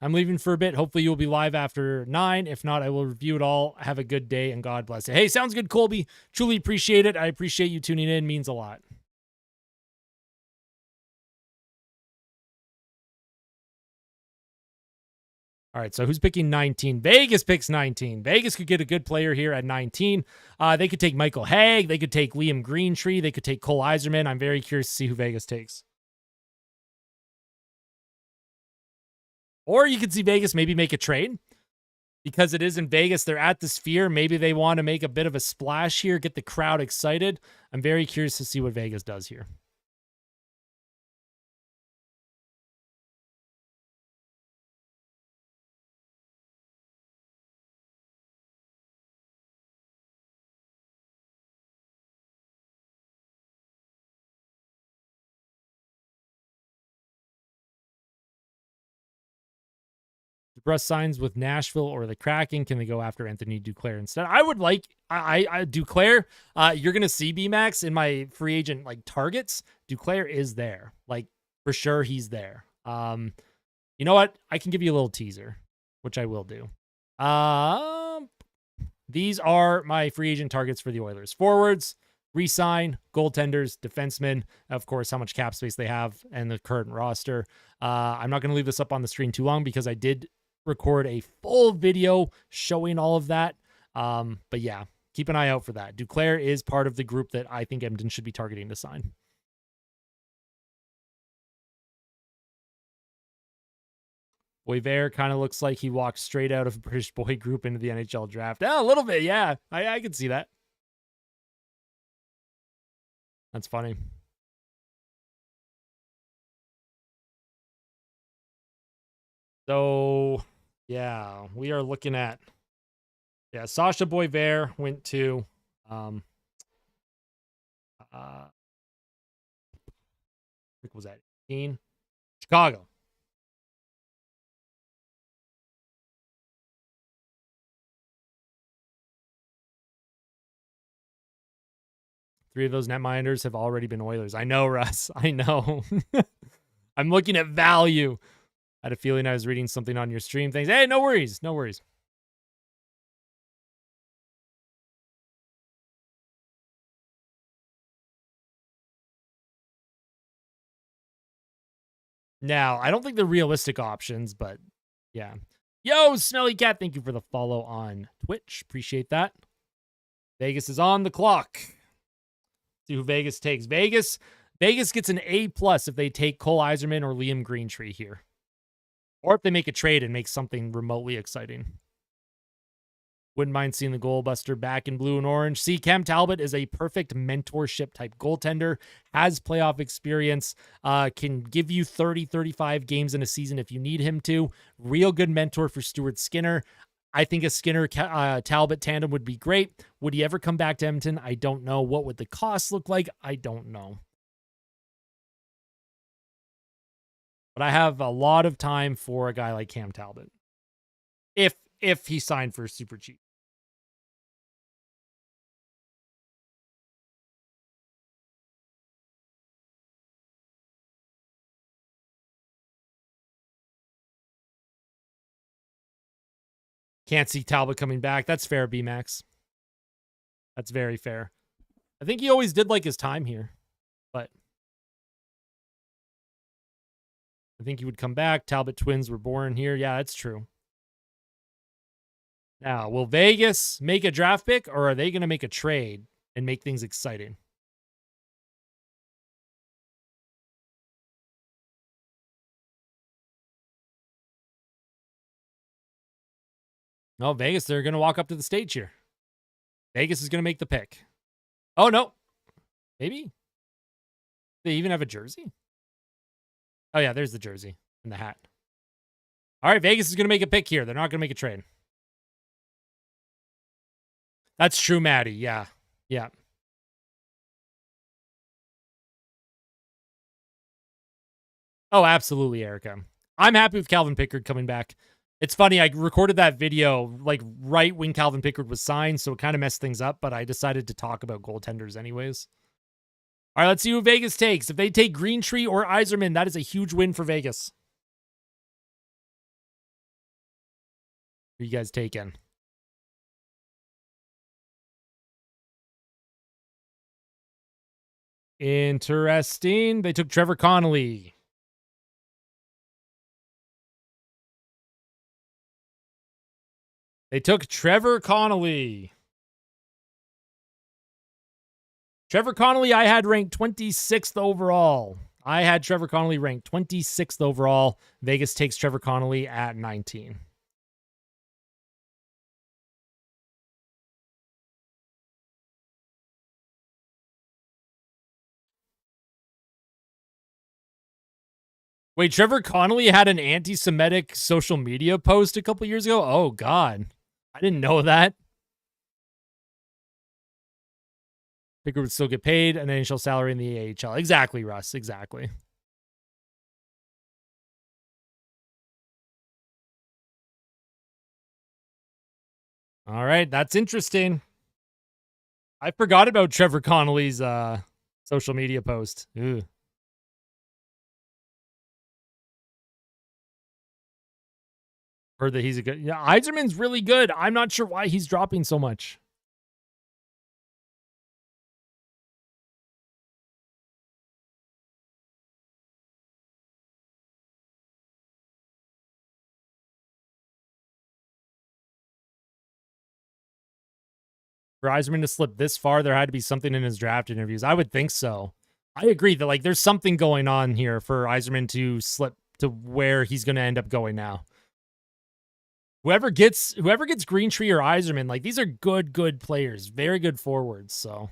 I'm leaving for a bit. Hopefully you'll be live after 9. If not, I will review it all. Have a good day and God bless it. Hey, sounds good, Colby. Truly appreciate it. I appreciate you tuning in. Means a lot. All right, so who's picking 19? Vegas picks 19. Vegas could get a good player here at 19. They could take Michael Haig. They could take Liam Greentree. They could take Cole Yzerman. I'm very curious to see who Vegas takes. Or you could see Vegas maybe make a trade because it is in Vegas. They're at the Sphere. Maybe they want to make a bit of a splash here, get the crowd excited. I'm very curious to see what Vegas does here. DeBrusk signs with Nashville or the Kraken. Can they go after Anthony Duclair instead? I would like I Duclair. You're gonna see BMax in my free agent like targets. Duclair is there, like for sure he's there. You know what? I can give you a little teaser, which I will do. These are my free agent targets for the Oilers: forwards, re-sign, goaltenders, defensemen, of course, how much cap space they have, and the current roster. I'm not going to leave this up on the screen too long because I did record a full video showing all of that. But yeah, keep an eye out for that. Duclair is part of the group that I think Edmonton should be targeting to sign. Boisvert kind of looks like he walked straight out of British boy group into the NHL draft. Yeah, a little bit, yeah. I can see that. That's funny. So, yeah, we are looking at, yeah, Sasha Boisvert went to, what was that, 18? Chicago. Three of those netminders have already been Oilers. I know, Russ. I know. I'm looking at value. I had a feeling I was reading something on your stream. Things. Hey, no worries. No worries. Now, I don't think they're realistic options, but yeah. Yo, Smelly Cat, thank you for the follow on Twitch. Appreciate that. Vegas is on the clock. See who Vegas takes. Vegas gets an A+ if they take Cole Yzerman or Liam Greentree here. Or if they make a trade and make something remotely exciting. Wouldn't mind seeing the goalbuster back in blue and orange. See, Cam Talbot is a perfect mentorship type goaltender, has playoff experience, can give you 30, 35 games in a season if you need him to. Real good mentor for Stuart Skinner. I think a Skinner-Talbot tandem would be great. Would he ever come back to Edmonton? I don't know. What would the cost look like? I don't know. But I have a lot of time for a guy like Cam Talbot. If he signed for super cheap. Can't see Talbot coming back. That's fair, B-Max. That's very fair. I think he always did like his time here, but I think he would come back. Talbot twins were born here. Yeah, that's true. Now, will Vegas make a draft pick, or are they going to make a trade and make things exciting? No, Vegas, they're going to walk up to the stage here. Vegas is going to make the pick. Oh, no. Maybe. They even have a jersey? Oh, yeah, there's the jersey and the hat. All right, Vegas is going to make a pick here. They're not going to make a trade. That's true, Maddie. Yeah. Yeah. Oh, absolutely, Erica. I'm happy with Calvin Pickard coming back. It's funny, I recorded that video like right when Calvin Pickard was signed, so it kind of messed things up, but I decided to talk about goaltenders anyways. All right, let's see who Vegas takes. If they take Greentree or Yzerman, that is a huge win for Vegas. Who you guys taking? Interesting. They took Trevor Connolly. They took Trevor Connolly. Trevor Connolly, I had ranked 26th overall. I had Trevor Connolly ranked 26th overall. Vegas takes Trevor Connolly at 19. Wait, Trevor Connolly had an anti-Semitic social media post a couple years ago? Oh, God. I didn't know that. Pickard would still get paid an NHL salary in the AHL. Exactly, Russ. Exactly. All right, that's interesting. I forgot about Trevor Connolly's social media post. Ew. Heard that he's a good... Yeah, Yzerman's really good. I'm not sure why he's dropping so much. For Yzerman to slip this far, there had to be something in his draft interviews. I would think so. I agree that like there's something going on here for Yzerman to slip to where he's going to end up going now. Whoever gets Green Tree or Yzerman, like these are good players, very good forwards. So.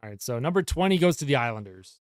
All right, so number 20 goes to the Islanders.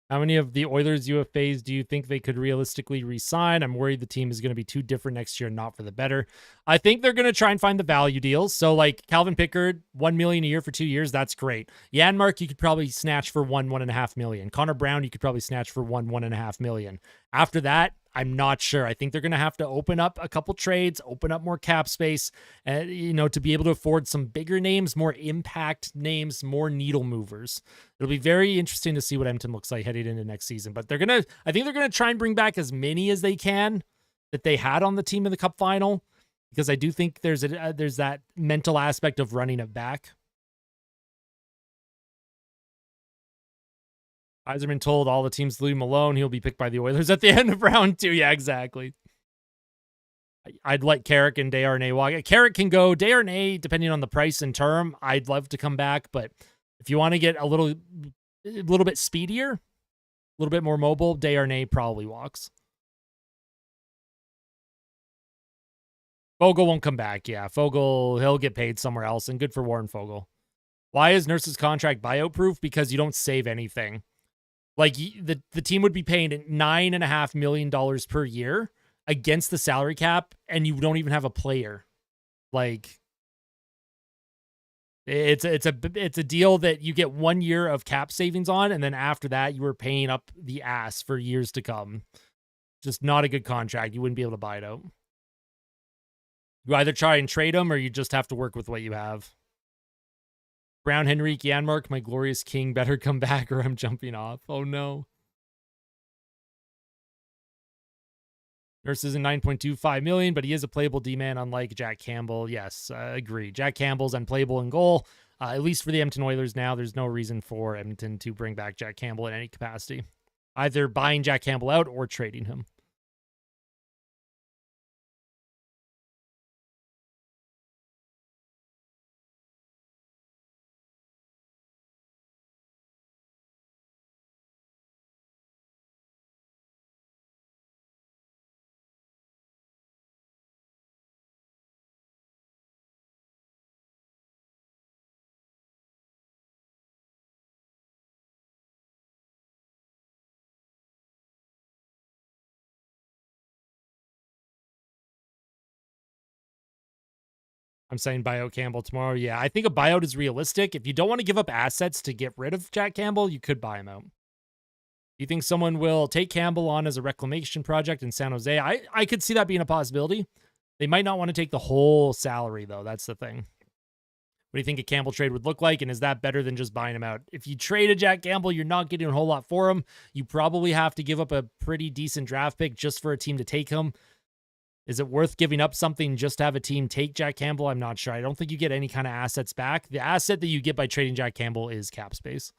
How many of the Oilers UFAs do you think they could realistically re-sign? I'm worried the team is going to be too different next year and not for the better. I think they're going to try and find the value deals. So like Calvin Pickard, $1 million a year for 2 years. That's great. Janmark, you could probably snatch for $1.5 million. Connor Brown, you could probably snatch for $1.5 million. After that, I'm not sure. I think they're going to have to open up a couple trades, open up more cap space, to be able to afford some bigger names, more impact names, more needle movers. It'll be very interesting to see what Edmonton looks like heading into next season. But I think they're going to try and bring back as many as they can that they had on the team in the Cup final, because I do think there's that mental aspect of running it back. Yzerman told all the teams to leave him alone. He'll be picked by the Oilers at the end of round 2. Yeah, exactly. I'd let Carrick and Desharnais walk. Carrick can go. Desharnais, depending on the price and term, I'd love to come back. But if you want to get a little bit speedier, a little bit more mobile, Desharnais probably walks. Fogle won't come back. Yeah, Fogle, he'll get paid somewhere else, and good for Warren Fogle. Why is Nurse's contract buyout proof? Because you don't save anything. Like the team would be paying $9.5 million per year against the salary cap, and you don't even have a player. Like it's a deal that you get 1 year of cap savings on, and then after that you were paying up the ass for years to come. Just not a good contract. You wouldn't be able to buy it out. You either try and trade them, or you just have to work with what you have. Brown, Henrique, Janmark, my glorious king, better come back or I'm jumping off. Oh, no. Nurse is in $9.25 million, but he is a playable D-man, unlike Jack Campbell. Yes, agree. Jack Campbell's unplayable in goal, at least for the Edmonton Oilers now. There's no reason for Edmonton to bring back Jack Campbell in any capacity, either buying Jack Campbell out or trading him. I'm saying buyout Campbell tomorrow. Yeah, I think a buyout is realistic. If you don't want to give up assets to get rid of Jack Campbell, you could buy him out. Do you think someone will take Campbell on as a reclamation project in San Jose? I could see that being a possibility. They might not want to take the whole salary, though. That's the thing. What do you think a Campbell trade would look like? And is that better than just buying him out? If you traded Jack Campbell, you're not getting a whole lot for him. You probably have to give up a pretty decent draft pick just for a team to take him. Is it worth giving up something just to have a team take Jack Campbell? I'm not sure. I don't think you get any kind of assets back. The asset that you get by trading Jack Campbell is cap space.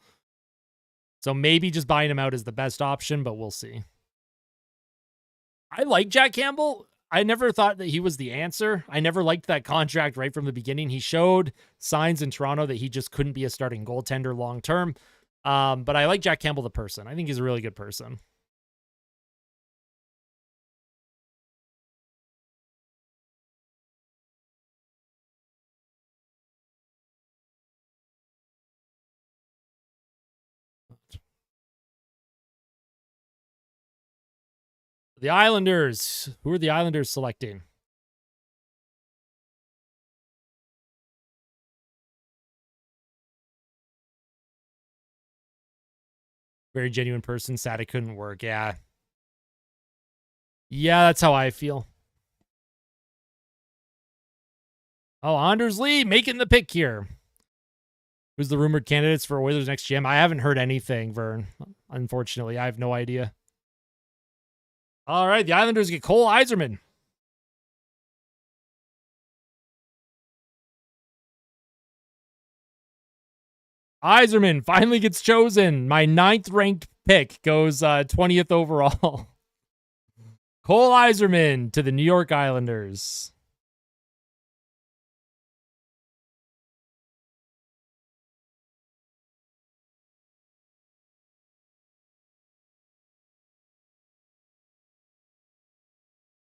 So maybe just buying him out is the best option, but we'll see. I like Jack Campbell. I never thought that he was the answer. I never liked that contract right from the beginning. He showed signs in Toronto that he just couldn't be a starting goaltender long term. But I like Jack Campbell the person. I think he's a really good person. The Islanders. Who are the Islanders selecting? Very genuine person. Sad it couldn't work. Yeah. Yeah, that's how I feel. Oh, Anders Lee making the pick here. Who's the rumored candidates for Oilers next GM? I haven't heard anything, Vern. Unfortunately, I have no idea. All right, the Islanders get Cole Yzerman. Yzerman finally gets chosen. My 9th ranked pick goes 20th overall. Cole Yzerman to the New York Islanders.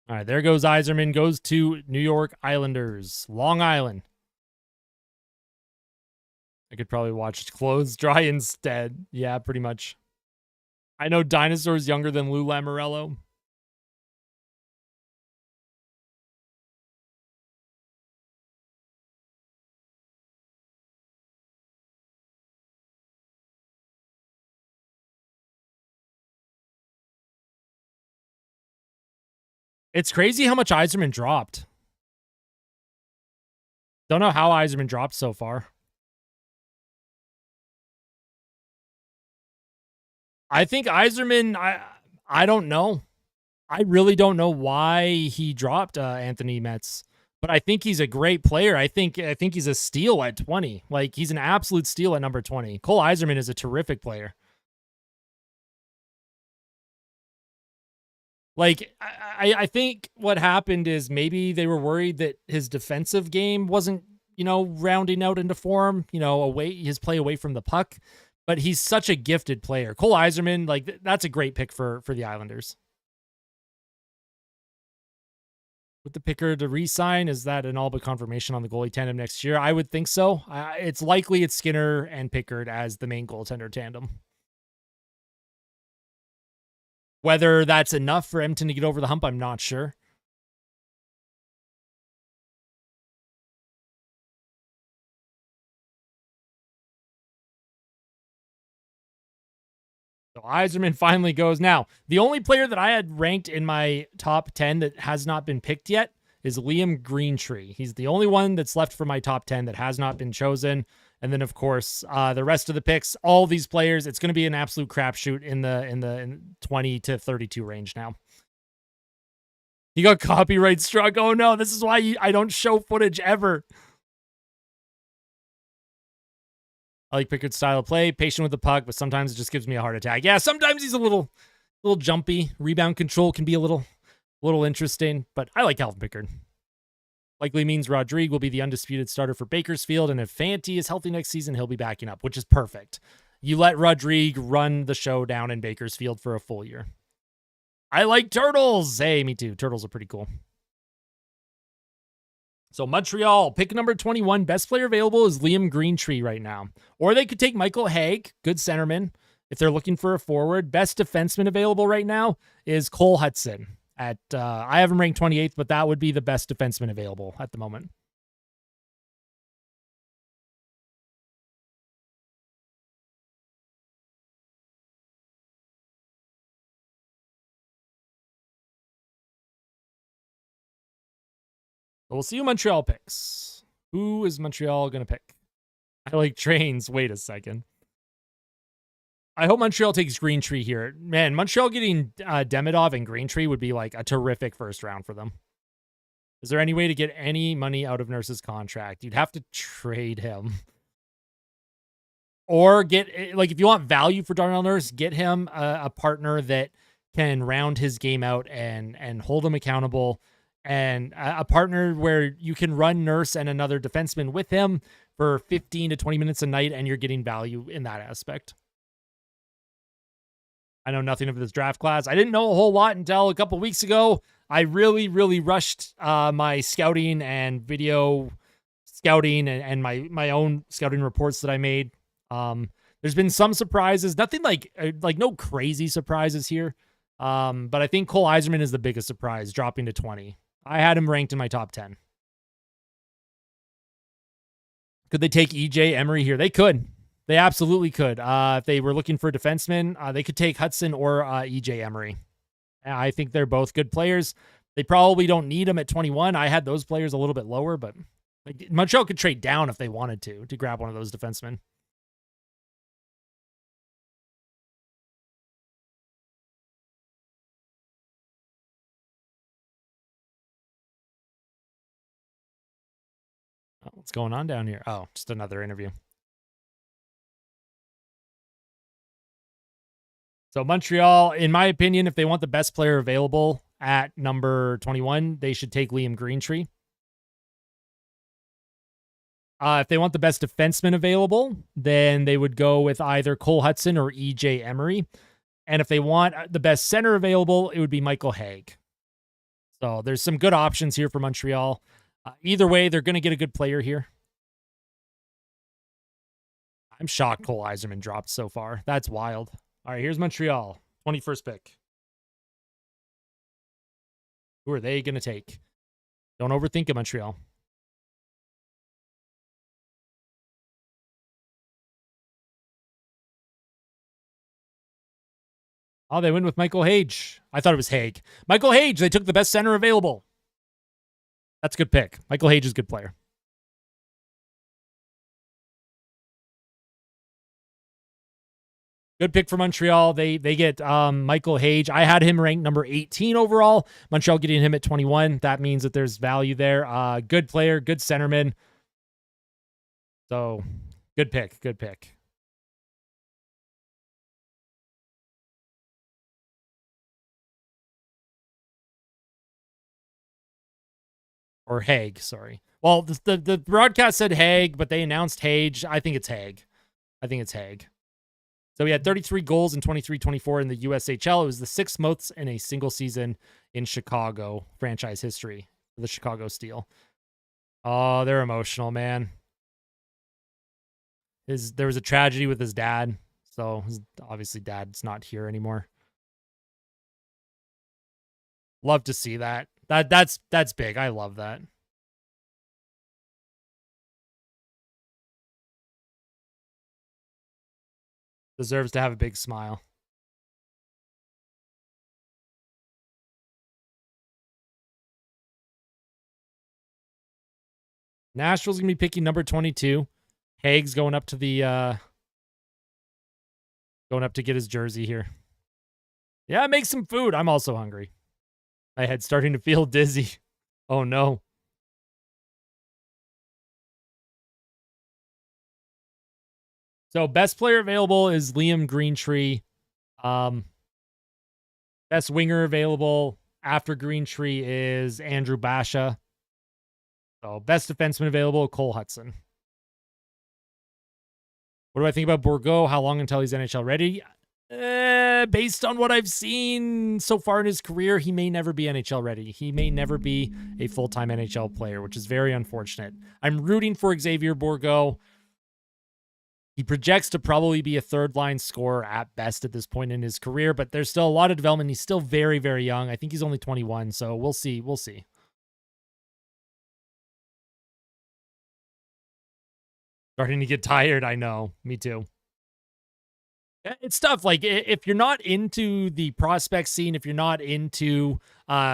All right, there goes Yzerman. Goes to New York Islanders. Long Island. I could probably watch clothes dry instead. Yeah, pretty much. I know Dinosaur's younger than Lou Lamoriello. It's crazy how much Yzerman dropped. Don't know how Yzerman dropped so far. I think Yzerman, I don't know. I really don't know why he dropped Anthony Metz, but I think he's a great player. I think he's a steal at 20. Like, he's an absolute steal at number 20. Cole Yzerman is a terrific player. Like, I think what happened is maybe they were worried that his defensive game wasn't, rounding out into form, his play away from the puck. But he's such a gifted player. Cole Yzerman, like, that's a great pick for the Islanders. With the picker to re-sign, is that an all but confirmation on the goalie tandem next year? I would think so. It's likely it's Skinner and Pickard as the main goaltender tandem. Whether that's enough for Edmonton to get over the hump, I'm not sure. So Yzerman finally goes. Now, the only player that I had ranked in my top 10 that has not been picked yet is Liam Greentree. He's the only one that's left for my top 10 that has not been chosen. And then, of course, the rest of the picks, all these players, it's going to be an absolute crapshoot in the 20 to 32 range now. He got copyright struck. Oh, no, this is why I don't show footage ever. I like Pickard's style of play, patient with the puck, but sometimes it just gives me a heart attack. Yeah, sometimes he's a little jumpy. Rebound control can be a little interesting, but I like Calvin Pickard. Likely means Rodrigue will be the undisputed starter for Bakersfield, and if Fanti is healthy next season, he'll be backing up, which is perfect. You let Rodrigue run the show down in Bakersfield for a full year. I like Turtles. Hey, me too. Turtles are pretty cool. So Montreal, pick number 21. Best player available is Liam Greentree right now. Or they could take Michael Hague, good centerman, if they're looking for a forward. Best defenseman available right now is Cole Hudson. I have him ranked 28th, but that would be the best defenseman available at the moment. So we'll see who Montreal picks. Who is Montreal going to pick? I like trains. Wait a second. I hope Montreal takes Greentree here. Man, Montreal getting Demidov and Greentree would be like a terrific first round for them. Is there any way to get any money out of Nurse's contract? You'd have to trade him. Or get, like, if you want value for Darnell Nurse, get him a partner that can round his game out and hold him accountable. And a partner where you can run Nurse and another defenseman with him for 15 to 20 minutes a night, and you're getting value in that aspect. I know nothing of this draft class. I didn't know a whole lot until a couple weeks ago. I really, really rushed my scouting and video scouting and my own scouting reports that I made. There's been some surprises, nothing like no crazy surprises here. But I think Cole Yzerman is the biggest surprise, dropping to 20. I had him ranked in my top 10. Could they take EJ Emery here? They could. They absolutely could. If they were looking for a defenseman, they could take Hudson or EJ Emery. I think they're both good players. They probably don't need them at 21. I had those players a little bit lower, but Montreal could trade down if they wanted to grab one of those defensemen. What's going on down here? Oh, just another interview. So Montreal, in my opinion, if they want the best player available at number 21, they should take Liam Greentree. If they want the best defenseman available, then they would go with either Cole Hudson or EJ Emery. And if they want the best center available, it would be Michael Haig. So there's some good options here for Montreal. Either way, they're going to get a good player here. I'm shocked Cole Yzerman dropped so far. That's wild. All right, here's Montreal. 21st pick. Who are they going to take? Don't overthink it, Montreal. Oh, they went with Michael Hage. I thought it was Haig. Michael Hage. They took the best center available. That's a good pick. Michael Hage is a good player. Good pick for Montreal. They get Michael Hage. I had him ranked number 18 overall. Montreal getting him at 21. That means that there's value there. Good player, good centerman. So, good pick. Good pick. Or Haig, sorry. Well, the broadcast said Haig, but they announced Hage. I think it's Haig. So he had 33 goals in 23-24 in the USHL. It was the 6th most in a single season in Chicago franchise history for the Chicago Steel. Oh, they're emotional, man. There was a tragedy with his dad, so obviously dad's not here anymore. Love to see that. That's big. I love that. Deserves to have a big smile. Nashville's going to be picking number 22. Haig's going up to the going up to get his jersey here. Yeah, make some food. I'm also hungry. My head's starting to feel dizzy. Oh no. So best player available is Liam Greentree. Best winger available after Greentree is Andrew Basha. So best defenseman available, Cole Hudson. What do I think about Bourgault? How long until he's NHL ready? Based on what I've seen so far in his career, he may never be NHL ready. He may never be a full-time NHL player, which is very unfortunate. I'm rooting for Xavier Bourgault. He projects to probably be a third-line scorer at best at this point in his career, but there's still a lot of development. He's still very, very young. I think he's only 21, so we'll see. We'll see. Starting to get tired, I know. Me too. It's tough. Like, if you're not into the prospect scene, if you're not into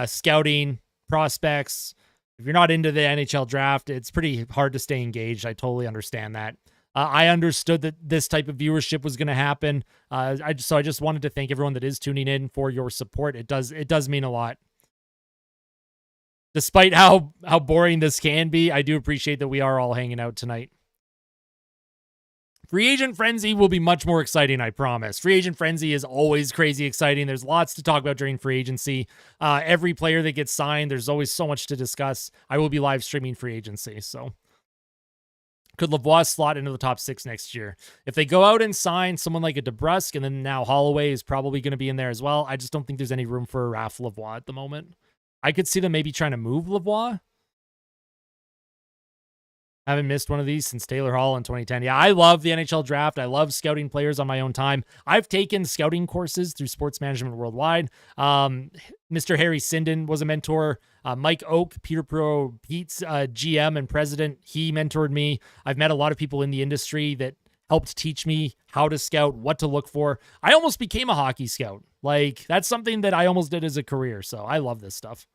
scouting prospects, if you're not into the NHL draft, it's pretty hard to stay engaged. I totally understand that. I understood that this type of viewership was going to happen. So I just wanted to thank everyone that is tuning in for your support. It does mean a lot. Despite how boring this can be, I do appreciate that we are all hanging out tonight. Free Agent Frenzy will be much more exciting, I promise. Free Agent Frenzy is always crazy exciting. There's lots to talk about during free agency. Every player that gets signed, there's always so much to discuss. I will be live streaming free agency, so could Lavoie slot into the top 6 next year? If they go out and sign someone like a DeBrusk, and then now Holloway is probably going to be in there as well, I just don't think there's any room for Raph Lavoie at the moment. I could see them maybe trying to move Lavoie. Haven't missed one of these since Taylor Hall in 2010. Yeah, I love the NHL draft. I love scouting players on my own time. I've taken scouting courses through Sports Management Worldwide. Mr. Harry Sinden was a mentor. Mike Oak, Peter Pro, Pete's GM and president, he mentored me. I've met a lot of people in the industry that helped teach me how to scout, what to look for. I almost became a hockey scout. Like, that's something that I almost did as a career. So I love this stuff.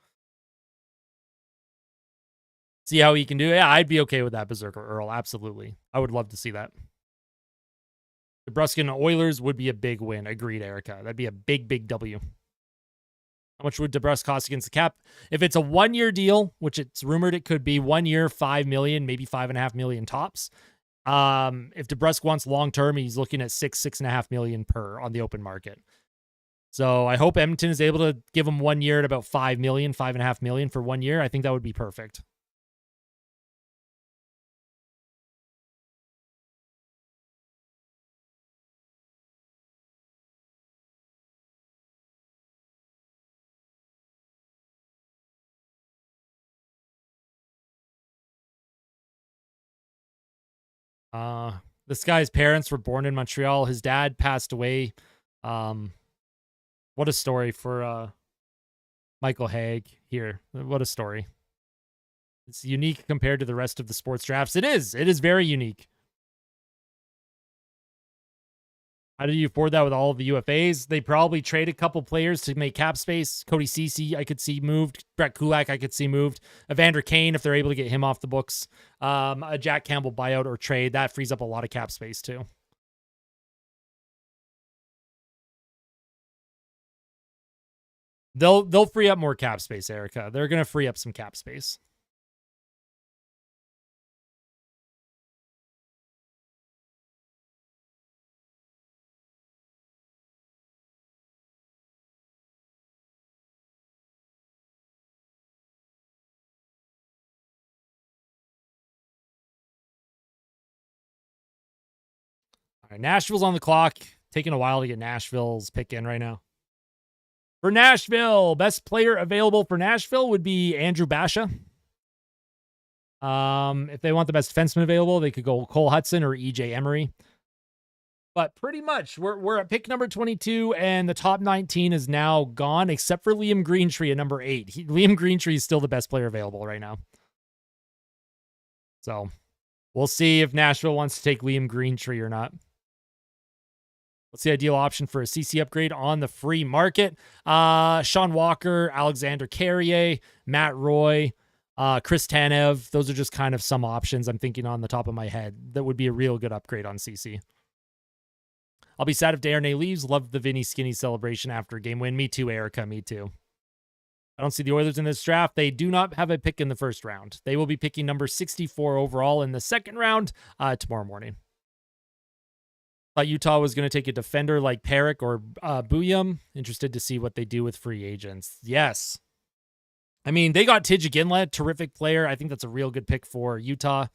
See how he can do it. Yeah, I'd be okay with that, Berserker Earl. Absolutely. I would love to see that. The Bruskin Oilers would be a big win. Agreed, Erica. That'd be a big, big W. How much would DeBrusk cost against the cap? If it's a 1-year deal, which it's rumored it could be 1 year, $5 million, maybe $5.5 million tops. If DeBrusk wants long-term, he's looking at $6.5 million per on the open market. So I hope Edmonton is able to give him 1 year at about $5 million, $5.5 million for 1 year. I think that would be perfect. This guy's parents were born in Montreal. His dad passed away. What a story for Michael Haig here. What a story. It's unique compared to the rest of the sports drafts. It is. It is very unique. How do you afford that with all of the UFAs? They probably trade a couple players to make cap space. Cody Ceci, I could see moved. Brett Kulak, I could see moved. Evander Kane, if they're able to get him off the books. A Jack Campbell buyout or trade, that frees up a lot of cap space too. They'll free up more cap space, Erica. They're going to free up some cap space. All right, Nashville's on the clock. Taking a while to get Nashville's pick in right now. For Nashville, best player available for Nashville would be Andrew Basha. If they want the best defenseman available, they could go Cole Hudson or EJ Emery. But pretty much, we're at pick number 22, and the top 19 is now gone, except for Liam Greentree at number 8. Liam Greentree is still the best player available right now. So we'll see if Nashville wants to take Liam Greentree or not. What's the ideal option for a CC upgrade on the free market? Sean Walker, Alexander Carrier, Matt Roy, Chris Tanev. Those are just kind of some options I'm thinking on the top of my head that would be a real good upgrade on CC. I'll be sad if Darnay leaves. Love the Vinny Skinny celebration after a game win. Me too, Erica. Me too. I don't see the Oilers in this draft. They do not have a pick in the first round. They will be picking number 64 overall in the second round tomorrow morning. Thought Utah was going to take a defender like Perrick or Buyum. Interested to see what they do with free agents. Yes. I mean, they got Tidge Iginla, terrific player. I think that's a real good pick for Utah.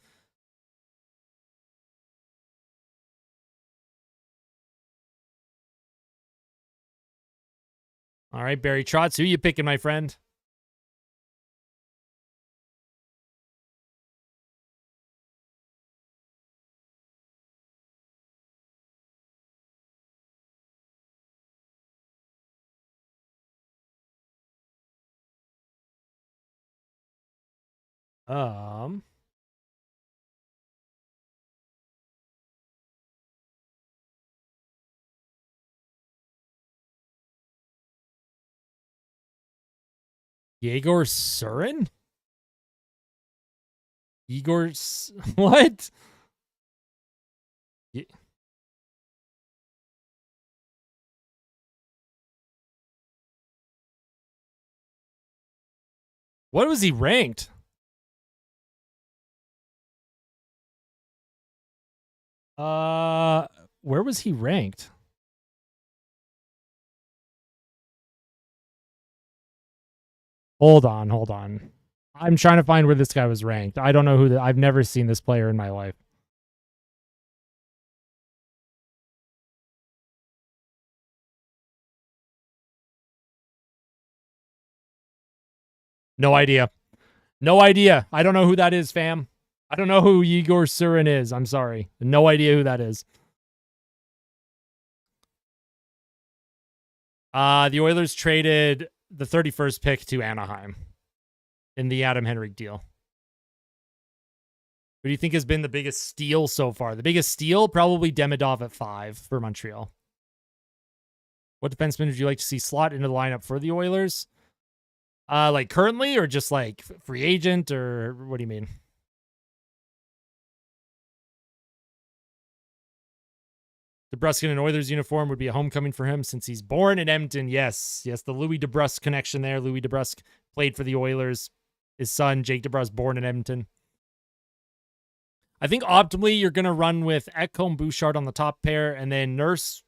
All right, Barry Trotz, who you picking, my friend? Yegor Surin? What? What was he ranked? Where was he ranked? Hold on. I'm trying to find where this guy was ranked. I don't know who I've never seen this player in my life. No idea. No idea. I don't know who that is, fam. I don't know who Yegor Surin is. I'm sorry. No idea who that is. The Oilers traded the 31st pick to Anaheim in the Adam Henrique deal. Who do you think has been the biggest steal so far? The biggest steal, probably Demidov at 5 for Montreal. What defenseman would you like to see slot into the lineup for the Oilers? Like currently, or just like free agent, or what do you mean? DeBrusk in an Oilers uniform would be a homecoming for him since he's born in Edmonton. Yes, the Louis DeBrusk connection there. Louis DeBrusk played for the Oilers. His son, Jake DeBrusk, born in Edmonton. I think optimally you're going to run with Ekholm Bouchard on the top pair, and then Nurse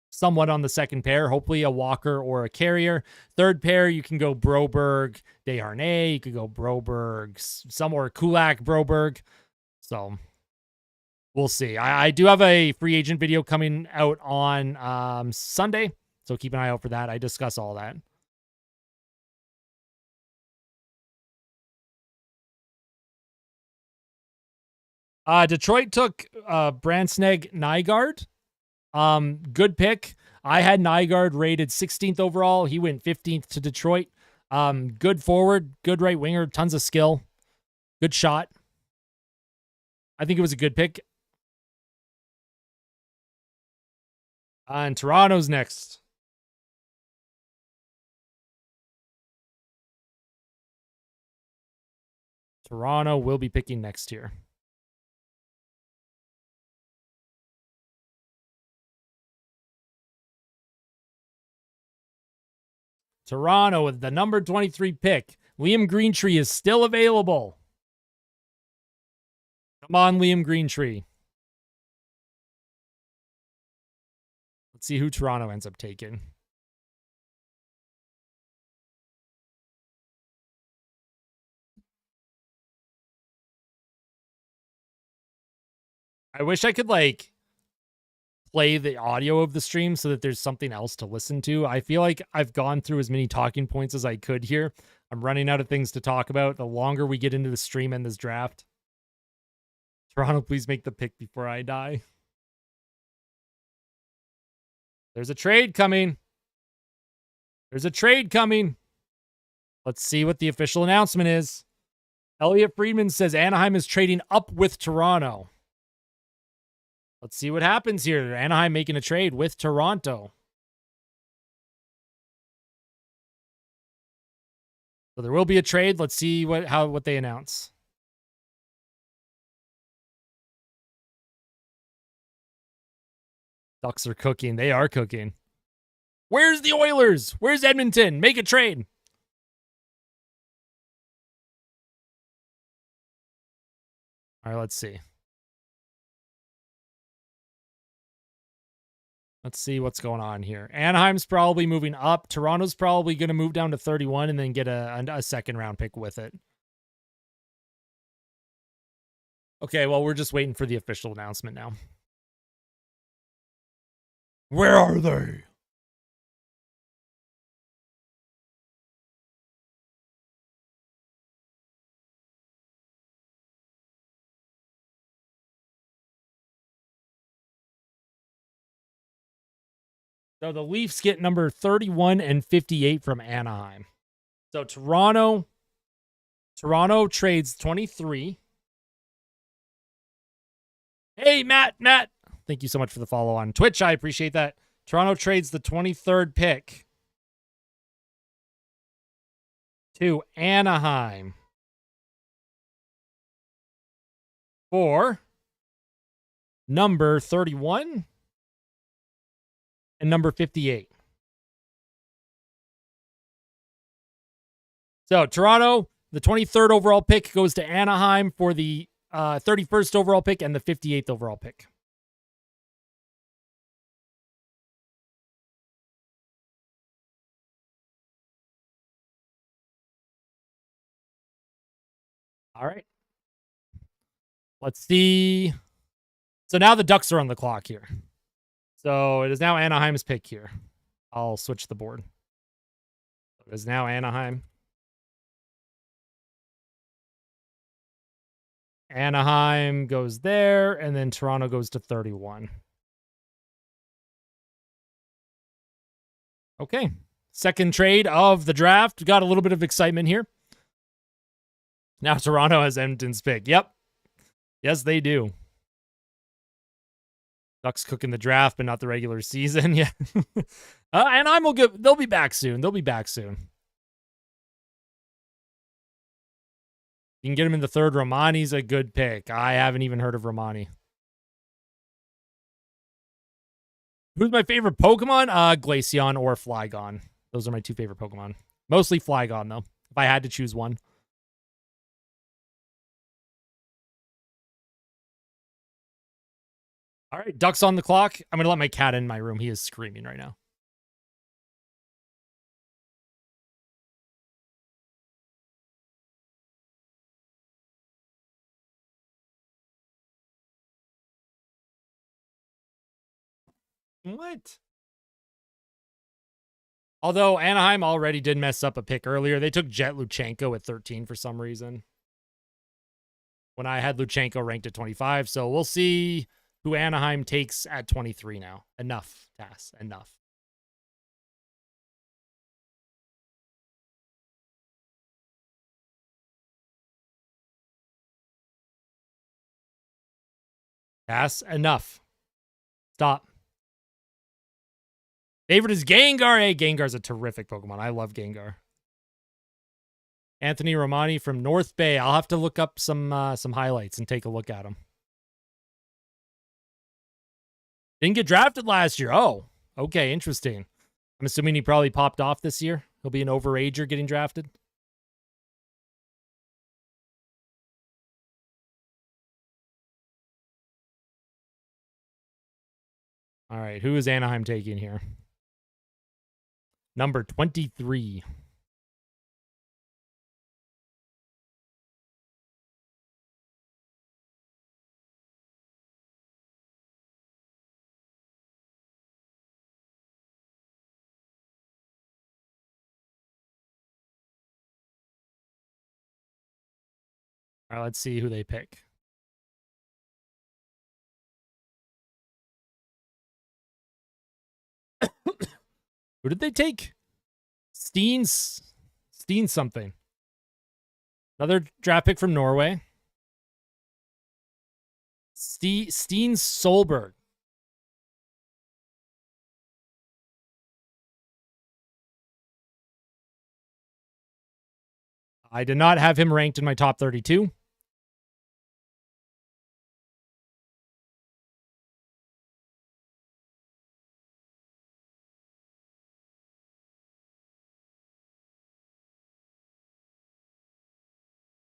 somewhat on the second pair, hopefully a Walker or a Carrier. Third pair, you can go Broberg, Desharnais. You could go Broberg, somewhere Kulak, Broberg. So we'll see. I do have a free agent video coming out on Sunday, so keep an eye out for that. I discuss all that. Detroit took Bransneg Nygaard. Good pick. I had Nygaard rated 16th overall. He went 15th to Detroit. Good forward, good right winger, tons of skill, good shot. I think it was a good pick. And Toronto's next. Toronto will be picking next here. Toronto with the number 23 pick. Liam Greentree is still available. Come on, Liam Greentree. Let's see who Toronto ends up taking. I wish I could like play the audio of the stream so that there's something else to listen to. I feel like I've gone through as many talking points as I could here. I'm running out of things to talk about the longer we get into the stream and this draft. Toronto, please make the pick before I die. There's a trade coming. There's a trade coming. Let's see what the official announcement is. Elliot Friedman says Anaheim is trading up with Toronto. Let's see what happens here. Anaheim making a trade with Toronto. So there will be a trade. Let's see what they announce. Ducks are cooking. They are cooking. Where's the Oilers? Where's Edmonton? Make a trade. All right, let's see. Let's see what's going on here. Anaheim's probably moving up. Toronto's probably going to move down to 31 and then get a second round pick with it. Okay, well, we're just waiting for the official announcement now. Where are they? So the Leafs get number 31 and 58 from Anaheim. So Toronto trades 23. Hey, Matt. Thank you so much for the follow on Twitch. I appreciate that. Toronto trades the 23rd pick to Anaheim for number 31 and number 58. So Toronto, the 23rd overall pick goes to Anaheim for the 31st overall pick and the 58th overall pick. All right. Let's see. So now the Ducks are on the clock here. So it is now Anaheim's pick here. I'll switch the board. It is now Anaheim. Anaheim goes there, and then Toronto goes to 31. Okay. Second trade of the draft. Got a little bit of excitement here. Now Toronto has Edmonton's pick. Yep. Yes, they do. Ducks cooking the draft, but not the regular season. Yeah. Anaheim will get. They'll be back soon. You can get him in the third. Romani's a good pick. I haven't even heard of Romani. Who's my favorite Pokemon? Glaceon or Flygon. Those are my two favorite Pokemon. Mostly Flygon, though, if I had to choose one. All right, Ducks on the clock. I'm going to let my cat in my room. He is screaming right now. What? Although Anaheim already did mess up a pick earlier. They took Jet Luchenko at 13 for some reason, when I had Luchenko ranked at 25. So we'll see who Anaheim takes at 23 now. Enough, Tass. Enough. Tass, enough. Stop. Favorite is Gengar. Hey, Gengar's a terrific Pokemon. I love Gengar. Anthony Romani from North Bay. I'll have to look up some highlights and take a look at him. Didn't get drafted last year. Oh, okay, interesting. I'm assuming he probably popped off this year. He'll be an overager getting drafted. All right, who is Anaheim taking here? Number 23. All right, let's see who they pick. Who did they take? Steen something. Another draft pick from Norway. Steen Solberg. I did not have him ranked in my top 32.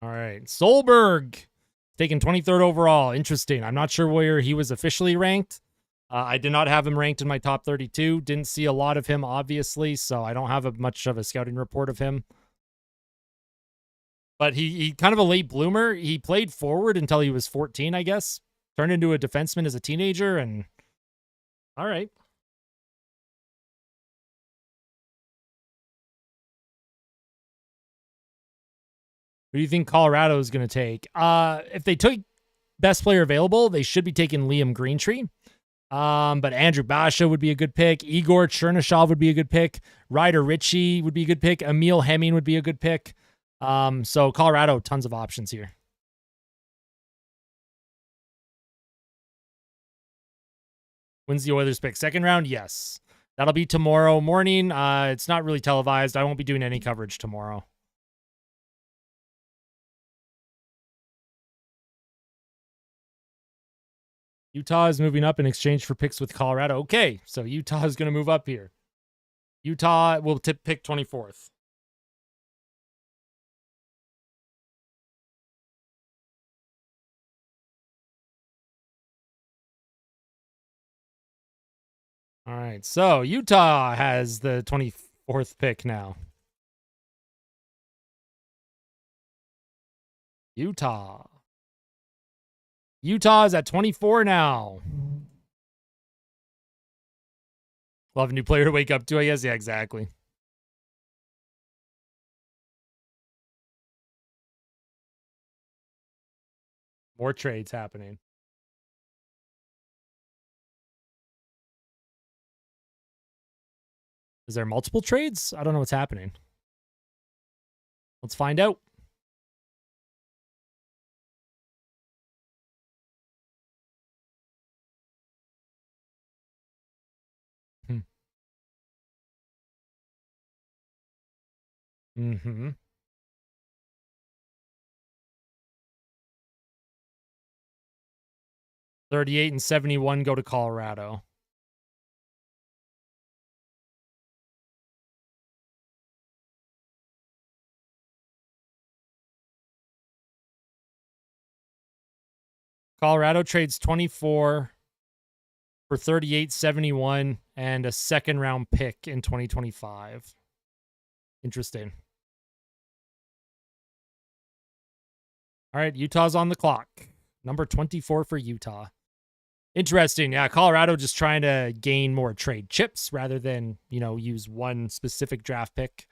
All right. Solberg, taken 23rd overall. Interesting. I'm not sure where he was officially ranked. I did not have him ranked in my top 32. Didn't see a lot of him, obviously, so I don't have much of a scouting report of him. But he kind of a late bloomer. He played forward until he was 14, I guess. Turned into a defenseman as a teenager, and all right. Who do you think Colorado is going to take? If they took best player available, they should be taking Liam Greentree. But Andrew Basha would be a good pick. Igor Chernyshov would be a good pick. Ryder Ritchie would be a good pick. Emil Hemming would be a good pick. So Colorado, tons of options here. When's the Oilers pick? Second round? Yes. That'll be tomorrow morning. It's not really televised. I won't be doing any coverage tomorrow. Utah is moving up in exchange for picks with Colorado. Okay, so Utah is going to move up here. Utah will pick 24th. All right, so Utah has the 24th pick now. Utah is at 24 now. We'll have a new player to wake up to, I guess. Yeah, exactly. More trades happening. Is there multiple trades? I don't know what's happening. Let's find out. Mm-hmm. $38 and $71 go to Colorado. Colorado trades 24 for 38.71 and a second-round pick in 2025. Interesting. All right, Utah's on the clock. Number 24 for Utah. Interesting. Yeah, Colorado just trying to gain more trade chips rather than, you know, use one specific draft pick.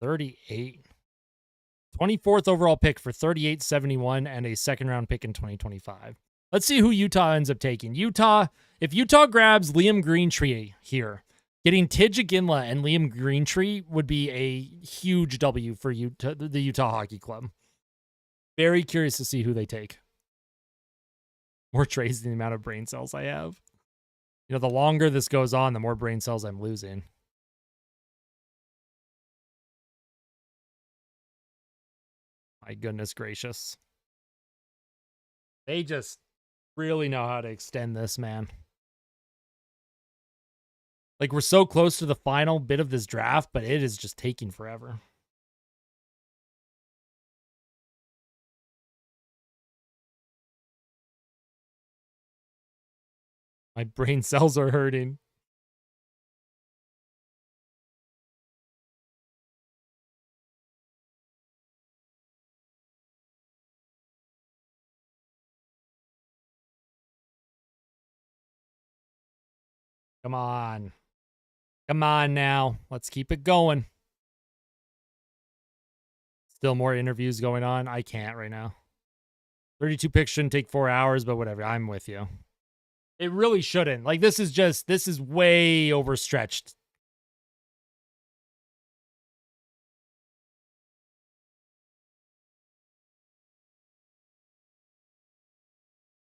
$38. 24th overall pick for 38.71 and a second round pick in 2025. Let's see who Utah ends up taking. Utah, if Utah grabs Liam Greentree here, getting Tidge Iginla and Liam Greentree would be a huge W for Utah, the Utah Hockey Club. Very curious to see who they take. More trades than the amount of brain cells I have. You know, the longer this goes on, the more brain cells I'm losing. My goodness gracious. They just really know how to extend this, man. Like, we're so close to the final bit of this draft, but it is just taking forever. My brain cells are hurting. Come on. Come on now. Let's keep it going. Still more interviews going on. I can't right now. 32 picks shouldn't take 4 hours, but whatever. I'm with you. It really shouldn't. Like, this is way overstretched.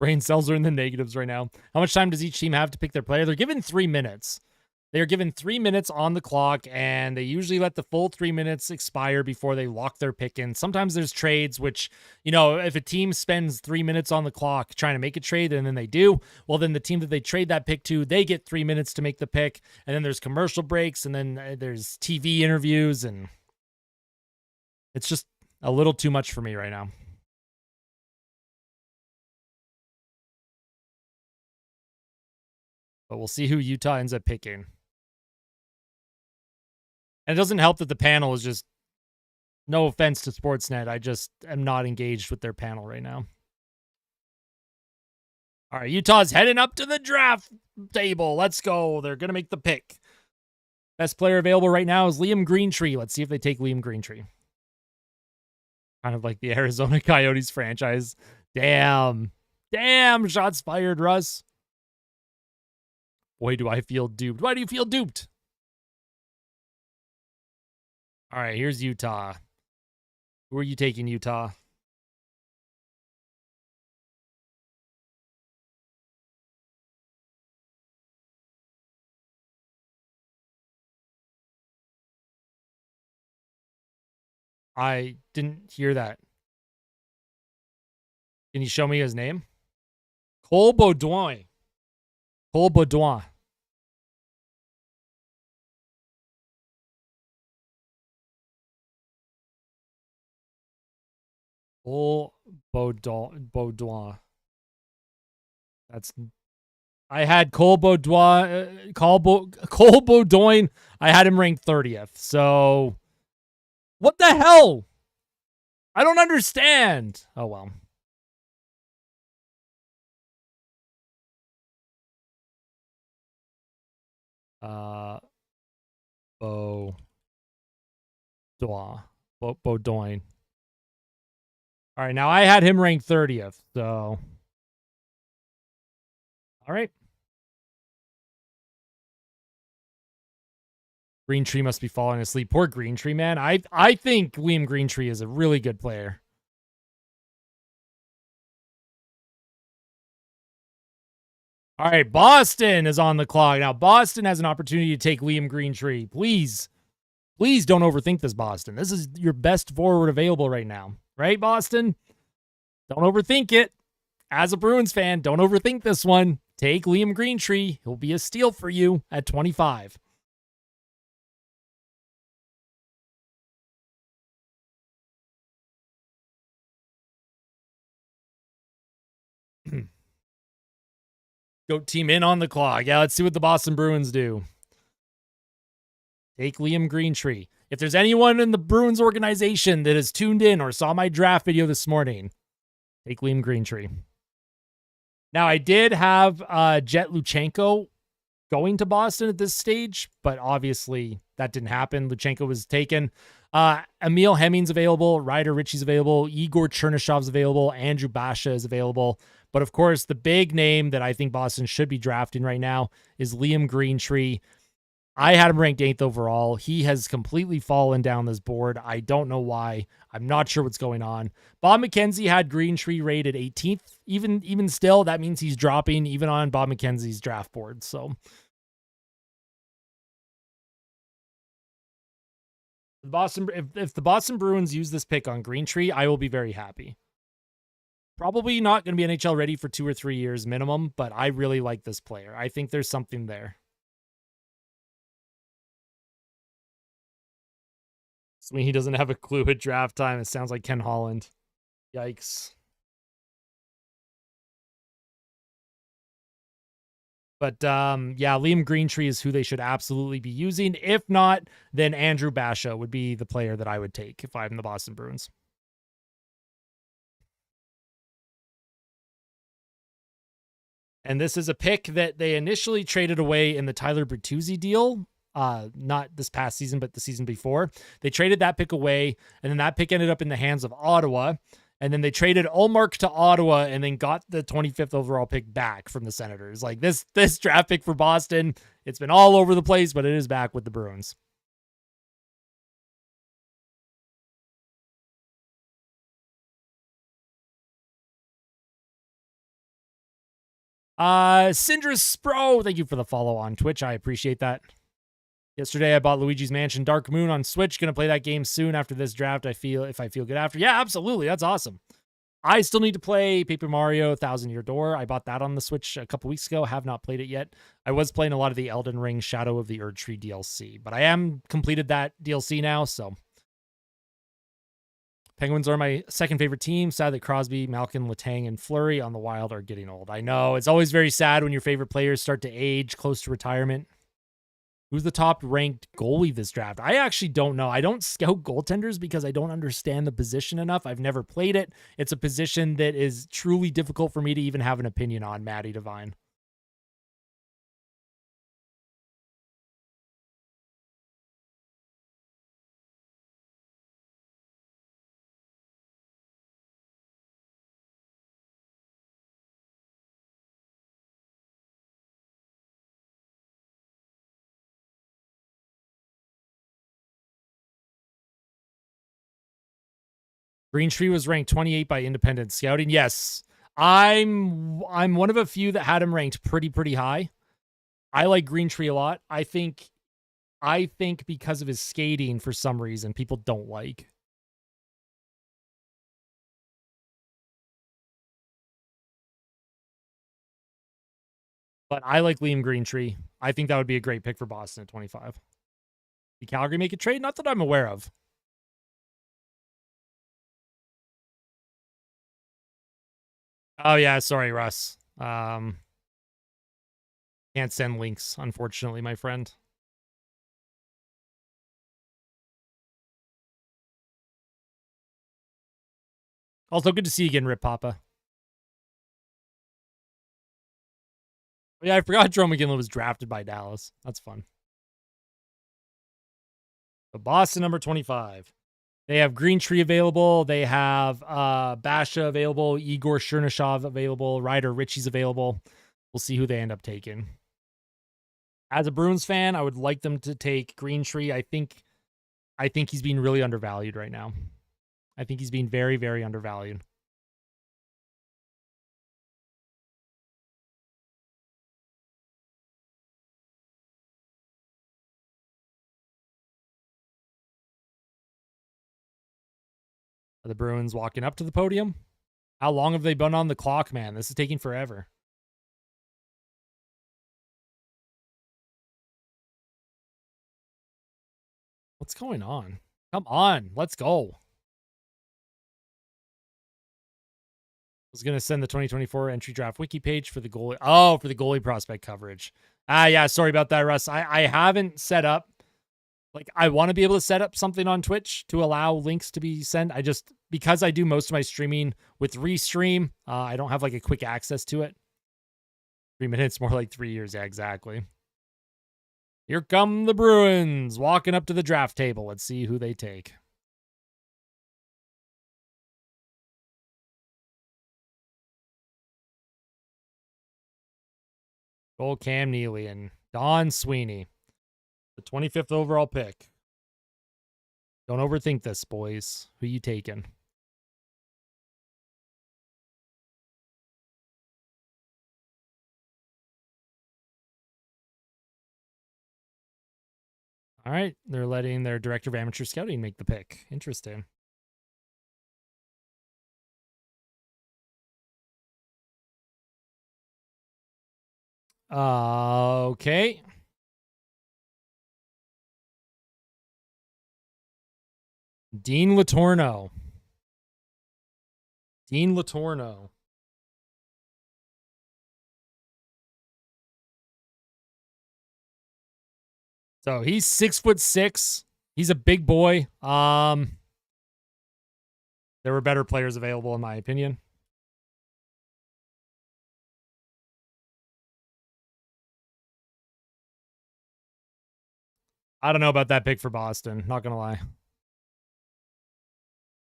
Brain cells are in the negatives right now. How much time does each team have to pick their player? They're given 3 minutes. They are given 3 minutes on the clock, and they usually let the full 3 minutes expire before they lock their pick in. Sometimes there's trades, which, you know, if a team spends 3 minutes on the clock trying to make a trade, and then they do, well, then the team that they trade that pick to, they get 3 minutes to make the pick, and then there's commercial breaks, and then there's TV interviews, and it's just a little too much for me right now. But we'll see who Utah ends up picking. And it doesn't help that the panel is just, no offense to Sportsnet, I just am not engaged with their panel right now. All right, Utah's heading up to the draft table. Let's go. They're going to make the pick. Best player available right now is Liam Greentree. Let's see if they take Liam Greentree. Kind of like the Arizona Coyotes franchise. Damn. Damn, shots fired, Russ. Boy, do I feel duped. Why do you feel duped? All right, here's Utah. Who are you taking, Utah? I didn't hear that. Can you show me his name? Cole Baudouin. Cole Baudouin. Cole Baudouin. That's. I had Cole Baudouin. Cole Baudouin. I had him ranked 30th. So, what the hell? I don't understand. Oh well. Baudouin. All right, now I had him ranked 30th, so. All right. Greentree must be falling asleep. Poor Greentree, man. I think Liam Greentree is a really good player. All right, Boston is on the clock. Now, Boston has an opportunity to take Liam Greentree. Please don't overthink this, Boston. This is your best forward available right now. Right, Boston? Don't overthink it. as a Bruins fan, don't overthink this one. Take Liam Greentree. He'll be a steal for you at 25. Goat team in on the clock. Yeah, let's see what the Boston Bruins do. Take Liam Greentree. If there's anyone in the Bruins organization that has tuned in or saw my draft video this morning, take Liam Greentree. Now, I did have Jet Luchenko going to Boston at this stage, but obviously that didn't happen. Luchenko was taken. Emil Hemming's available. Ryder Ritchie's available. Igor Chernyshov's available. Andrew Basha is available. But of course, the big name that I think Boston should be drafting right now is Liam Greentree. I had him ranked 8th overall. He has completely fallen down this board. I don't know why. I'm not sure what's going on. Bob McKenzie had Greentree rated 18th. Even still, that means he's dropping even on Bob McKenzie's draft board. So if the Boston Bruins use this pick on Greentree, I will be very happy. Probably not going to be NHL ready for 2 or 3 years minimum, but I really like this player. I think there's something there. I mean, he doesn't have a clue at draft time. It sounds like Ken Holland. Yikes. But yeah, Liam Greentree is who they should absolutely be using. If not, then Andrew Basha would be the player that I would take if I'm the Boston Bruins. And this is a pick that they initially traded away in the Tyler Bertuzzi deal. Not this past season, but the season before. They traded that pick away, and then that pick ended up in the hands of Ottawa. And then they traded Ullmark to Ottawa and then got the 25th overall pick back from the Senators. Like this draft pick for Boston, it's been all over the place, but it is back with the Bruins. Syndra's Spro, thank you for the follow on Twitch. I appreciate that. Yesterday, I bought Luigi's Mansion Dark Moon on Switch. Going to play that game soon after this draft. If I feel good after. Yeah, absolutely. That's awesome. I still need to play Paper Mario Thousand Year Door. I bought that on the Switch a couple weeks ago. Have not played it yet. I was playing a lot of the Elden Ring Shadow of the Erdtree DLC, but I am completed that DLC now, so. Penguins are my second favorite team. Sad that Crosby, Malkin, Letang, and Fleury on the Wild are getting old. I know. It's always very sad when your favorite players start to age close to retirement. Who's the top ranked goalie this draft? I actually don't know. I don't scout goaltenders because I don't understand the position enough. I've never played it. It's a position that is truly difficult for me to even have an opinion on, Matty Devine. Greentree was ranked 28 by Independent Scouting. Yes, I'm one of a few that had him ranked pretty high. I like Greentree a lot. I think because of his skating, for some reason, people don't like. But I like Liam Greentree. I think that would be a great pick for Boston at 25. Did Calgary make a trade? Not that I'm aware of. Oh yeah, sorry, Russ. Can't send links, unfortunately, my friend. Also, good to see you again, Rip Papa. Yeah, I forgot Jerome Iginla was drafted by Dallas. That's fun. The Boston number 25. They have Greentree available. They have Basha available. Igor Chernysshov available. Ryder Ritchie's available. We'll see who they end up taking. As a Bruins fan, I would like them to take Greentree. I think he's being really undervalued right now. I think he's being very undervalued. Are the Bruins walking up to the podium? How long have they been on the clock, man? This is taking forever. What's going on? Come on, let's go. I was going to send the 2024 entry draft wiki page for the goalie. Oh, for the goalie prospect coverage. Yeah, sorry about that, Russ. I haven't set up, like, I want to be able to set up something on Twitch to allow links to be sent. Because I do most of my streaming with Restream, I don't have like a quick access to it. 3 minutes, more like 3 years. Yeah, exactly. Here come the Bruins walking up to the draft table. Let's see who they take. Goal Cam Neely and Don Sweeney, the 25th overall pick. Don't overthink this, boys. Who you taking? All right, they're letting their director of amateur scouting make the pick. Interesting. Okay. Dean Latorno. Dean Latorno. So he's 6'6". He's a big boy. There were better players available, in my opinion. I don't know about that pick for Boston. Not gonna lie.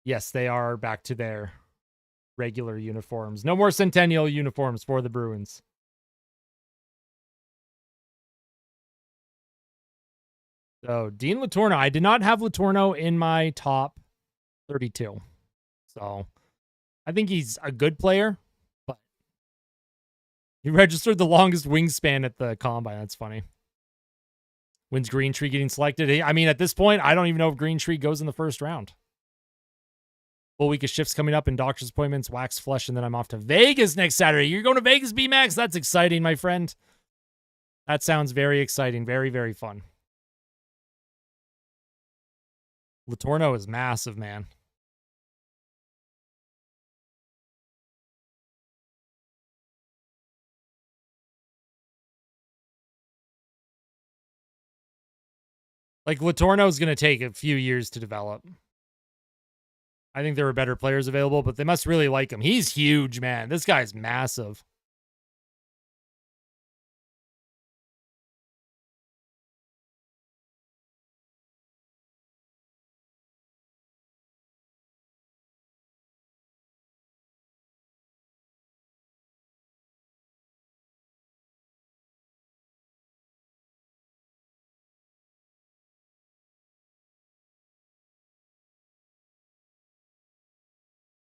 Yes, they are back to their regular uniforms. No more Centennial uniforms for the Bruins. So Dean Latorno. I did not have Latorno in my top 32. So I think he's a good player, but he registered the longest wingspan at the combine. That's funny. When's Green Tree getting selected? I mean, at this point, I don't even know if Green Tree goes in the first round. Full week of shifts coming up and doctor's appointments, wax flush, and then I'm off to Vegas next Saturday. You're going to Vegas, B-Max? That's exciting, my friend. That sounds very exciting. Very, very fun. Latorno is massive, man. Like, Latorno is going to take a few years to develop. I think there were better players available, but they must really like him. He's huge, man. This guy's massive.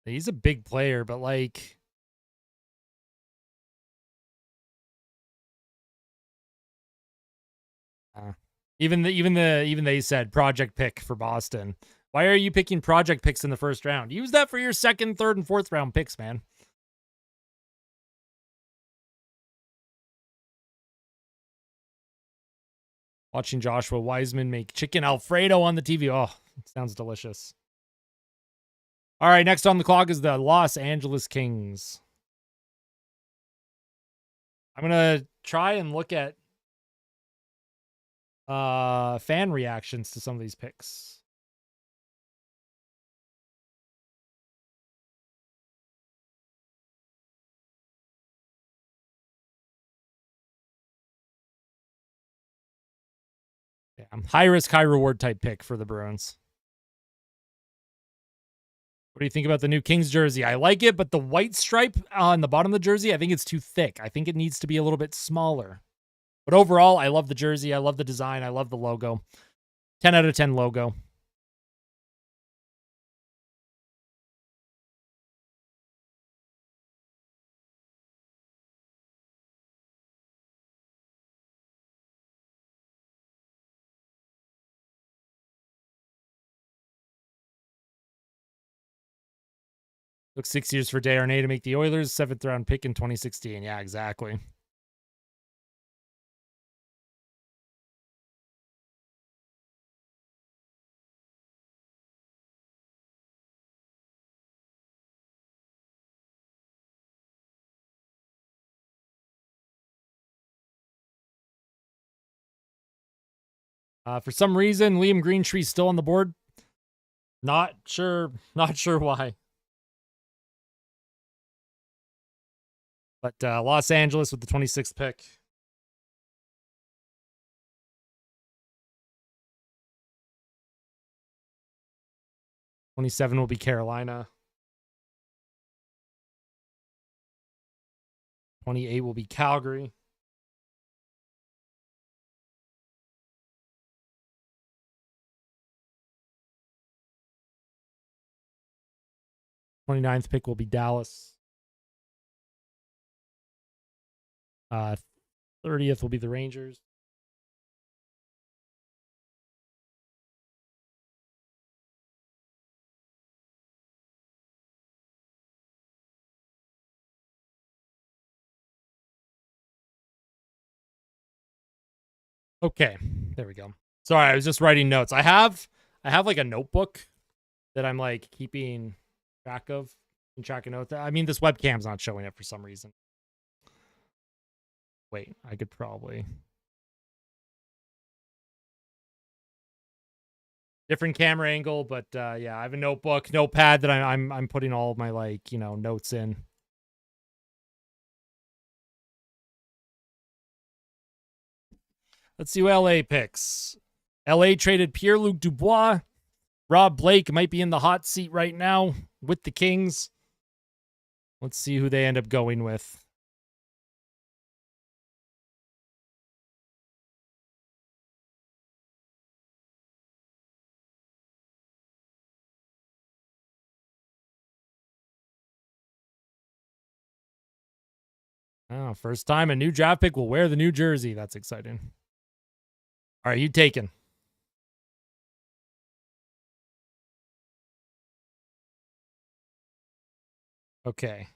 He's a big player, but like, even they said project pick for Boston. Why are you picking project picks in the first round? Use that for your second, third, and fourth round picks, man. Watching Joshua Wiseman make chicken Alfredo on the TV. Oh, it sounds delicious. All right, next on the clock is the Los Angeles Kings. I'm going to try and look at fan reactions to some of these picks. Yeah, high risk, high reward type pick for the Bruins. What do you think about the new Kings jersey? I like it, but the white stripe on the bottom of the jersey, I think it's too thick. I think it needs to be a little bit smaller. But overall, I love the jersey. I love the design. I love the logo. 10 out of 10 logo. Took 6 years for Desharnais to make the Oilers. 7th round pick in 2016. Yeah, exactly. For some reason, Liam Greentree's still on the board. Not sure why. But Los Angeles with the 26th pick. '27 will be Carolina. 28 will be Calgary. '29th pick will be Dallas. 30th will be the Rangers. Okay, there we go. Sorry, I was just writing notes. I have like a notebook that I'm like keeping track of and tracking notes. I mean, this webcam's not showing it for some reason. Wait, I could probably different camera angle, but yeah, I have a notepad that I'm putting all of my like, notes in. Let's see what LA picks. LA traded Pierre-Luc Dubois. Rob Blake might be in the hot seat right now with the Kings. Let's see who they end up going with. Oh, first time a new draft pick will wear the new jersey. That's exciting. All right, you taking? Okay.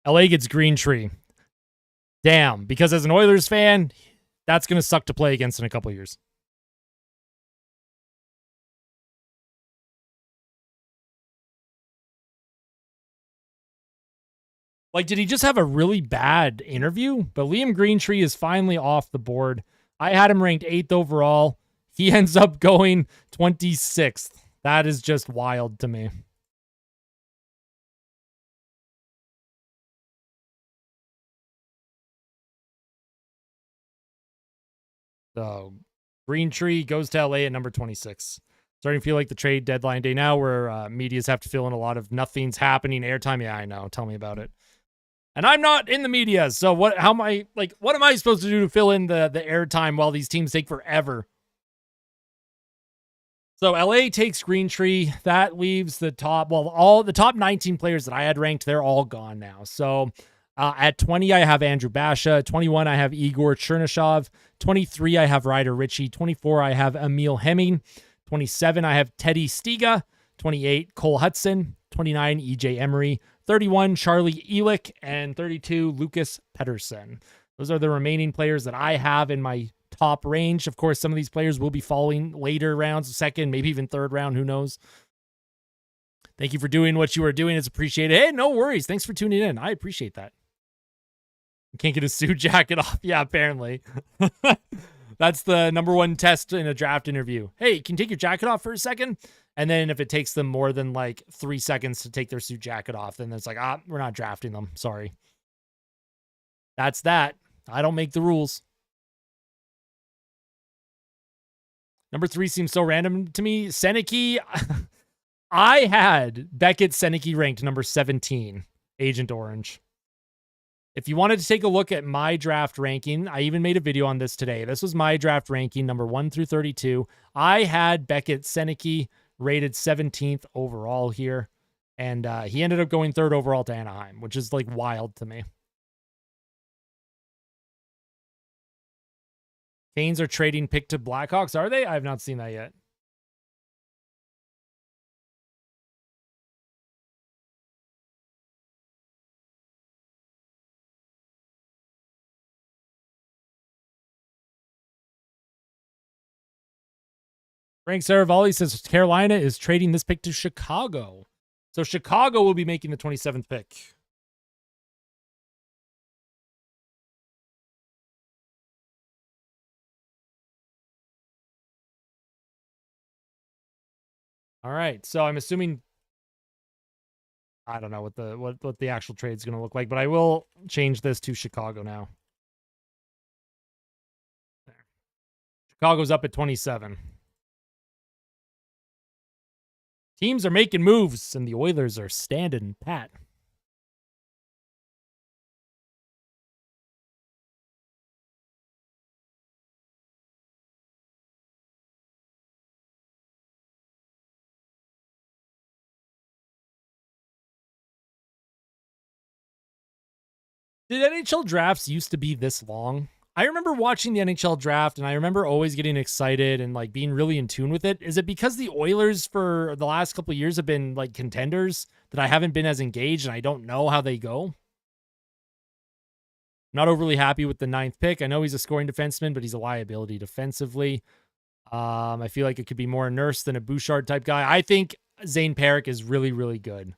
LA gets Greentree. Damn, because as an Oilers fan, that's going to suck to play against in a couple years. Like, did he just have a really bad interview? But Liam Greentree is finally off the board. I had him ranked 8th overall. He ends up going 26th. That is just wild to me. So, Greentree goes to LA at number 26. Starting to feel like the trade deadline day now where medias have to fill in a lot of nothing's happening airtime. Yeah, I know. Tell me about it. And I'm not in the media, so what am I supposed to do to fill in the airtime while these teams take forever? So LA takes Greentree. That leaves the top, all the top 19 players that I had ranked, they're all gone now. So at 20, I have Andrew Basha. 21, I have Igor Chernyshov. 23, I have Ryder Ritchie. 24, I have Emil Hemming. 27, I have Teddy Stiga. 28, Cole Hudson. 29, EJ Emery. 31, Charlie Elick. And 32, Lucas Pettersson. Those are the remaining players that I have in my top range. Of course, some of these players will be falling later rounds, second, maybe even third round. Who knows? Thank you for doing what you are doing. It's appreciated. Hey, no worries. Thanks for tuning in. I appreciate that. Can't get a suit jacket off. Yeah, apparently. That's the number one test in a draft interview. Hey, can you take your jacket off for a second? And then if it takes them more than like 3 seconds to take their suit jacket off, then it's like, we're not drafting them. Sorry. That's that. I don't make the rules. Number 3 seems so random to me. Seneke. I had Beckett Seneke ranked number 17, Agent Orange. If you wanted to take a look at my draft ranking, I even made a video on this today. This was my draft ranking, number 1 through 32. I had Beckett Seneke rated 17th overall here, and he ended up going 3rd overall to Anaheim, which is like wild to me. Canes are trading pick to Blackhawks, are they? I have not seen that yet. Frank Saravalli says Carolina is trading this pick to Chicago. So Chicago will be making the 27th pick. All right. So I'm assuming I don't know what the actual trade is going to look like, but I will change this to Chicago now. There. Chicago's up at 27. Teams are making moves, and the Oilers are standing pat. Did NHL drafts used to be this long? I remember watching the NHL draft and I remember always getting excited and like being really in tune with it. Is it because the Oilers for the last couple of years have been like contenders that I haven't been as engaged and I don't know how they go? Not overly happy with the 9th pick. I know he's a scoring defenseman, but he's a liability defensively. I feel like it could be more a Nurse than a Bouchard type guy. I think Zane Parik is really, really good.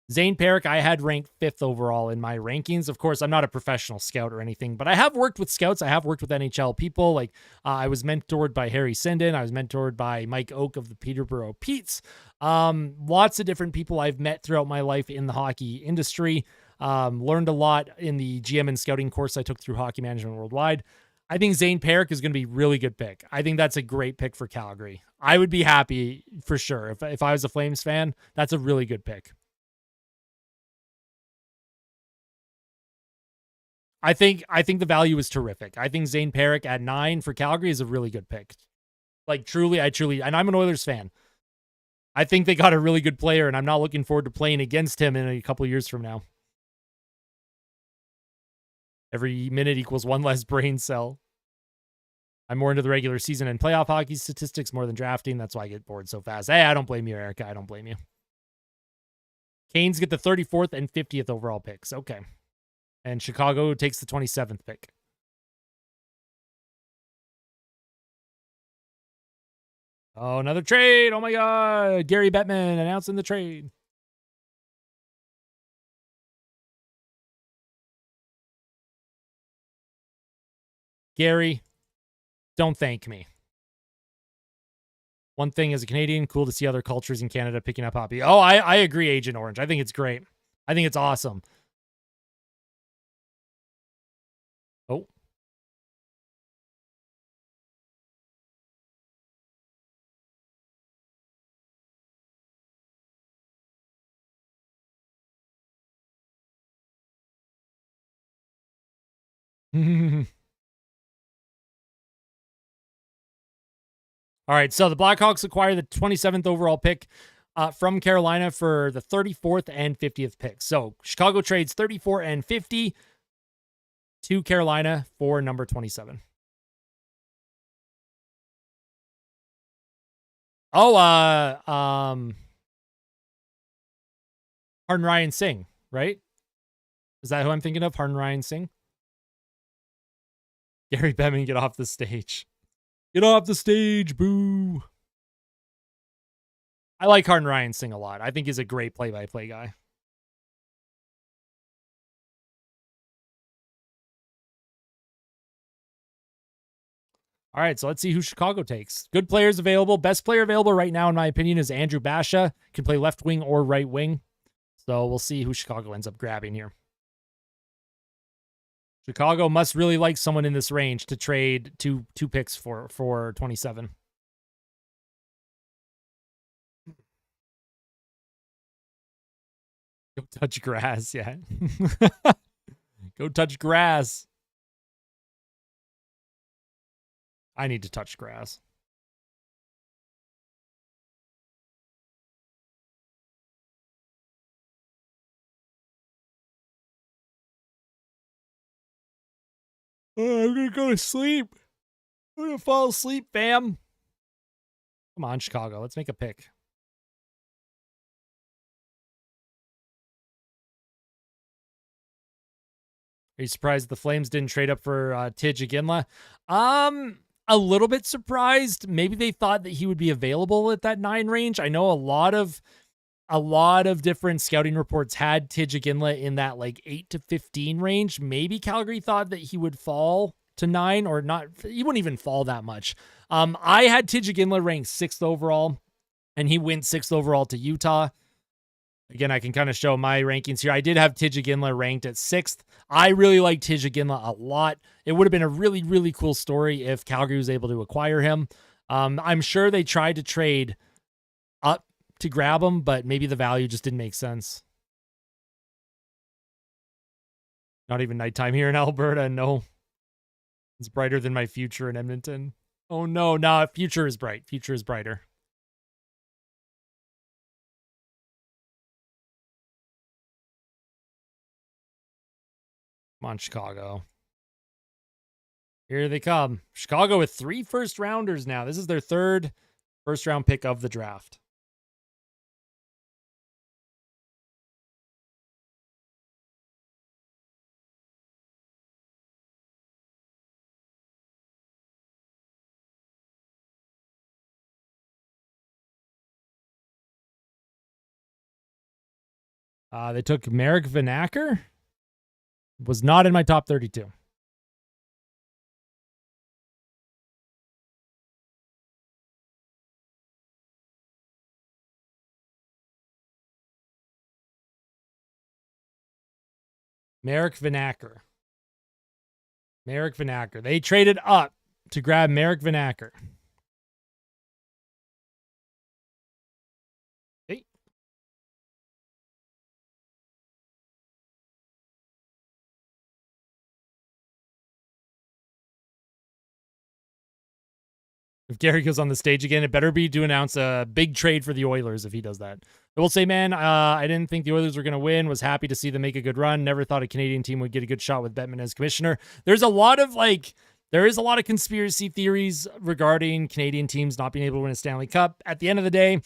Zane Parik, I had ranked 5th overall in my rankings. Of course, I'm not a professional scout or anything, but I have worked with scouts. I have worked with NHL people. Like I was mentored by Harry Sinden. I was mentored by Mike Oak of the Peterborough Petes. Lots of different people I've met throughout my life in the hockey industry. Learned a lot in the GM and scouting course I took through Hockey Management Worldwide. I think Zane Parik is going to be a really good pick. I think that's a great pick for Calgary. I would be happy for sure. If I was a Flames fan, that's a really good pick. I think the value is terrific. I think Zane Parik at 9 for Calgary is a really good pick. Like truly, and I'm an Oilers fan. I think they got a really good player, and I'm not looking forward to playing against him in a couple of years from now. Every minute equals one less brain cell. I'm more into the regular season and playoff hockey statistics more than drafting. That's why I get bored so fast. Hey, I don't blame you, Erica. I don't blame you. Canes get the 34th and 50th overall picks. Okay. And Chicago takes the 27th pick. Oh, another trade. Oh my God. Gary Bettman announcing the trade. Gary, don't thank me. One thing as a Canadian, cool to see other cultures in Canada picking up hockey. Oh, I agree, Agent Orange. I think it's great. I think it's awesome. Oh. All right, so the Blackhawks acquire the 27th overall pick from Carolina for the 34th and 50th pick. So Chicago trades 34 and 50 to Carolina for number 27. Oh, Harden Ryan Singh, right? Is that who I'm thinking of? Harden Ryan Singh? Gary Bettman, get off the stage. Get off the stage, boo. I like Harden Ryan Singh a lot. I think he's a great play-by-play guy. All right, so let's see who Chicago takes. Good players available. Best player available right now, in my opinion, is Andrew Basha. Can play left wing or right wing. So we'll see who Chicago ends up grabbing here. Chicago must really like someone in this range to trade two picks for 27. Go touch grass, yeah. Go touch grass. I need to touch grass. Oh, I'm gonna go to sleep. I'm gonna fall asleep, fam. Come on, Chicago. Let's make a pick. Are you surprised the Flames didn't trade up for Iginla? a little bit surprised. Maybe they thought that he would be available at that 9 range. I know a lot of different scouting reports had Iginla in that like 8 to 15 range. Maybe Calgary thought that he would fall to 9 or not. He wouldn't even fall that much. I had Iginla ranked 6th overall, and he went 6th overall to Utah. Again, I can kind of show my rankings here. I did have Iginla ranked at 6th. I really like Iginla a lot. It would have been a really, really cool story if Calgary was able to acquire him. I'm sure they tried to trade up to grab him, but maybe the value just didn't make sense. Not even nighttime here in Alberta. No. It's brighter than my future in Edmonton. Oh, no. Nah, future is bright. Future is brighter. Come on, Chicago. Here they come. Chicago with 3 first-rounders now. This is their 3rd first-round pick of the draft. They took Marek Vanacker. Was not in my top 32. Marek Vanacker. Marek Vanacker. They traded up to grab Marek Vanacker. Hey. If Gary goes on the stage again, it better be to announce a big trade for the Oilers if he does that. I will say, man, I didn't think the Oilers were going to win. Was happy to see them make a good run. Never thought a Canadian team would get a good shot with Bettman as commissioner. There is a lot of conspiracy theories regarding Canadian teams not being able to win a Stanley Cup. At the end of the day,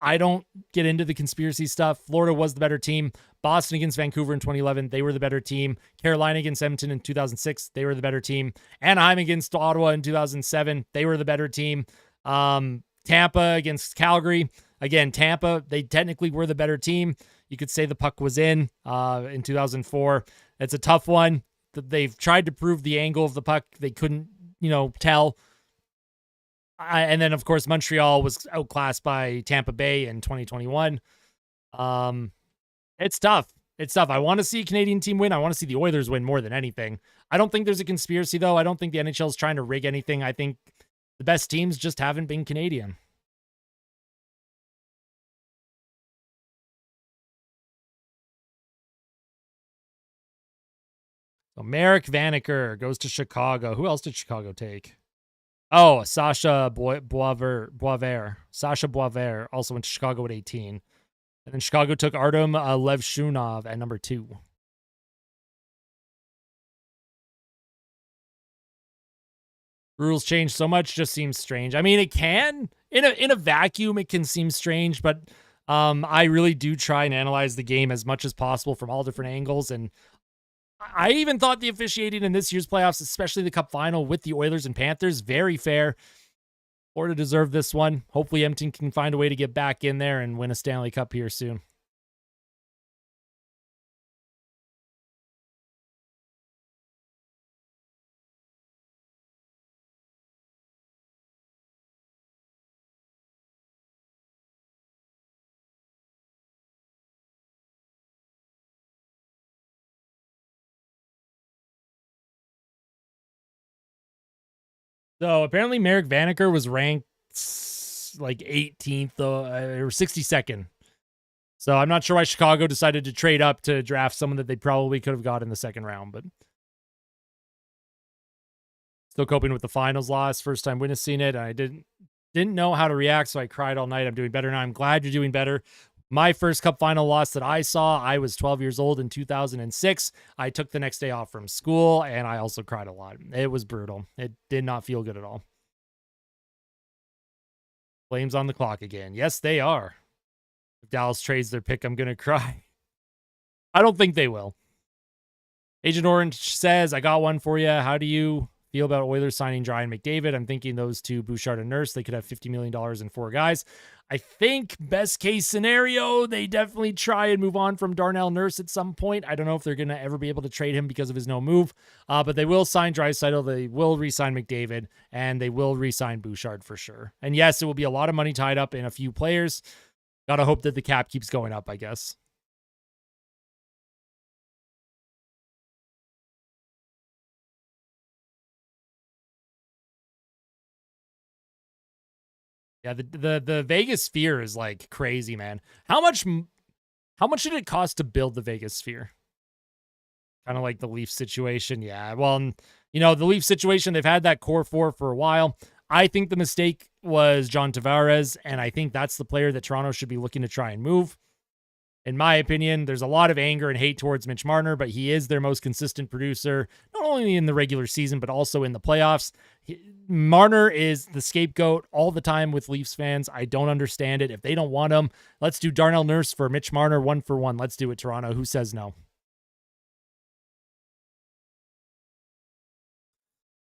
I don't get into the conspiracy stuff. Florida was the better team. Boston against Vancouver in 2011, they were the better team. Carolina against Edmonton in 2006, they were the better team. Anaheim against Ottawa in 2007, they were the better team. Tampa against Calgary. Again, Tampa, they technically were the better team. You could say the puck was in 2004. It's a tough one. They've tried to prove the angle of the puck. They couldn't, tell. And then, of course, Montreal was outclassed by Tampa Bay in 2021. It's tough. It's tough. I want to see a Canadian team win. I want to see the Oilers win more than anything. I don't think there's a conspiracy, though. I don't think the NHL is trying to rig anything. I think the best teams just haven't been Canadian. So Marek Vanacker goes to Chicago. Who else did Chicago take? Oh, Sasha Boisvert. Sasha Boisvert also went to Chicago at 18. And then Chicago took Artem Levshunov at number 2. Rules change so much, just seems strange. I mean, it can. In a vacuum, it can seem strange, but I really do try and analyze the game as much as possible from all different angles. And I even thought the officiating in this year's playoffs, especially the Cup final with the Oilers and Panthers, very fair. Florida deserved this one. Hopefully Edmonton can find a way to get back in there and win a Stanley Cup here soon. So apparently Marek Vanacker was ranked like 18th or 62nd. So I'm not sure why Chicago decided to trade up to draft someone that they probably could have got in the second round, but still coping with the finals loss. First time witnessing it. I didn't know how to react, so I cried all night. I'm doing better now. I'm glad you're doing better. My first Cup final loss that I saw, I was 12 years old in 2006. I took the next day off from school, and I also cried a lot. It was brutal. It did not feel good at all. Flames on the clock again. Yes, they are. If Dallas trades their pick, I'm going to cry. I don't think they will. Agent Orange says, I got one for you. How do you feel about Oilers signing Dry and McDavid? I'm thinking those two, Bouchard and Nurse, they could have $50 million and 4 guys. I think best case scenario, they definitely try and move on from Darnell Nurse at some point. I don't know if they're going to ever be able to trade him because of his no move, but they will sign Draisaitl, they will re-sign McDavid, and they will re-sign Bouchard for sure. And yes, it will be a lot of money tied up in a few players. Gotta hope that the cap keeps going up, I guess. Yeah, the Vegas Sphere is like crazy, man. How much did it cost to build the Vegas Sphere? Kind of like the Leaf situation. Yeah, well, you know, the Leaf situation, they've had that core 4 for a while. I think the mistake was John Tavares, and I think that's the player that Toronto should be looking to try and move. In my opinion, there's a lot of anger and hate towards Mitch Marner, but he is their most consistent producer, not only in the regular season, but also in the playoffs. Marner is the scapegoat all the time with Leafs fans. I don't understand it. If they don't want him, let's do Darnell Nurse for Mitch Marner 1-for-1. Let's do it, Toronto. Who says no?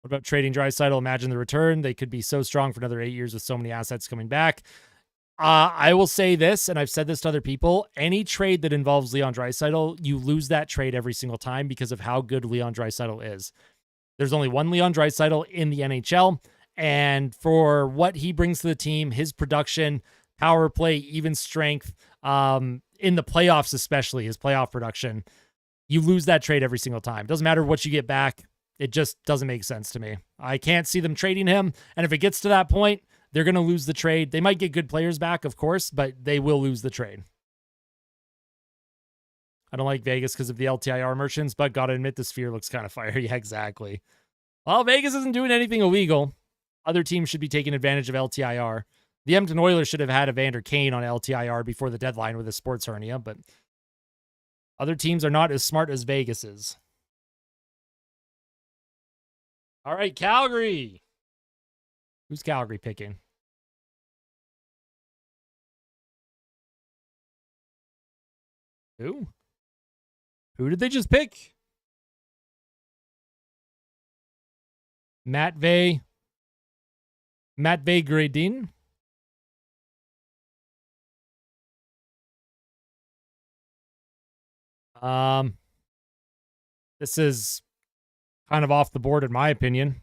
What about trading Draisaitl? Imagine the return. They could be so strong for another 8 years with so many assets coming back. I will say this, and I've said this to other people, any trade that involves Leon Draisaitl, you lose that trade every single time because of how good Leon Draisaitl is. There's only one Leon Draisaitl in the NHL, and for what he brings to the team, his production, power play, even strength, in the playoffs especially, his playoff production, you lose that trade every single time. It doesn't matter what you get back. It just doesn't make sense to me. I can't see them trading him, and if it gets to that point, they're going to lose the trade. They might get good players back, of course, but they will lose the trade. I don't like Vegas because of the LTIR merchants, but got to admit the Sphere looks kind of fire. Yeah, exactly. Well, Vegas isn't doing anything illegal. Other teams should be taking advantage of LTIR. The Edmonton Oilers should have had Evander Kane on LTIR before the deadline with a sports hernia, but other teams are not as smart as Vegas is. All right, Calgary. Who's Calgary picking? Who? Who did they just pick? Matvei Gradin. This is kind of off the board in my opinion.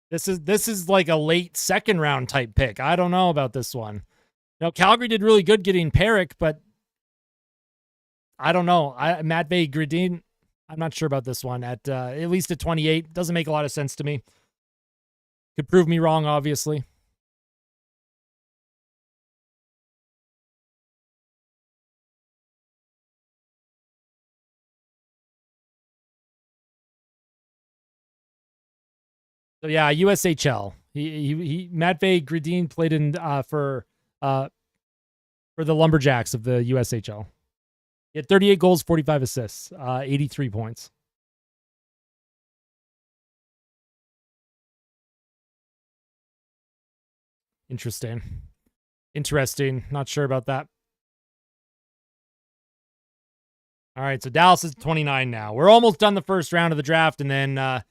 This is like a late second round type pick. I don't know about this one. You know, Calgary did really good getting Perrick, but I don't know. Matvei Gradin, I'm not sure about this one. At least at 28, doesn't make a lot of sense to me. Could prove me wrong, obviously. So yeah, USHL. Matvei Gradin played in for the Lumberjacks of the USHL. He had 38 goals, 45 assists, 83 points. Interesting. Not sure about that. All right, so Dallas is 29 now. We're almost done the first round of the draft, and then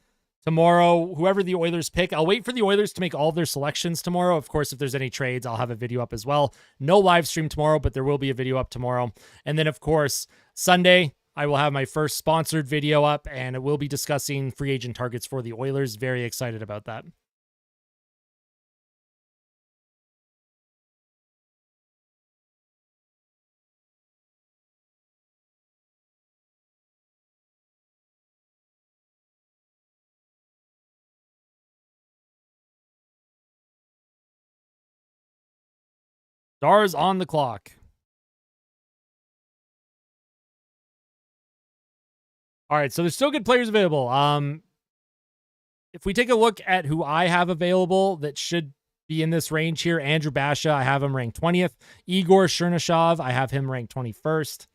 tomorrow, whoever the Oilers pick, I'll wait for the Oilers to make all of their selections tomorrow. Of course, if there's any trades, I'll have a video up as well. No live stream tomorrow, but there will be a video up tomorrow. And then, of course, Sunday, I will have my first sponsored video up, and it will be discussing free agent targets for the Oilers. Very excited about that. Stars on the clock. All right, so there's still good players available. If we take a look at who I have available that should be in this range here, Andrew Basha, I have him ranked 20th. Igor Chernyshov, I have him ranked 21st.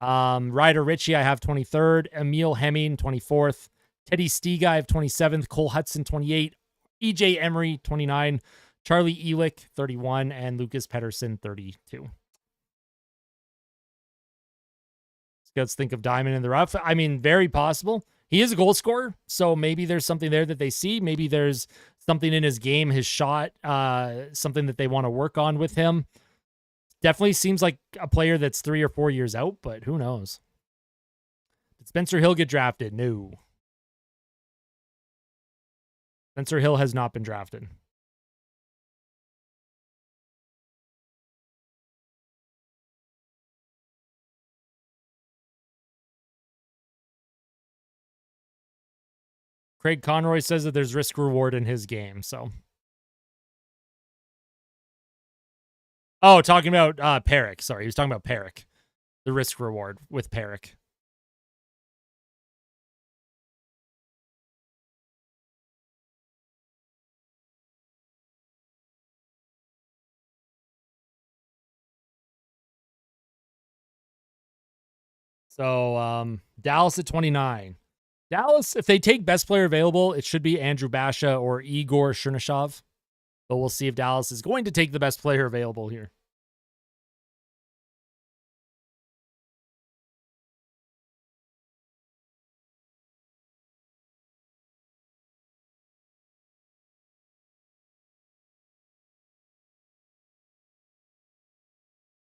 Ryder Ritchie, I have 23rd. Emil Hemming, 24th. Teddy Stiga, I have 27th. Cole Hudson, 28. EJ Emery, 29. Charlie Elick, 31, and Lucas Pettersson, 32. Scouts think of Diamond in the rough. I mean, very possible. He is a goal scorer, so maybe there's something there that they see. Maybe there's something in his game, his shot, something that they want to work on with him. Definitely seems like a player that's 3 or 4 years out, but who knows? Did Spencer Hill get drafted? No. Spencer Hill has not been drafted. Craig Conroy says that there's risk reward in his game, so. Oh, talking about Peric. Sorry, he was talking about Peric. The risk reward with Peric. So Dallas at 29. Dallas, if they take best player available, it should be Andrew Basha or Igor Chernyshov. But we'll see if Dallas is going to take the best player available here.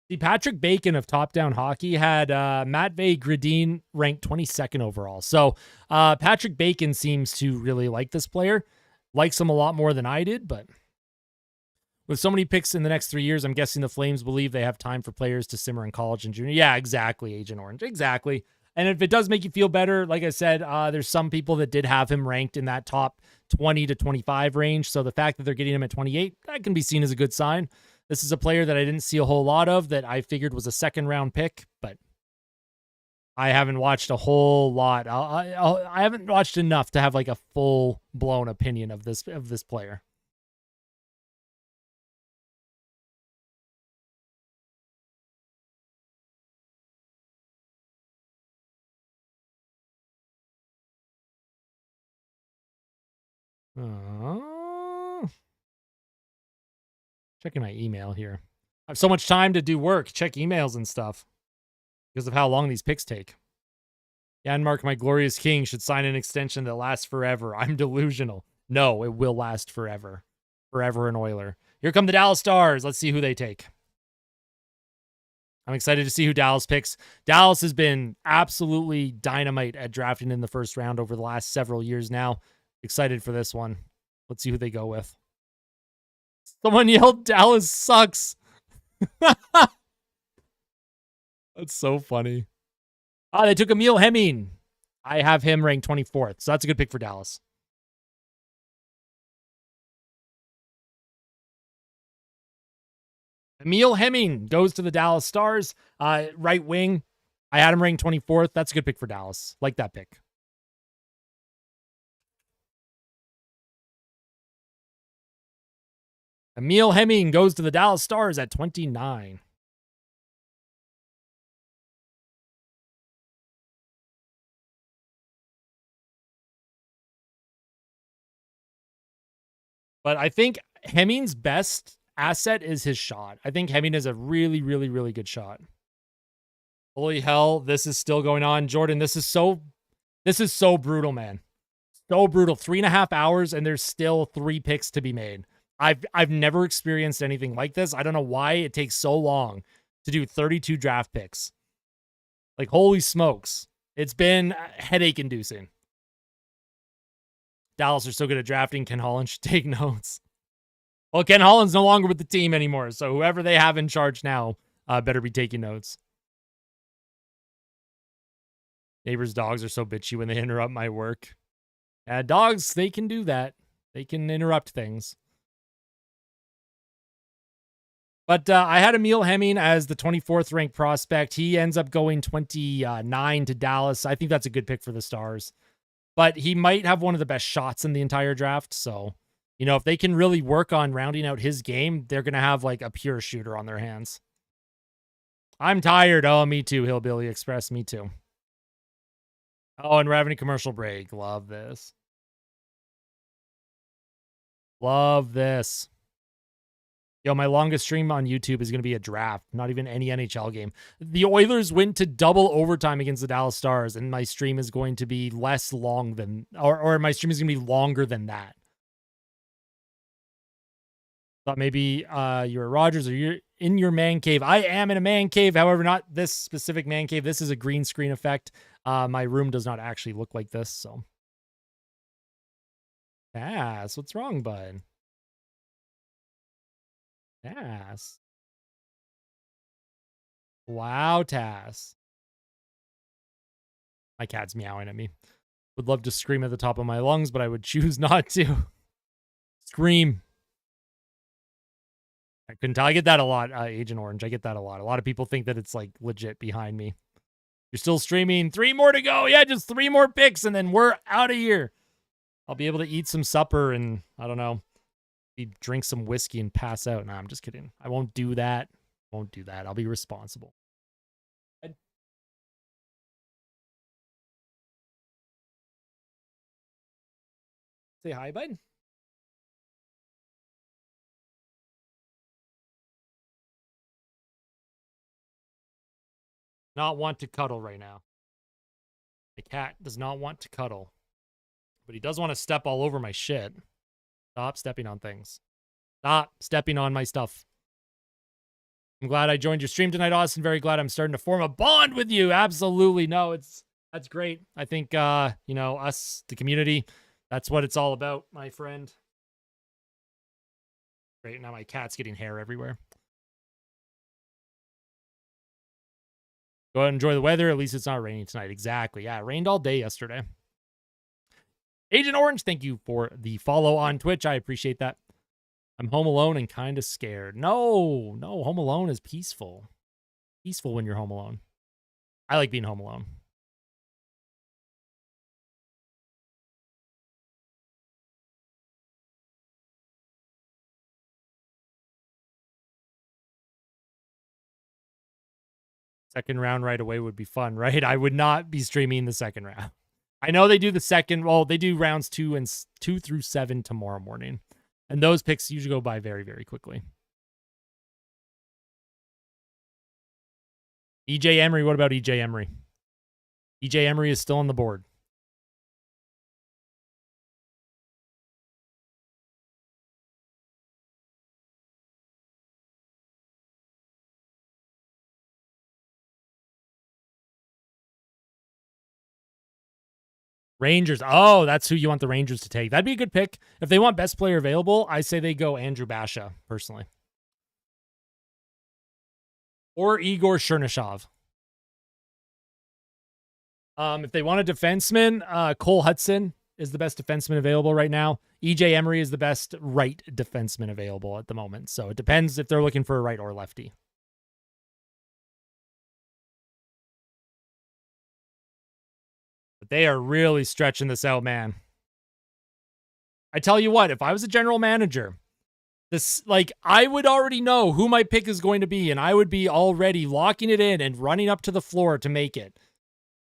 The Patrick Bacon of Top Down Hockey had Matvei Gradin ranked 22nd overall. So Patrick Bacon seems to really like this player. Likes him a lot more than I did, but with so many picks in the next 3 years, I'm guessing the Flames believe they have time for players to simmer in college and junior. Yeah, exactly, Agent Orange. Exactly. And if it does make you feel better, like I said, there's some people that did have him ranked in that top 20 to 25 range. So the fact that they're getting him at 28, that can be seen as a good sign. This is a player that I didn't see a whole lot of that I figured was a second-round pick, but I haven't watched a whole lot. I haven't watched enough to have like a full-blown opinion of this player. Checking my email here. I have so much time to do work, check emails and stuff because of how long these picks take. Janmark, my glorious king, should sign an extension that lasts forever. I'm delusional. No, it will last forever. Forever an Oiler. Here come the Dallas Stars. Let's see who they take. I'm excited to see who Dallas picks. Dallas has been absolutely dynamite at drafting in the first round over the last several years now. Excited for this one. Let's see who they go with. Someone yelled, Dallas sucks. That's so funny. They took Emil Hemming. I have him ranked 24th, so that's a good pick for Dallas. Emil Hemming goes to the Dallas Stars. Right wing. I had him ranked 24th. That's a good pick for Dallas. Like that pick. Emil Hemming goes to the Dallas Stars at 29. But I think Hemming's best asset is his shot. I think Hemming is a really, really, really good shot. Holy hell, this is still going on. Jordan, this is so brutal, man. So brutal. 3.5 hours, and there's still 3 picks to be made. I've never experienced anything like this. I don't know why it takes so long to do 32 draft picks. Like, holy smokes. It's been headache-inducing. Dallas are so good at drafting. Ken Holland should take notes. Well, Ken Holland's no longer with the team anymore, so whoever they have in charge now better be taking notes. Neighbors' dogs are so bitchy when they interrupt my work. Dogs, they can do that. They can interrupt things. But I had Emil Hemming as the 24th ranked prospect. He ends up going 29 to Dallas. I think that's a good pick for the Stars. But he might have one of the best shots in the entire draft. So, you know, if they can really work on rounding out his game, they're going to have like a pure shooter on their hands. I'm tired. Oh, me too, Hillbilly Express. Me too. Oh, and we're having a commercial break. Love this. Love this. Yo, my longest stream on YouTube is going to be a draft, not even any NHL game. The Oilers went to double overtime against the Dallas Stars, and my stream is going to be less long than, or my stream is going to be longer than that. Thought maybe you're Rogers or you're in your man cave. I am in a man cave, however, not this specific man cave. This is a green screen effect. My room does not actually look like this, so. Ass, what's wrong, bud? Ass. Wow, Tass. My cat's meowing at me. Would love to scream at the top of my lungs, but I would choose not to. Scream. I couldn't tell. I get that a lot, Agent Orange. I get that a lot. A lot of people think that it's like legit behind me. You're still streaming. 3 more to go. Yeah, just 3 more picks, and then we're out of here. I'll be able to eat some supper and, I don't know, drink some whiskey and pass out. Nah, I'm just kidding. I won't do that. Won't do that. I'll be responsible. Say hi, bud. Not want to cuddle right now. The cat does not want to cuddle. But he does want to step all over my shit. Stop stepping on things. Stop stepping on my stuff. I'm glad I joined your stream tonight, Austin. Very glad I'm starting to form a bond with you. Absolutely. No, that's great. I think, you know, us, the community, that's what it's all about, my friend. Great. Now my cat's getting hair everywhere. Go ahead and enjoy the weather. At least it's not raining tonight. Exactly. Yeah, it rained all day yesterday. Agent Orange, thank you for the follow on Twitch. I appreciate that. I'm home alone and kind of scared. No, home alone is peaceful. Peaceful when you're home alone. I like being home alone. Second round right away would be fun, right? I would not be streaming the second round. I know they do the second, well, they do rounds 2 through 7 tomorrow morning. And those picks usually go by very, very quickly. EJ Emery, what about EJ Emery? EJ Emery is still on the board. Rangers. Oh, that's who you want the Rangers to take. That'd be a good pick. If they want best player available, I say they go Andrew Basha, personally. Or Igor Chernyshov. If they want a defenseman, Cole Hudson is the best defenseman available right now. EJ Emery is the best right defenseman available at the moment. So it depends if they're looking for a right or lefty. But they are really stretching this out, man. I tell you what, if I was a general manager, I would already know who my pick is going to be, and I would be already locking it in and running up to the floor to make it.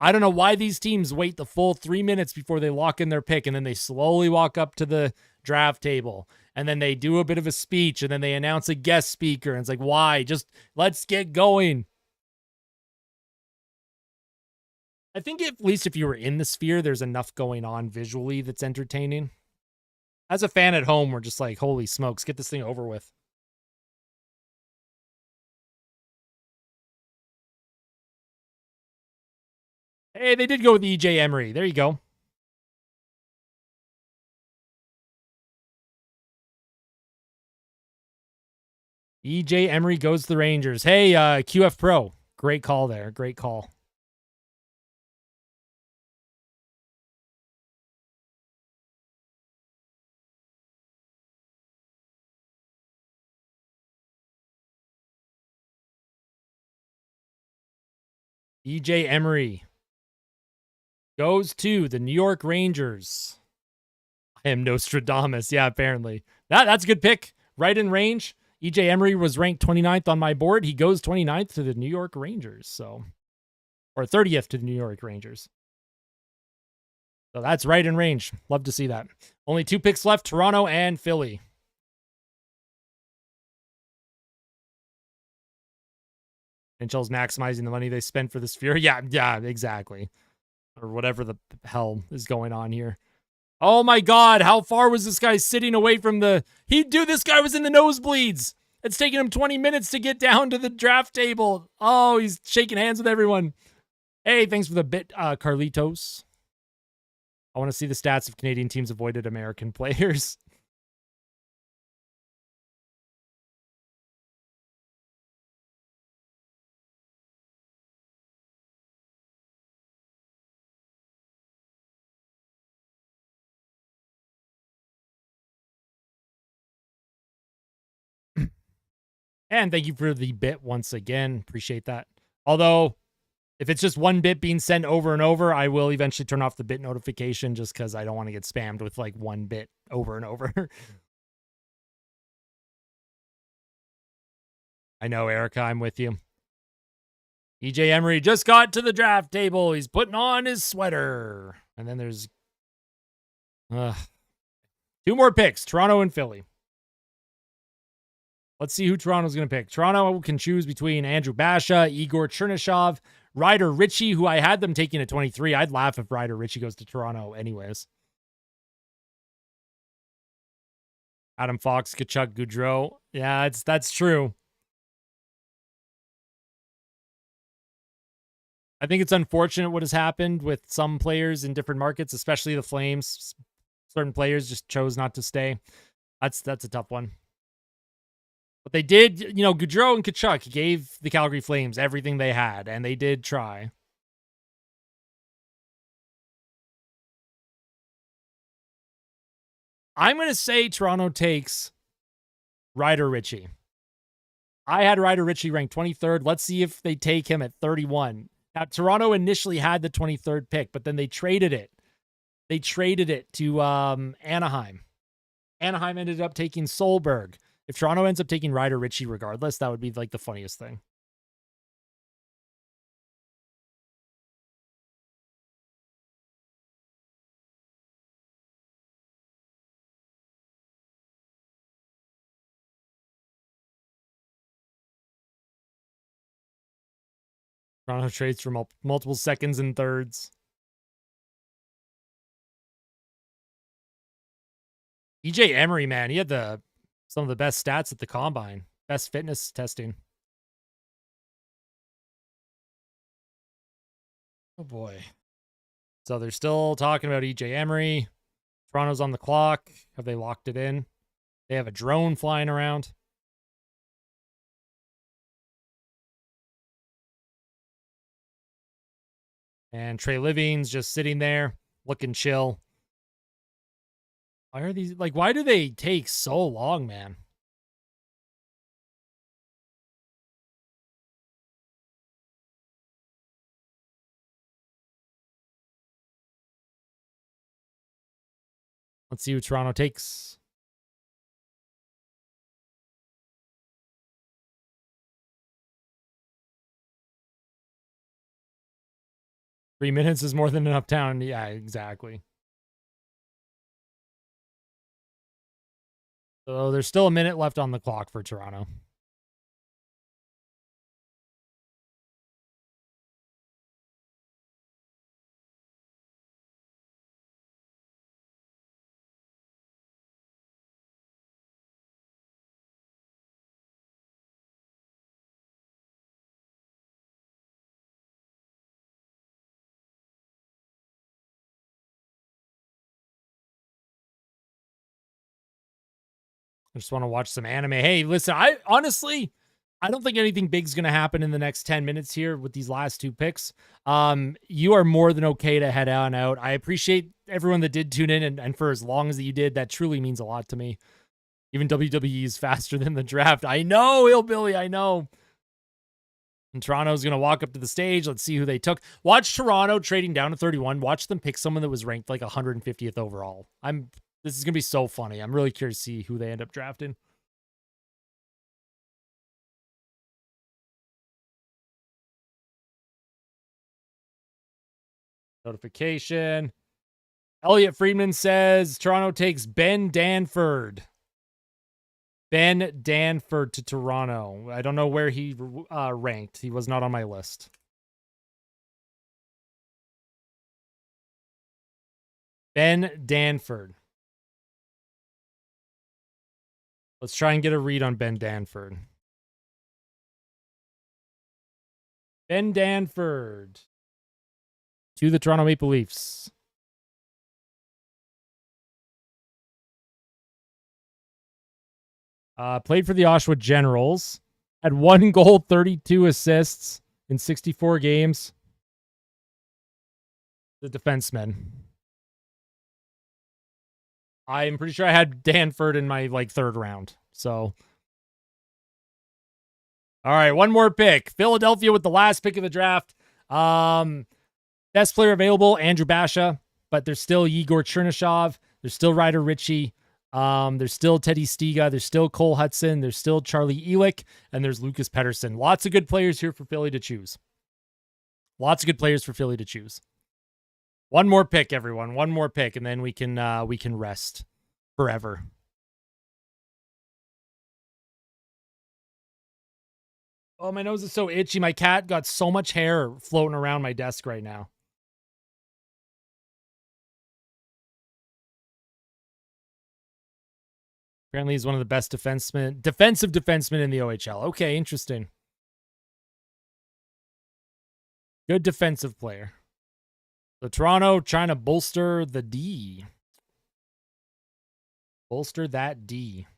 I don't know why these teams wait the full 3 minutes before they lock in their pick, and then they slowly walk up to the draft table, and then they do a bit of a speech, and then they announce a guest speaker, and it's like, why? Just let's get going. I think at least if you were in the sphere, there's enough going on visually that's entertaining. As a fan at home, we're just like, holy smokes, get this thing over with. Hey, they did go with EJ Emery. There you go. EJ Emery goes to the Rangers. Hey, QF Pro. Great call there. Great call. EJ Emery goes to the New York Rangers. I am Nostradamus. Yeah, apparently. That's a good pick. Right in range. EJ Emery was ranked 29th on my board. He goes 29th to the New York Rangers. So, or 30th to the New York Rangers. So that's right in range. Love to see that. Only 2 picks left, Toronto and Philly. NHL's maximizing the money they spent for the sphere. Yeah, exactly. Or whatever the hell is going on here. Oh my God, how far was this guy sitting away from the... This guy was in the nosebleeds. It's taking him 20 minutes to get down to the draft table. Oh, he's shaking hands with everyone. Hey, thanks for the bit, Carlitos. I want to see the stats of Canadian teams avoided American players. And thank you for the bit once again. Appreciate that. Although, if it's just one bit being sent over and over, I will eventually turn off the bit notification just because I don't want to get spammed with like one bit over and over. I know, Erica, I'm with you. EJ Emery just got to the draft table. He's putting on his sweater. And then there's 2 more picks, Toronto and Philly. Let's see who Toronto's going to pick. Toronto can choose between Andrew Basha, Igor Chernyshov, Ryder Ritchie, who I had them taking at 23. I'd laugh if Ryder Ritchie goes to Toronto anyways. Adam Fox, Kachuk, Goudreau. Yeah, that's true. I think it's unfortunate what has happened with some players in different markets, especially the Flames. Certain players just chose not to stay. That's a tough one. But they did, Goudreau and Kachuk gave the Calgary Flames everything they had, and they did try. I'm going to say Toronto takes Ryder Ritchie. I had Ryder Ritchie ranked 23rd. Let's see if they take him at 31. Now, Toronto initially had the 23rd pick, but then they traded it. They traded it to Anaheim. Anaheim ended up taking Solberg. If Toronto ends up taking Ryder Ritchie regardless, that would be like the funniest thing. Toronto trades for multiple seconds and thirds. EJ Emery, man, he had some of the best stats at the combine. Best fitness testing. Oh boy. So they're still talking about EJ Emery. Toronto's on the clock. Have they locked it in? They have a drone flying around. And Trey Living's just sitting there looking chill. Why are these, why do they take so long, man? Let's see who Toronto takes. Three minutes is more than enough time. Yeah, exactly. So there's still a minute left on the clock for Toronto. I just want to watch some anime. Hey, listen, I don't think anything big's going to happen in the next 10 minutes here with these last 2 picks. You are more than okay to head on out. I appreciate everyone that did tune in, and for as long as you did, that truly means a lot to me. Even WWE is faster than the draft. I know, Hillbilly, I know. And Toronto's going to walk up to the stage. Let's see who they took. Watch Toronto trading down to 31. Watch them pick someone that was ranked like 150th overall. This is going to be so funny. I'm really curious to see who they end up drafting. Notification. Elliot Friedman says Toronto takes Ben Danford. Ben Danford to Toronto. I don't know where he ranked. He was not on my list. Ben Danford. Let's try and get a read on Ben Danford. Ben Danford to the Toronto Maple Leafs. Played for the Oshawa Generals. Had 1 goal, 32 assists in 64 games. The defenseman. I'm pretty sure I had Danford in my third round. So, all right, one more pick. Philadelphia with the last pick of the draft. Best player available, Andrew Basha, but there's still Igor Chernyshov. There's still Ryder Ritchie. There's still Teddy Stiga. There's still Cole Hudson. There's still Charlie Elick, and there's Lucas Pettersson. Lots of good players here for Philly to choose. Lots of good players for Philly to choose. One more pick, everyone. One more pick, and then we can rest forever. Oh, my nose is so itchy. My cat got so much hair floating around my desk right now. Apparently, he's one of the best defensive defensemen in the OHL. Okay, interesting. Good defensive player. So Toronto trying to bolster the D. Bolster that D.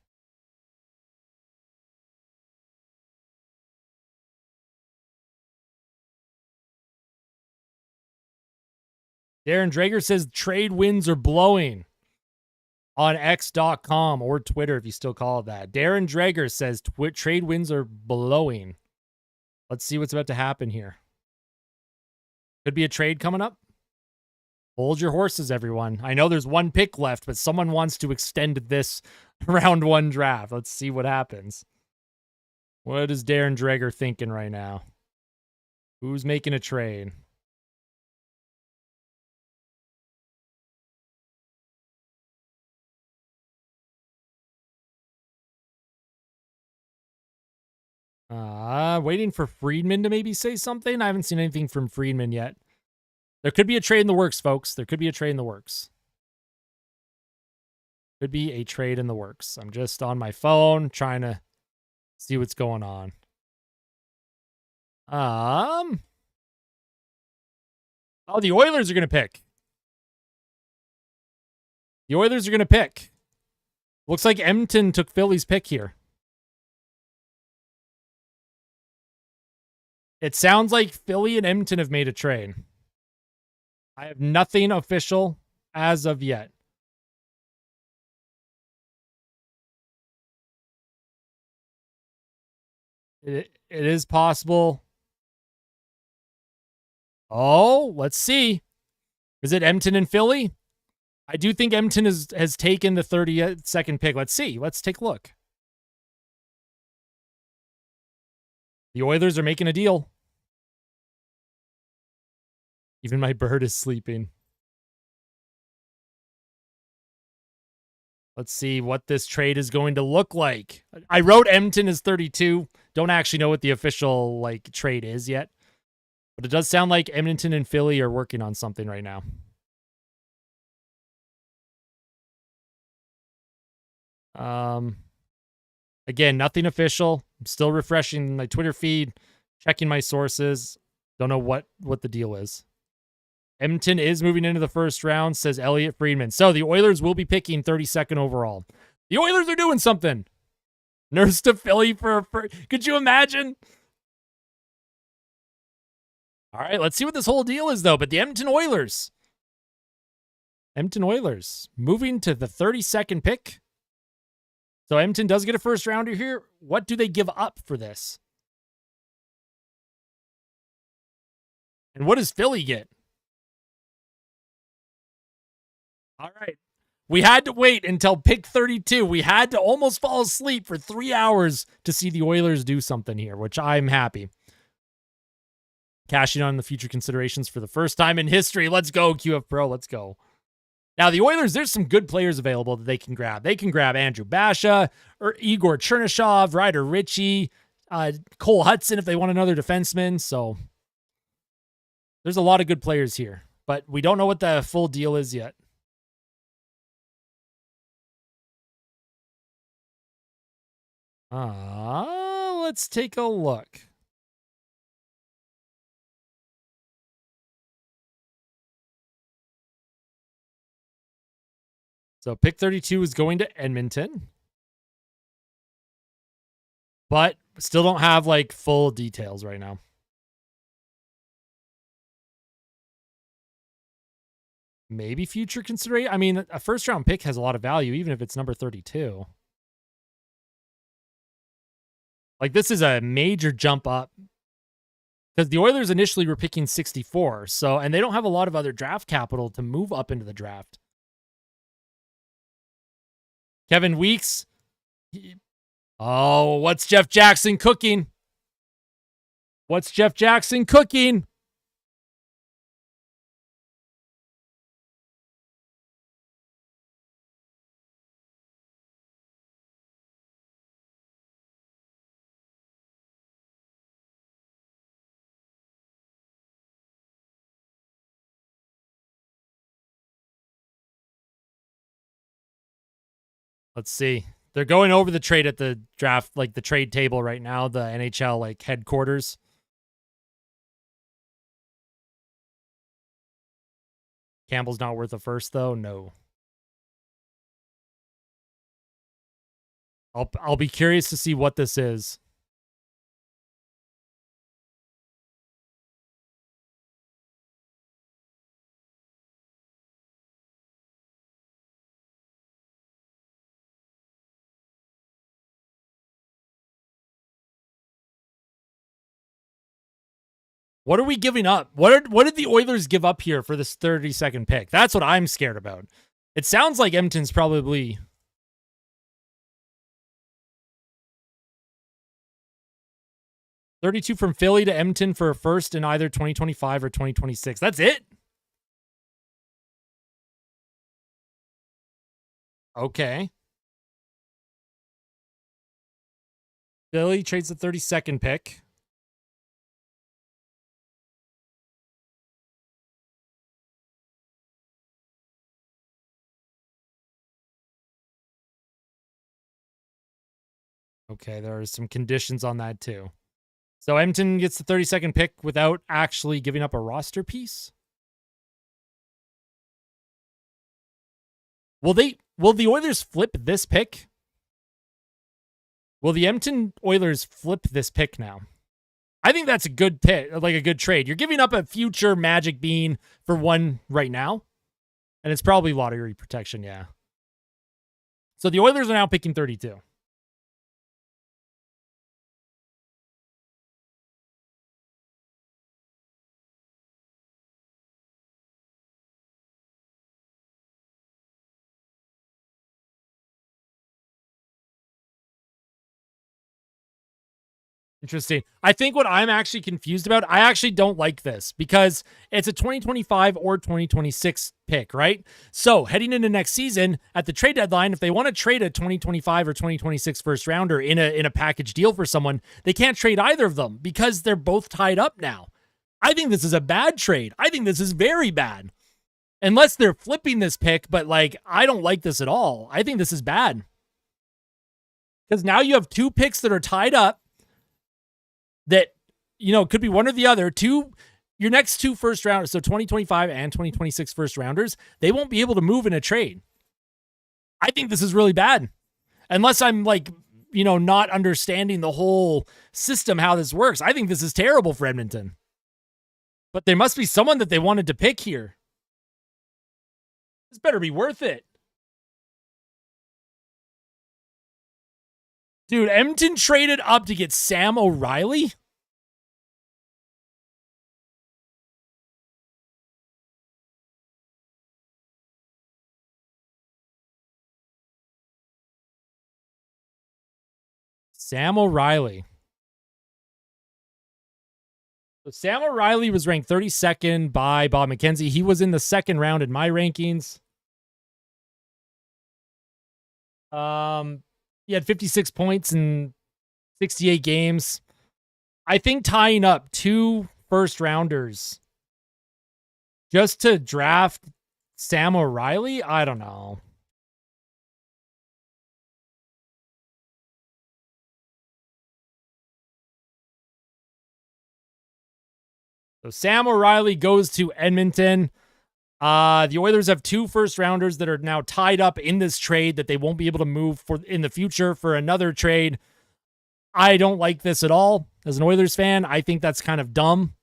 Darren Drager says trade winds are blowing on X.com or Twitter, if you still call it that. Darren Drager says trade winds are blowing. Let's see what's about to happen here. Could be a trade coming up. Hold your horses, everyone. I know there's one pick left, but someone wants to extend this round 1 draft. Let's see what happens. What is Darren Drager thinking right now? Who's making a trade? Waiting for Friedman to maybe say something. I haven't seen anything from Friedman yet. There could be a trade in the works, folks. There could be a trade in the works. Could be a trade in the works. I'm just on my phone trying to see what's going on. Oh, the Oilers are going to pick. The Oilers are going to pick. Looks like Edmonton took Philly's pick here. It sounds like Philly and Edmonton have made a trade. I have nothing official as of yet. It is possible. Oh, let's see. Is it Edmonton and Philly? I do think Edmonton has taken the 32nd pick. Let's see. Let's take a look. The Oilers are making a deal. Even my bird is sleeping. Let's see what this trade is going to look like. I wrote Edmonton is 32. Don't actually know what the official trade is yet. But it does sound like Edmonton and Philly are working on something right now. Again, nothing official. I'm still refreshing my Twitter feed, checking my sources. Don't know what the deal is. Edmonton is moving into the first round, says Elliot Friedman. So the Oilers will be picking 32nd overall. The Oilers are doing something. Nurse to Philly for a first. Could you imagine? All right, let's see what this whole deal is, though. But the Edmonton Oilers moving to the 32nd pick. So Edmonton does get a first rounder here. What do they give up for this? And what does Philly get? All right. We had to wait until pick 32. We had to almost fall asleep for 3 hours to see the Oilers do something here, which I'm happy. Cashing on the future considerations for the first time in history. Let's go, QF Pro. Let's go. Now, the Oilers, there's some good players available that they can grab. They can grab Andrew Basha, or Igor Chernyshov, Ryder Ritchie, Cole Hudson if they want another defenseman. So there's a lot of good players here, but we don't know what the full deal is yet. Let's take a look. So pick 32 is going to Edmonton, but still don't have like full details right now. Maybe future consideration. I mean, a first round pick has a lot of value, even if it's number 32. Like, this is a major jump up because the Oilers initially were picking 64. So, and they don't have a lot of other draft capital to move up into the draft. Kevin Weeks. Oh, what's Jeff Jackson cooking? What's Jeff Jackson cooking? Let's see. They're going over the trade at the draft, like the trade table right now, the NHL like headquarters. Campbell's not worth a first though. No. I'll be curious to see what this is. What are we giving up? What did the Oilers give up here for this 32nd pick? That's what I'm scared about. It sounds like Edmonton's probably... $32 from Philly to Edmonton for a first in either 2025 or 2026. That's it? Okay. Philly trades the 32nd pick. Okay, there are some conditions on that too. So Edmonton gets the 32nd pick without actually giving up a roster piece. Will the Oilers flip this pick? Will the Edmonton Oilers flip this pick now? I think that's a good pick, like a good trade. You're giving up a future Magic Bean for one right now, and it's probably lottery protection, yeah. So the Oilers are now picking 32. Interesting. I think what I'm actually confused about, I actually don't like this because it's a 2025 or 2026 pick, right? So heading into next season at the trade deadline, if they want to trade a 2025 or 2026 first rounder in a package deal for someone, they can't trade either of them because they're both tied up now. I think this is a bad trade. I think this is very bad. Unless they're flipping this pick, but like, I don't like this at all. I think this is bad. Because now you have two picks that are tied up that, you know, could be one or the other. Your next two first rounders, so 2025 and 2026 first rounders, they won't be able to move in a trade. I think this is really bad. Unless I'm like, you know, not understanding the whole system, how this works. I think this is terrible for Edmonton. But there must be someone that they wanted to pick here. This better be worth it. Dude, Edmonton traded up to get Sam O'Reilly? Sam O'Reilly. So Sam O'Reilly was ranked 32nd by Bob McKenzie. He was in the second round in my rankings. He had 56 points in 68 games. I think tying up 2 first-rounders just to draft Sam O'Reilly, I don't know. So Sam O'Reilly goes to Edmonton. The Oilers have 2 first-rounders that are now tied up in this trade that they won't be able to move for in the future for another trade. I don't like this at all. As an Oilers fan, I think that's kind of dumb.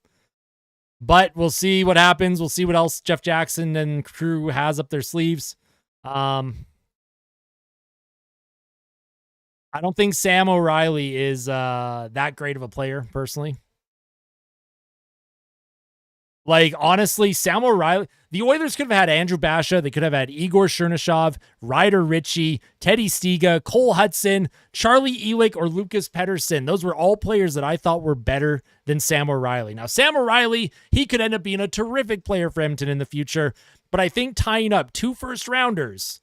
But we'll see what happens. We'll see what else Jeff Jackson and crew has up their sleeves. I don't think Sam O'Reilly is that great of a player, personally. Like, honestly, Sam O'Reilly, the Oilers could have had Andrew Basha. They could have had Igor Chernyshov, Ryder Ritchie, Teddy Stiga, Cole Hudson, Charlie Elick, or Lucas Pettersson. Those were all players that I thought were better than Sam O'Reilly. Now, Sam O'Reilly, he could end up being a terrific player for Edmonton in the future, but I think tying up 2 first-rounders,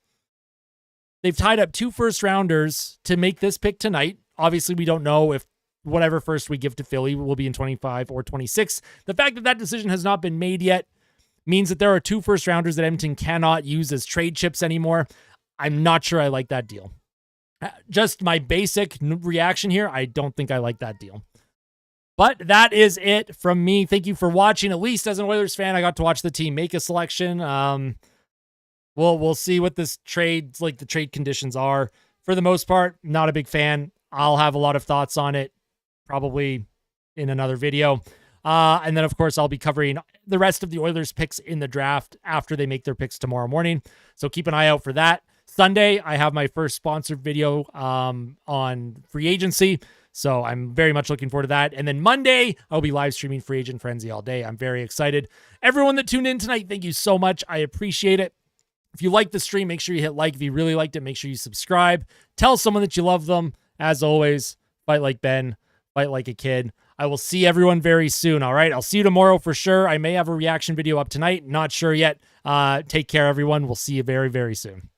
they've tied up 2 first-rounders to make this pick tonight. Obviously, we don't know if whatever first we give to Philly will be in 25 or 26. The fact that that decision has not been made yet means that there are 2 first-rounders that Edmonton cannot use as trade chips anymore. I'm not sure I like that deal. Just my basic reaction here, I don't think I like that deal. But that is it from me. Thank you for watching. At least as an Oilers fan, I got to watch the team make a selection. We'll see what this trade, like the trade conditions are. For the most part, not a big fan. I'll have a lot of thoughts on it probably in another video. And then, of course, I'll be covering the rest of the Oilers picks in the draft after they make their picks tomorrow morning. So keep an eye out for that. Sunday, I have my first sponsored video on free agency. So I'm very much looking forward to that. And then Monday, I'll be live streaming Free Agent Frenzy all day. I'm very excited. Everyone that tuned in tonight, thank you so much. I appreciate it. If you like the stream, make sure you hit like. If you really liked it, make sure you subscribe. Tell someone that you love them. As always, fight like Ben. Fight like a kid. I will see everyone very soon, all right? I'll see you tomorrow for sure. I may have a reaction video up tonight. Not sure yet. Take care, everyone. We'll see you very, very soon.